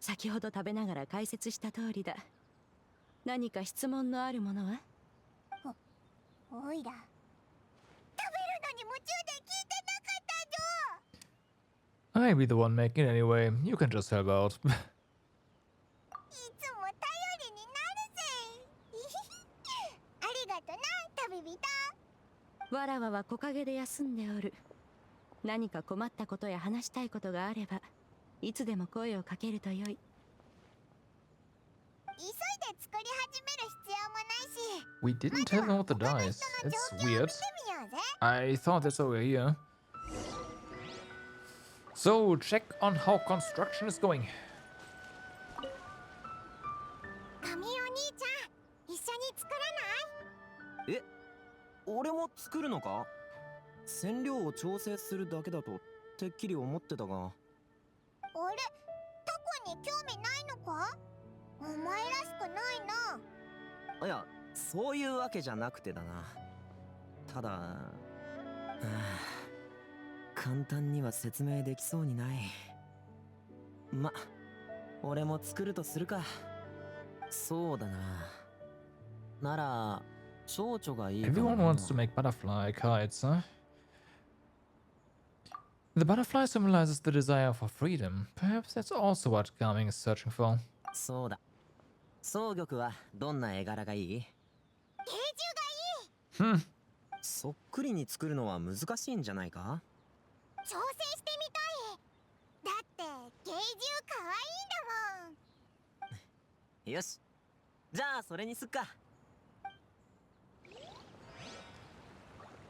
先ほど食べながら解説した通りだ。何か質問のあるものは？おいら、食べるのに夢中で聞いてなかったぞ。 I'll be the one making it anyway. You can just help out. いつも頼りになるぜ。ありがとな、旅人。わらわは木陰で休んでおる。何か困ったことや話したいことがあればいつでも声をかけるとよい。急いで作り始める必要もないし。 We didn't tell them what the 他の dice. 人の It's 状況を見てみよ weird. うぜ。 I thought that's over here. So, check on how construction is going. 神お兄ちゃん、一緒に作らない？え、俺も作るのか？染料を調整するだけだとてっきり思ってたが。あれ、タコに興味ないのか？お前らしくないな。いや、そういうわけじゃなくてだな。ただ、簡単には説明できそうにない。ま、俺も作るとするか。そうだな。なら、蝶々がいいかも Everyone な。 wants to make butterfly kites, huh? The butterfly symbolizes the desire for freedom. Perhaps that's also what Gaming is searching for. そうだ。双玉はどんな絵柄がいい？芸術がいい。Hmm. そっくりに作るのは難しいんじゃないか？挑戦してみたい。だって芸術可愛いんだもん。よし。じゃあそれにすっか。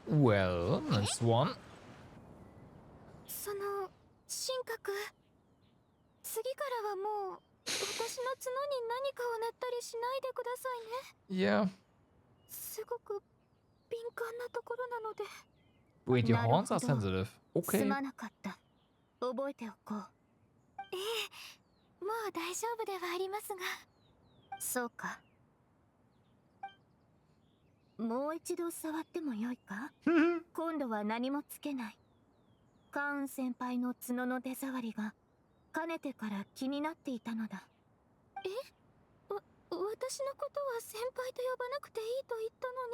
Well, that's one. その神格、す次からはもう私の角に何かを塗ったりしないでくださいね。 Yeah. すごく敏感なところなので。 Wait, your なる horns ほ are ど。 sensitive. す Okay. まなかった。覚えておこう。ええ、もう大丈夫ではありますが。そうか。もう一度触ってもよいか？今度は何もつけない。カーン先輩の角の手触りがかねてから気になっていたのだ。え？私のことは先輩と呼ばなくていいと言ったの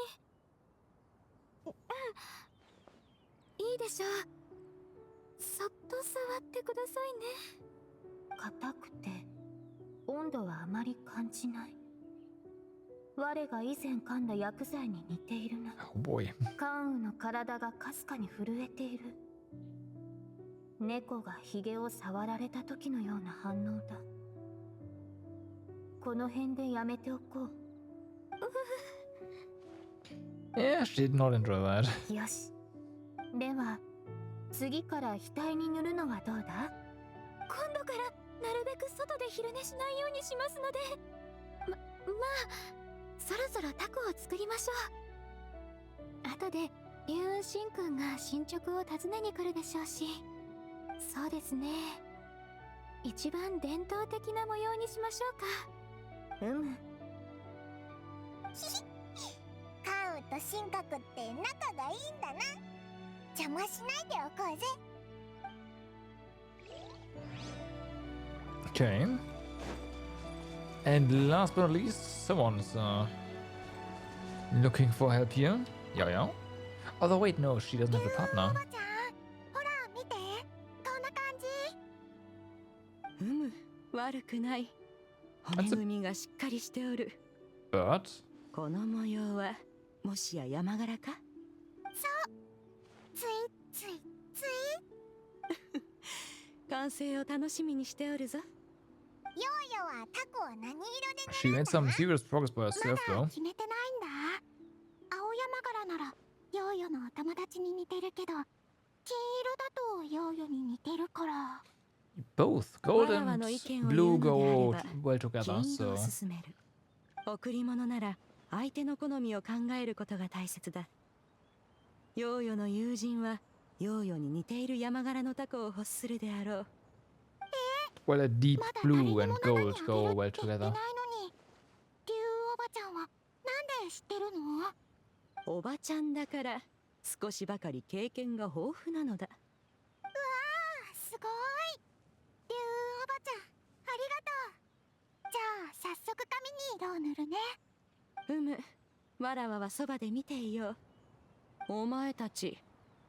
に。うん。いいでしょう。そっと触ってくださいね。硬くて温度はあまり感じない。我が以前噛んだ薬剤に似ているな。Oh boy. 関羽の体がかすかに震えている。猫がヒゲを触られた時のような反応だ。この辺でやめておこう。Yeah, she did not enjoy that. よし。では次から額に塗るのはどうだ？今度からなるべく外で昼寝しないようにしますので。まあそろそろタコを作りましょう。後で龍雲神君が進捗を尋ねに来るでしょうし。そうですね。一番伝統的な模様にしましょうか。カウと神格って仲がいいんだな。邪魔しないでおこうぜ。 Okay. And last but not least, someone's looking for help here. Yeah, yeah. Although wait, no, she doesn't have a partner. ほら見て、こんな感じ。悪くない。骨組みがしっかりしておる。 But この模様はもしや山柄か？そう。ついついつい。完成を楽しみにしておるぞ。ヨーヨはタコを何色で塗るんだ？ she made some serious progress by herself ま though. だ決めてないんだ。青山柄ならヨーヨのお友達に似てるけど、金色だとヨーヨに似てるから。 Both gold and blue go well together, 金色 so を進める。贈り物なら相手の好みを考えることが大切だ。ヨーヨの友人はヨーヨに似ている山柄のタコを欲するであろう。well, a deep まだ blue and 誰にも gold 生 go にあ well げるって言ってない together. のに、竜おばちゃんはなんで知ってるの？おばちゃんだから少しばかり経験が豊富なのだ。すごい。竜おばちゃん、ありがとう。じゃあ早速髪に色を塗るね。わらわはそばで見ていよう。お前たち、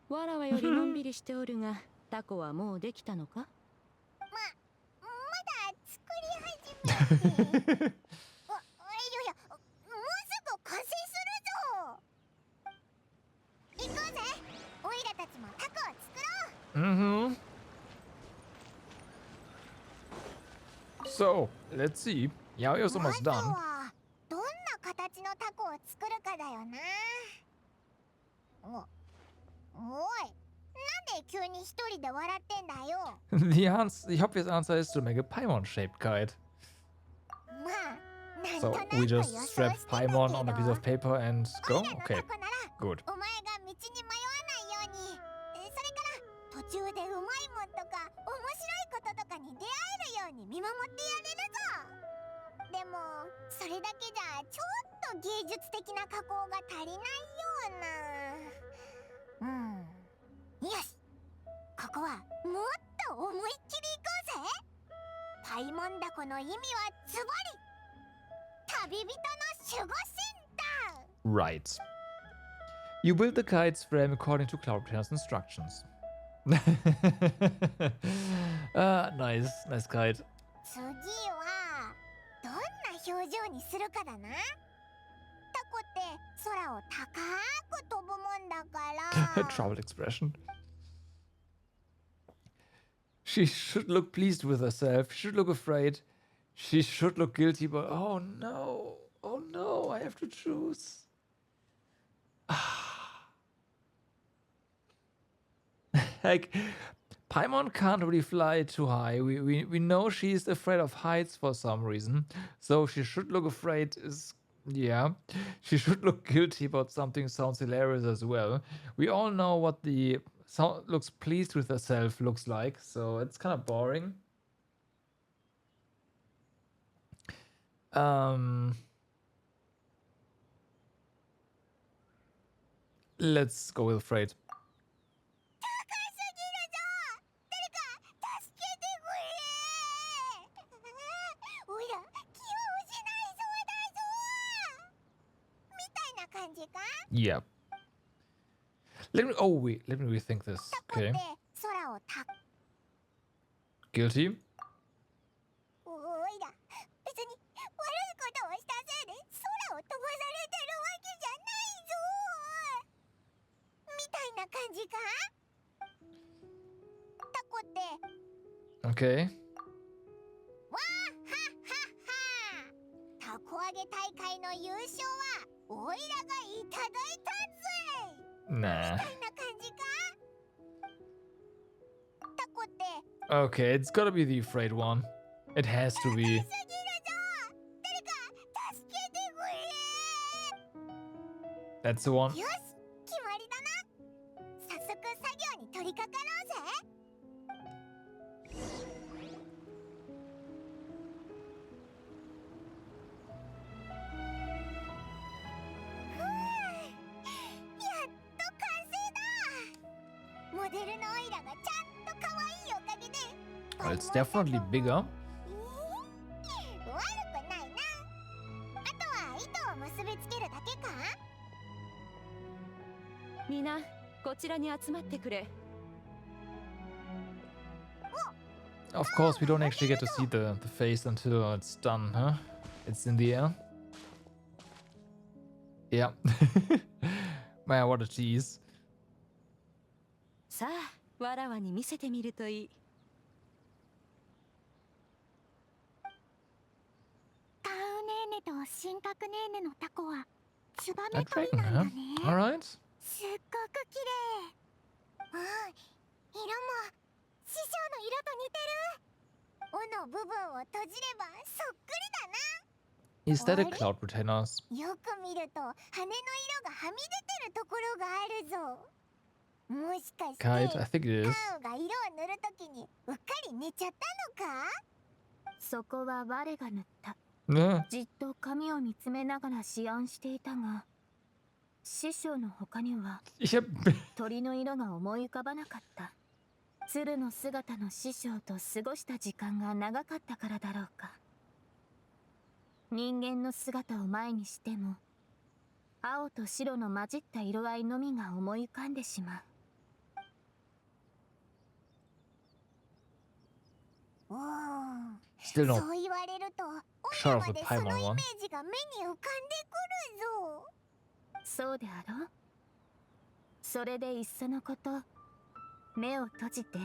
わらわよりのんびりしておるが、タコはもうできたのか？まだ作り始めて。いやいや、もうすぐ完成するぞ。行こうぜ。オイラたちもタコを作ろう。 Mm-hmm. So, let's see. Yaoyo's ま almost ず done. はどんな形のタコを作るかだよな。おい、なんで急に一人で笑ってんだよ。The obvious answer is to make a Paimon-shaped kite. まあ、なん So となく we 予 just 想 strap してたけ Paimon ど、 on a piece of paper and オ go. イラの Okay, タコなら good. お前が道に迷わないように、それから途中でうまいもんとか面白いこととかに出会えるように見守ってやれるぞ。でもそれだけじゃちょっと芸術的な加工が足りないような。よし、ここはもっと思いっきり行こうぜ。パイモンダコの意味はズバリ旅人の守護神だ。 Right. You build the kite's frame according to Cloud Planner's instructions. Nice. Nice kite. 次はどんな表情にするかだな。タコって空を高く飛ぶもんだから。Troubled expression. She should look pleased with herself. She should look afraid. She should look guilty, but oh no. Oh no, I have to choose. Like, Paimon can't really fly too high. We know she's afraid of heights for some reason. So she should look afraid yeah. She should look guilty about something sounds hilarious as well. We all know what the looks pleased with herself looks like, so it's kind of boring. Let's go with afraid. Yeah. Let me rethink this. Okay. Guilty. Okay. Nah. Okay, it's gotta be the afraid one. It has to be. That's the one. Well, it's definitely bigger. みんなこちらに集まってくれ。 Of course, we don't actually get to see the face until it's done, huh? It's in the air. Yeah. Man, what a tease. さあ、わらわに見せてみるといい。タウネーネと神格ネーネのタコはツバ A メ取り dragon, なんだ huh? ね。 Alright. すっごく綺麗。うん、色も師匠の色と似てる。尾の部分を閉じればそっくりだな。 Is that a cloud retainers? よく見ると羽の色がはみ出てるところがあるぞ。もしかして Kite, I think it is. カウが色を塗るときにうっかり寝ちゃったのか。そこは我が塗った。 Yeah. じっと髪を見つめながら思案していたが、師匠の他には Yep. 鳥の色が思い浮かばなかった。鶴の姿の師匠と過ごした時間が長かったからだろうか。人間の姿を前にしても、青と白の混じった色合いのみが思い浮かんでしまう。おお、 Still そ not う言われると、 sure 親 of ま the でそ Paimon のイ one. メージが目に浮かんでくるぞ。そうであろう。それでいっそのこと、目を閉じて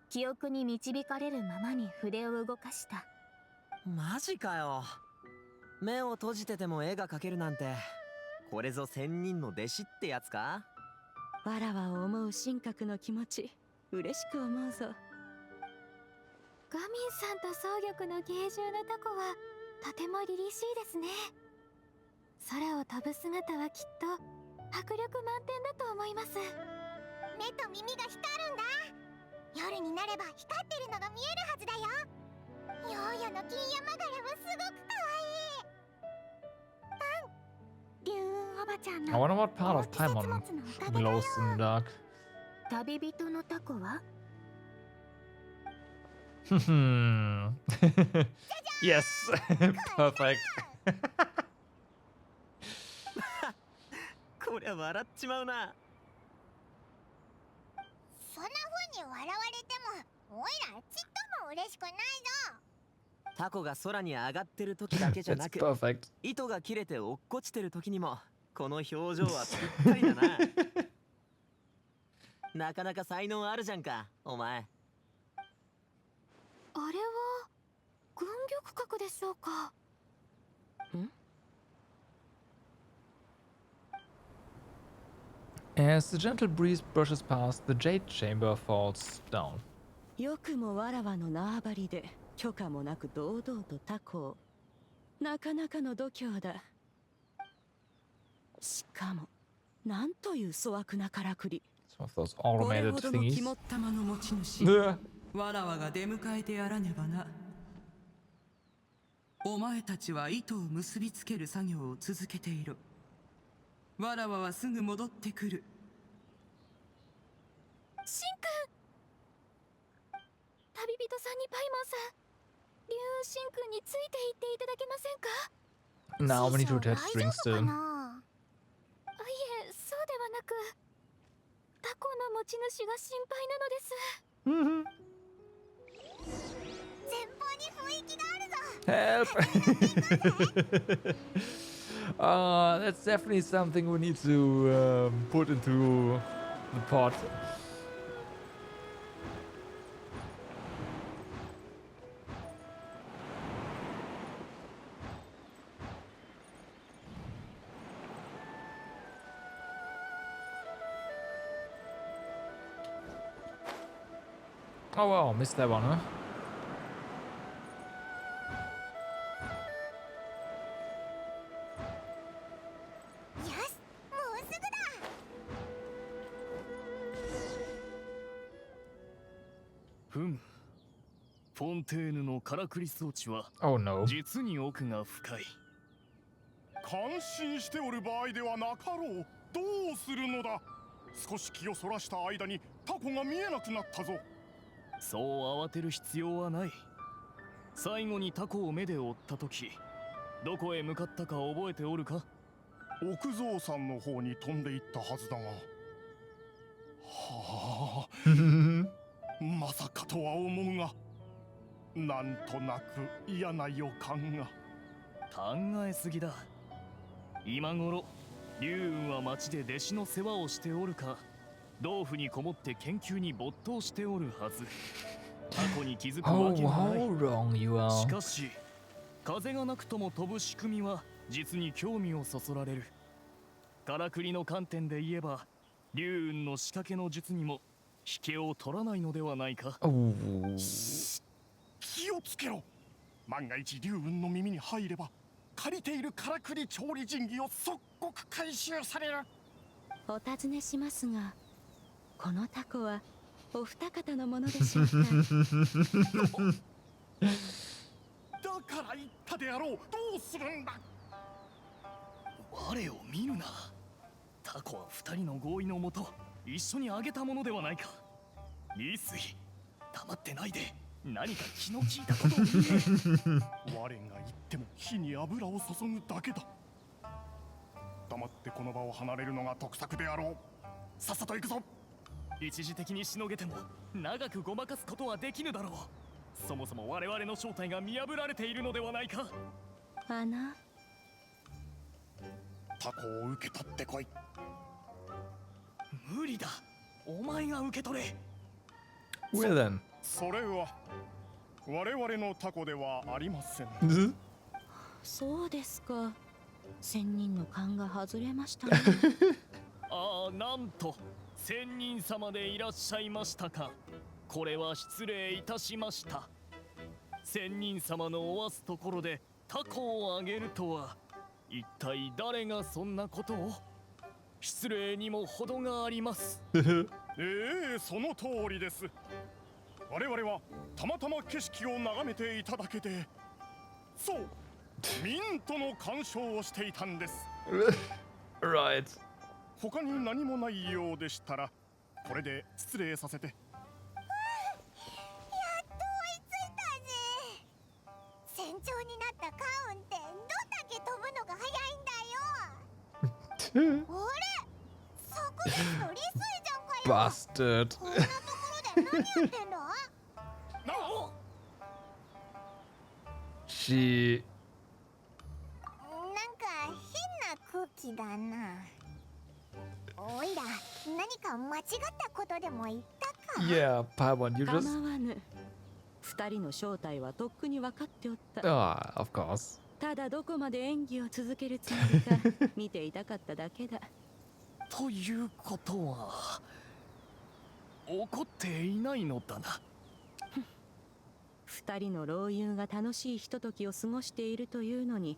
記憶に導かれるままに筆を動かした。マジかよ。目を閉じてても絵が描けるなんて、これぞ仙人の弟子ってやつか。わらわを思う神格の気持ち、嬉しく思うぞ。ガミンさんと双玉の芸獣のタコはとても凛々しいですね。空を飛ぶ姿はきっと迫力満点だと思います。目と耳が光るんだ。夜になれば光ってるのが見えるはずだよ。ヨーヨの金山柄もすごくかわいい。パン、竜雲おばちゃん I の wonder what part of 季節 Paimon 物のおかげだよ。 glows in the dark. 旅人のタコは Yes. Perfect. こりゃ笑っちまうな。そんな風に笑われても、おいらちっとも嬉しくないぞ。タコが空に上がってる時だけじゃな It's く、 perfect. 糸が切れて落っこちてる時にもこの表情はぴったりだな。なかなか才能あるじゃんか、お前。あれは軍玉閣でしょうか。ん As the gentle breeze brushes past, the jade chamber falls down. よくもわらわの縄張りで許可もなく堂々とタコを。なかなかの度胸だ。しかもなんという粗悪なからくり。 Some of those これ automated ほどの thingies. 肝っ玉の持ち主 Ugh. わらわが出迎えてやらねばな。お前たちは糸を結びつける作業を続けている。わらわはすぐ戻ってくる。シンくん、旅人さんにパイモンさん、竜シンくんについていっていただけませんか？ Now we need to 師匠 attach 大丈 strings 夫 to か him. な？いえ、そうではなく、タコの持ち主が心配なのです。前方に雰囲気があるぞ。Help! That's definitely something we need to put into the pot. Oh wow, missed that one, huh? よし、もうすぐだ。ふむ。フォンテーヌのからくり装置は Oh no. 実に奥が深い。感心しておる場合ではなかろう。どうするのだ。少し気をそらした間にタコが見えなくなったぞ。そう慌てる必要はない。最後にタコを目で追った時、どこへ向かったか覚えておるか？奥蔵さんの方に飛んでいったはずだが。はあ、まさかとは思うが、なんとなく嫌な予感が。考えすぎだ。今頃龍雲は町で弟子の世話をしておるか、豆腐にこもって研究に没頭しておるはず。タコに気づくわけがない。 How wrong you し are. かし風がなくとも飛ぶ仕組みは実に興味をそそられる。からくりの観点で言えば龍雲の仕掛けの術にも引けを取らないのではないか。 Oh. 気をつけろ。万が一龍雲の耳に入れば、借りているからくり調理神器を即刻回収される。お尋ねしますが、このタコはお二方のものでしょうか？だから言ったであろう。どうするんだ。我を見るな。タコは二人の合意のもと一緒にあげたものではないか。リスイ、黙ってないで何か気の利いたことを言え。我が言っても火に油を注ぐだけだ。黙ってこの場を離れるのが得策であろう。さっさと行くぞ。一時的にしのげても長くごまかすことはできぬだろう。そもそも我々の正体が見破られているのではないか。穴。タコを受け取ってこい。無理だ。お前が受け取れ。 Well then. それは我々のタコではありません。そうですか。仙人の勘が外れましたね。ああ、なんと仙人様でいらっしゃいましたか。これは失礼いたしました。仙人様のおわすところでタコをあげるとは、一体誰がそんなことを。失礼にも程があります。その通りです。我々はたまたま景色を眺めていただけで、そう、ミントの鑑賞をしていたんです。Right. 他に何もないようでしたら、これで失礼させて。やっと追いついたぜ。船長になったカウンってどんだけ飛ぶのが速いんだよ。あれ、昨日のリスイじゃんかよ。 Bastard. こんなところで何やってんだ。She. なんか変な空気だな。おいら、何か間違ったことでも言ったか。 Yeah, Paimon, you 構 just. わぬ。二人の正体はとっくに分かっておった。 Ah, of course. ただどこまで演技を続けるつもりか見ていたかっただけだ。ということは怒っていないのだな。二人の老友が楽しいひとときを過ごしているというのに、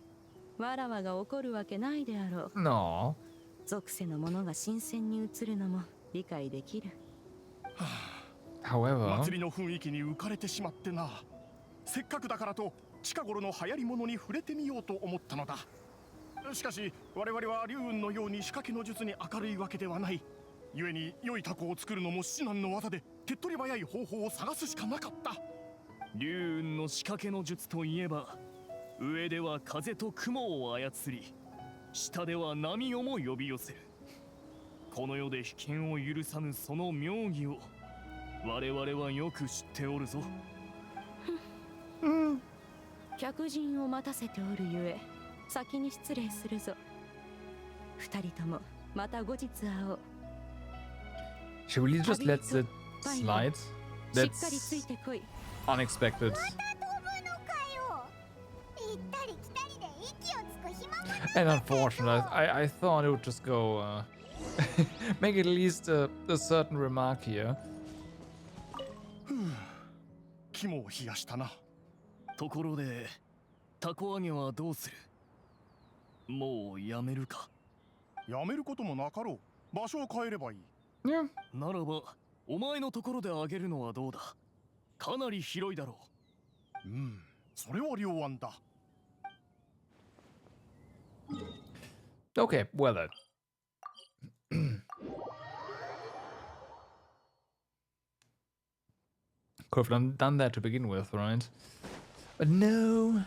わらわが怒るわけないであろう。No. 属性のものが新鮮に映るのも理解できる。However, 祭りの雰囲気に浮かれてしまってな。せっかくだからと近頃の流行り物に触れてみようと思ったのだ。しかし我々は龍雲のように仕掛けの術に明るいわけではない。故に良いタコを作るのも至難の業で、手っ取り早い方法を探すしかなかった。龍雲の仕掛けの術といえば、上では風と雲を操り、下では波をも呼び寄せる。この世で危険を許さぬその妙義を我々はよく知っておるぞ。客人を待たせておるゆえ、先に失礼するぞ。二人ともまた後日会おう。 she really just lets it slide. しっかりつい That's てこい。 unexpected. 飛ぶのかよ。行ったり来たりで息をつく暇もない。 And unfortunate, I thought it would just go, make at least a certain remark here. 肝を冷やしたな。ところで、タコ揚げはどうする？もうやめるか？やめることもなかろう。場所を変えればいい。Yeah. ならば、お前のところで揚げるのはどうだ？かなり広いだろう。それは良案だ。Okay, well then. Could have done that to begin with, right? But no.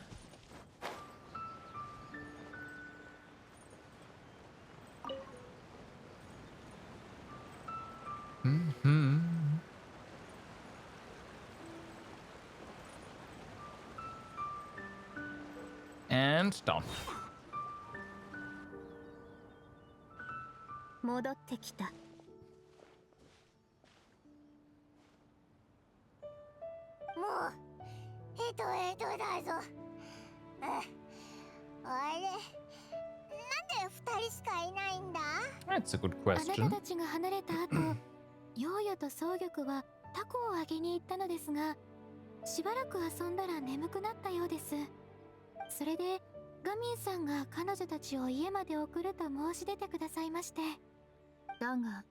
And done. 戻ってきた。もうヘトヘトだぞ。あれ、なんで二人しかいないんだ？ That's a good あな question. たたちが離れた後、ヨーヨと草玉はタコをあげに行ったのですが、しばらく遊んだら眠くなったようです。それでガミンさんが彼女たちを家まで送ると申し出てくださいまして。だが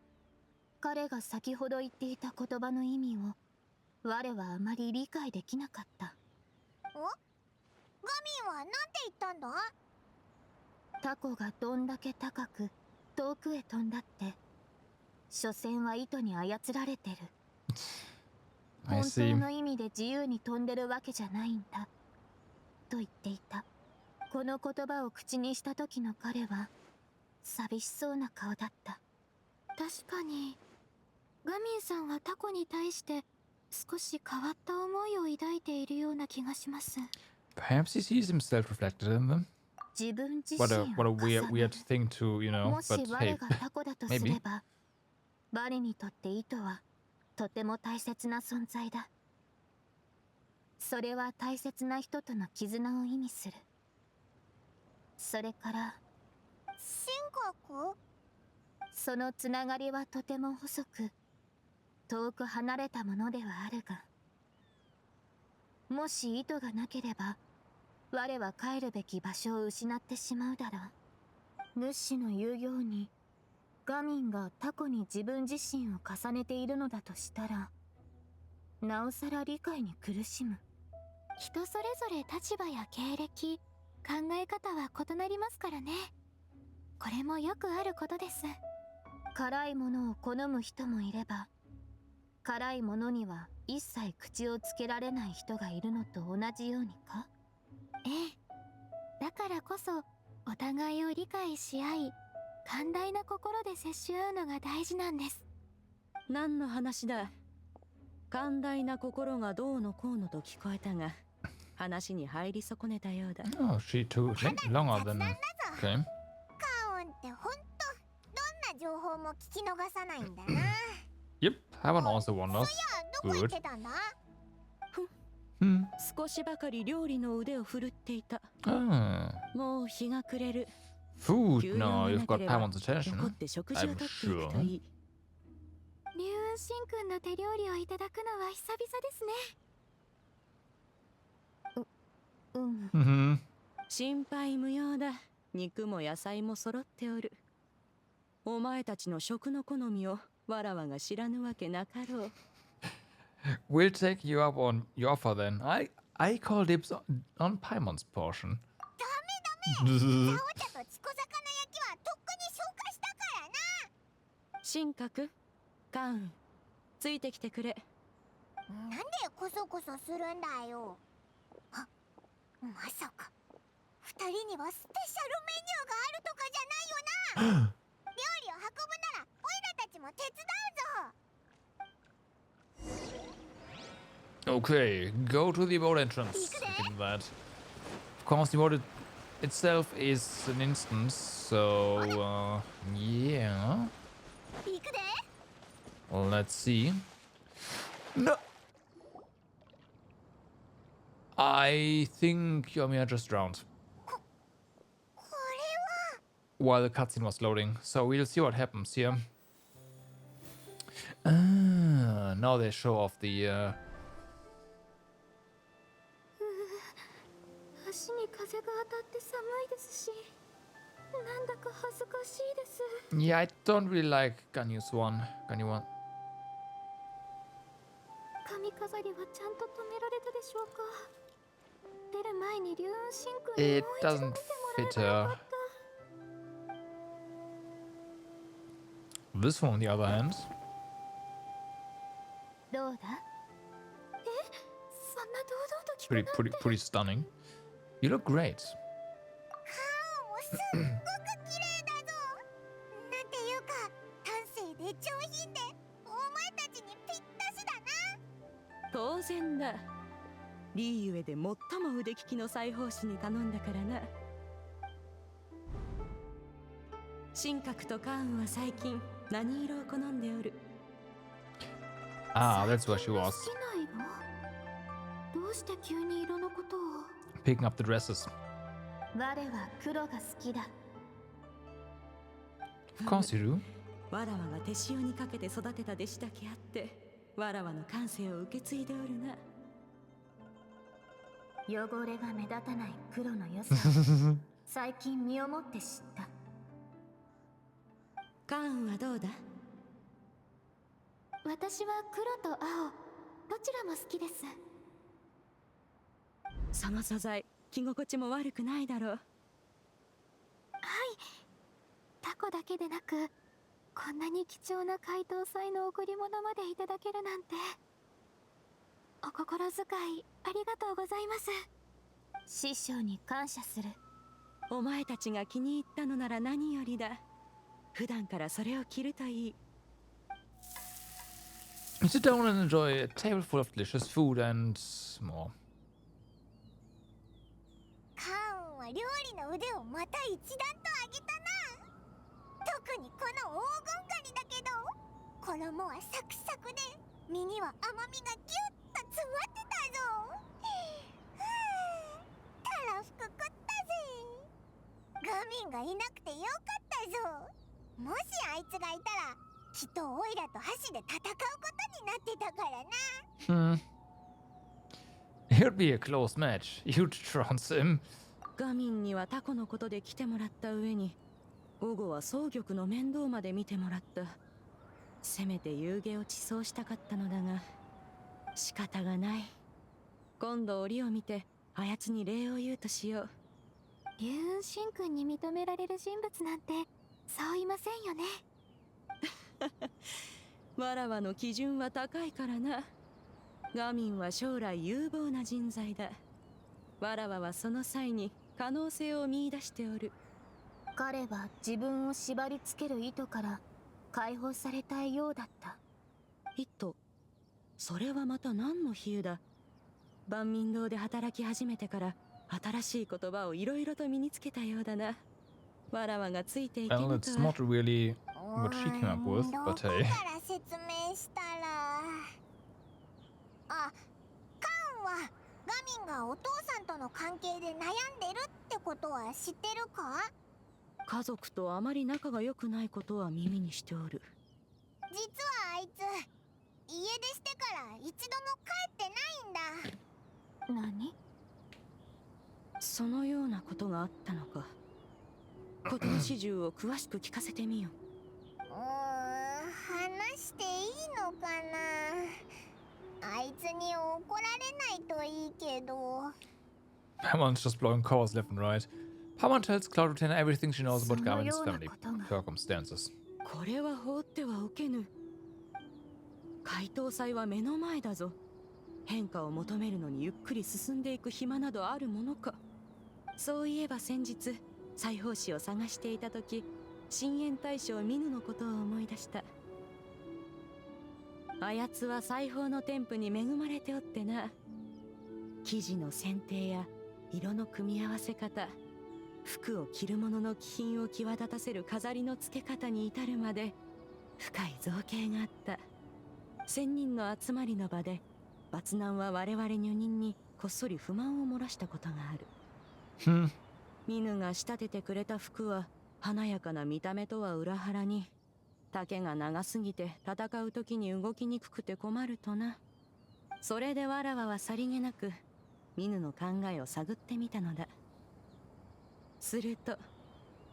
彼が先ほど言っていた言葉の意味を我はあまり理解できなかった。お？ガミンは何て言ったんだ？タコがどんだけ高く遠くへ飛んだって、所詮は糸に操られてる。 I 本当 see. の意味で自由に飛んでるわけじゃないんだと言っていた。この言葉を口にした時の彼は寂しそうな顔だった。確かにガミンさんはタコに対して少し変わった思いを抱いているような気がします。 Perhaps he sees himself reflected in them. 自分自身 What を a what a 重ね weird thing to, you know. もし But 我 hey, がタコだとすれ maybe. ば、我にとって糸はとても大切な存在だ。それは大切な人との絆を意味する。それから神学？そのつながりはとても細く遠く離れたものではあるが、もし意図がなければ我は帰るべき場所を失ってしまうだろう。主の言うようにガミンがタコに自分自身を重ねているのだとしたら、なおさら理解に苦しむ。人それぞれ立場や経歴、考え方は異なりますからね。これもよくあることです。辛いものを好む人もいれば、辛いものには一切口をつけられない人がいるのと同じようにか。ええ。だからこそお互いを理解し合い、寛大な心で接し合うのが大事なんです。何の話だ？寛大な心がどうのこうのと聞こえたが、話に入り損ねたようだ。Oh, she took longer than. Okay. カオンってほんとどんな情報も聞き逃さないんだな。Yep, haven't also wonders. どこ行ってたんだ？少しばかり料理の腕を振るっていた。Ah. もう日が暮れる。 Food now, you've got 残 Paimon's attention. って食事を I'm とっていくと sure. いい。龍雲神君の手料理をいただくのは久々ですね。Mm-hmm. 心配無用だ。肉も野菜も揃っておる。お前たちの食の好みをわらわが知らぬわけなかろう。We'll take you up on your offer then. I call dibs on Paimon's portion. ダメダメ。サオ茶とチコ魚焼きはとっくに消化したからな。神格、カウン、ついてきてくれ。なんでこそこそするんだよ。あ、まさか二人にはスペシャルメニューがあるとかじゃないよな。料理を運ぶならオイラたちも手伝うぞ。Okay, go to the boat entrance. Look at that. Of course, the boat itself is an instance, so yeah. 行くで。 Well, let's see. No. I think Yomiya just drowned これは while the cutscene was loading, so we'll see what happens here. Now they show off the 足に風が当たって寒いですし、なんだか恥ずかしいです。 yeah, I don't really like Ganyu's one. Ganyu one. 髪飾りはちゃんと止められたでしょうか。出る前に龍雲神君に It もう一度 doesn't 見てもらえ fit ばよ her. かった。 This one, on the other hand. どうだ？え、そんな堂々と聞く Pretty, なんて。 pretty stunning. You look great. 顔もすっごく綺麗だぞ。なんていうか、端正で上品で、お前たちにぴったしだな。当然だ。リーユエで最も腕利きの裁縫師に頼んだからな。神格とカーンは最近何色を好んでおる？ Ah, that's where she was. 好きな色？どうして急に色のことを？ Picking up the dresses. 我は黒が好きだ。 Of course you do. わらわが手塩にかけて育てた弟子だけあって、わらわの感性を受け継いでおるな。汚れが目立たない黒の良さを最近身をもって知った。カーンはどうだ？私は黒と青、どちらも好きです。その素材、着心地も悪くないだろう。はい。タコだけでなく、こんなに貴重な怪盗祭の贈り物までいただけるなんて。お心遣いありがとうございます。師匠に感謝する。お前たちが気に入ったのなら何よりだ。普段からそれを着るといい。Sit down and enjoy a table full of delicious food and more. カーンは料理の腕をまた一段と上げたな。特にこの黄金ガニだけど、衣はサクサクで、身には甘みがギュッと詰まってたぞ。たらふく食ったぜ。ガミンがいなくてよかったぞ。もしあいつがいたら、きっとオイラと箸で戦うことになってたからな。It would be a close match. You'd trounce him. ガミンにはタコのことで来てもらった上に、オゴは総玉の面倒まで見てもらった。せめて遊戯を馳走したかったのだが、仕方がない。今度折を見て、あやつに礼を言うとしよう。龍雲神君に認められる人物なんてそういませんよね。わらわの基準は高いからな。ガミンは将来有望な人材だ。わらわはその際に可能性を見出しておる。彼は自分を縛り付ける糸から解放されたいようだった。糸？それはまた何の比喩だ？万民堂で働き始めてから新しい言葉をいろいろと身につけたようだな。わらわがついていけ Well, ぬ it's とは。 not really what she came up with, ど but こか hey. ら説明したら。あ、カーンはガミンがお父さんとの関係で悩んでるってことは知ってるか？家族とあまり仲が良くないことは耳にしておる。実はあいつ家出してから一度も帰ってないんだ。何？そのようなことがあったのか。事の始終を詳しく聞かせてみよ。話していいのかな。あいつに怒られないといいけど。Pamon's just blowing covers left and right. Pamon tells Cloud Retainer everything she knows about Garvin's family circumstances. これは放ってはおけぬ。解凍祭は目の前だぞ。変化を求めるのにゆっくり進んでいく暇などあるものか。そういえば先日裁縫師を探していた時、深淵大将ミヌのことを思い出した。あやつは裁縫の天賦に恵まれておってな。生地の選定や色の組み合わせ方、服を着る者の気品を際立たせる飾りの付け方に至るまで深い造形があった。千人の集まりの場でバツナンは我々女人にこっそり不満を漏らしたことがある。ミヌが仕立ててくれた服は華やかな見た目とは裏腹に、丈が長すぎて戦う時に動きにくくて困るとな。それでわらわはさりげなくミヌの考えを探ってみたのだ。すると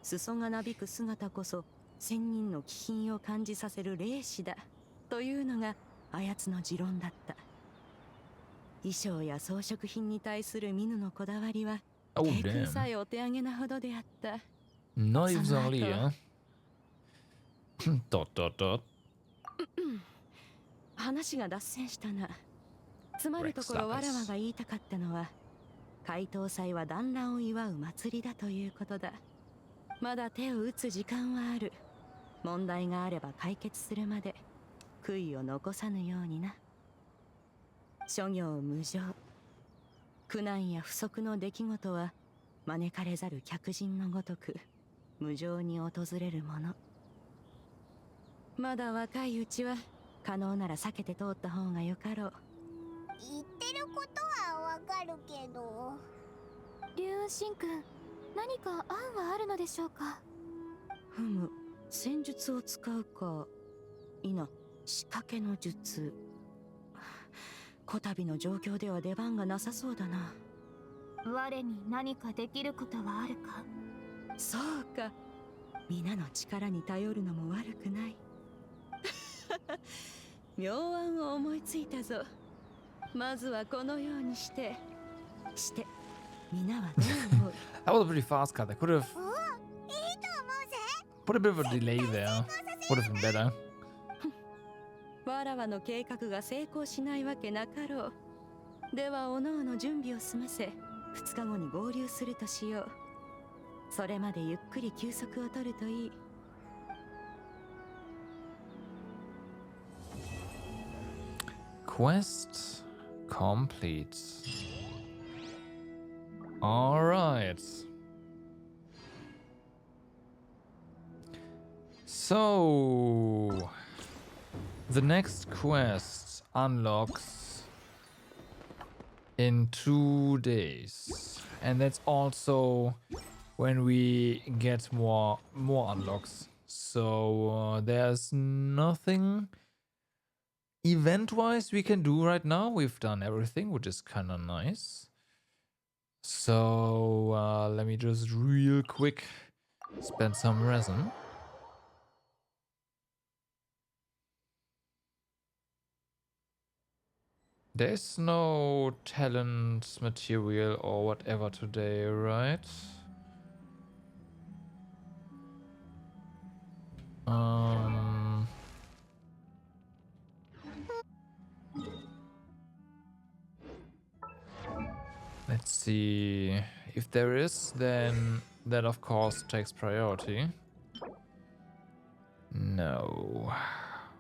裾がなびく姿こそ千人の気品を感じさせる霊視だというのがあやつの持論だった。衣装や装飾品に対するミヌのこだわりは低空さえお手上げなほどであった。Not even only, huh? ... 話が脱線したな。つまるところわらわが言いたかったのは、解凍祭は団らんを祝う祭りだということだ。まだ手を打つ時間はある。問題があれば解決するまで悔いを残さぬようにな。諸行無常、苦難や不測の出来事は招かれざる客人のごとく無常に訪れるもの。まだ若いうちは可能なら避けて通った方がよかろう。言ってることはわかるけど。龍雲神君、何か案はあるのでしょうか。ふむ、戦術を使うかいな仕掛けの術。こたびの状況では出番がなさそうだな。我に何かできることはあるか。そうか、皆の力に頼るのも悪くない。妙案を思いついたぞ。まずはこのようにして皆はどう思う？ That was a pretty fast cut. They could have put a bit of a delay there. Would have been better. わらわの計画が成功しないわけなかろう。ではおのおの準備を済ませ、2日後に合流するとしよう。それまでゆっくり休息を取るといい。Quest complete. Alright. So, the next quest unlocks in 2 days. And that's also when we get more unlocks. So, there's nothing event-wise we can do right now. We've done everything, which is kind of nice. So let me just real quick spend some resin. There's no talent material or whatever today, right? Let's see. If there is, then that of course takes priority. No.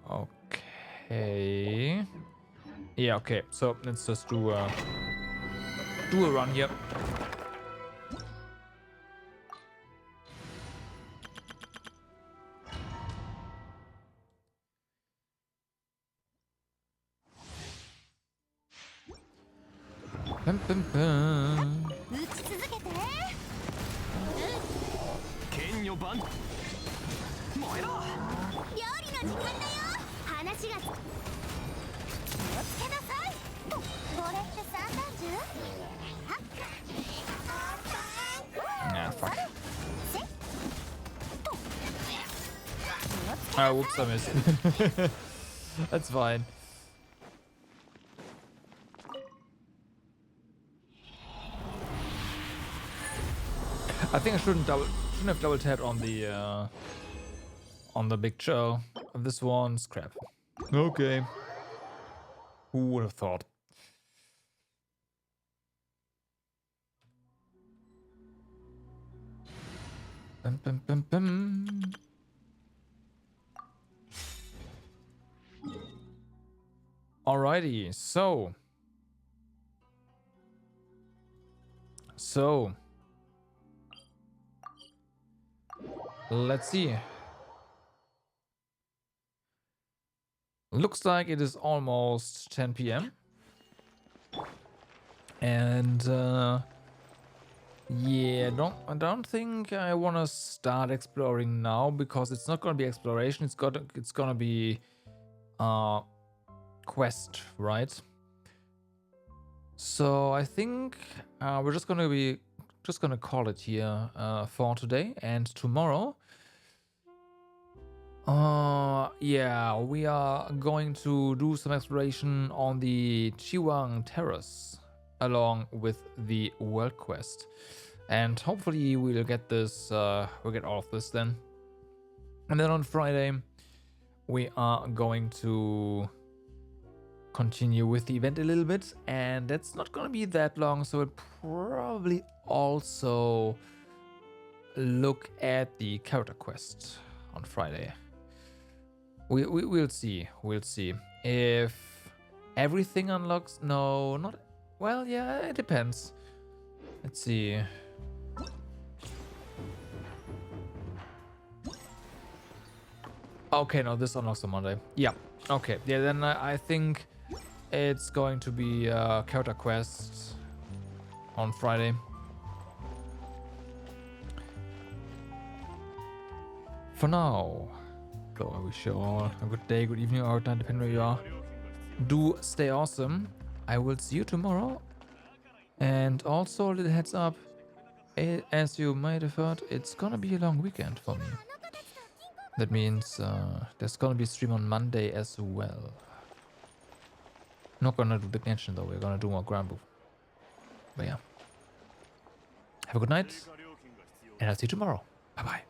Okay. Yeah, okay. So let's just do a run here. Bum, bum, bum. 打ち続けて。剣女番燃えろ。料理の時間だよ。話が気をつけなさい。これって散弾銃？はっ。Ah, whoops, I missed. That's fine. I think I shouldn't have double tapped on the picture. This one's crap. Okay. Who would have thought? Bum, bum, bum, bum. Alrighty, so let's see. Looks like it is almost 10 p.m. And yeah, I don't think I want to start exploring now, because it's not gonna be exploration. It's gonna be quest, right? So I think we're just gonna call it here for today, and tomorrow. Yeah, we are going to do some exploration on the Chiwang Terrace along with the world quest, and hopefully we'll get this. We'll get all of this then, and then on Friday we are going to continue with the event a little bit, and that's not gonna be that long, so we'll probably also look at the character quest on Friday. We'll see. We'll see if everything unlocks. No, not well. Yeah, it depends. Let's see. Okay, no, this unlocks on Monday. Yeah. Okay. Yeah, then I think it's going to be character quest on Friday. For now, though, I wish you all a good day, good evening, or night, depending where you are. Do stay awesome. I will see you tomorrow. And also, a little heads up, as you might have heard, it's gonna be a long weekend for me. That means there's gonna be a stream on Monday as well. Not gonna do the Genshin though, we're gonna do more ground move. But yeah. Have a good night, and I'll see you tomorrow. Bye bye.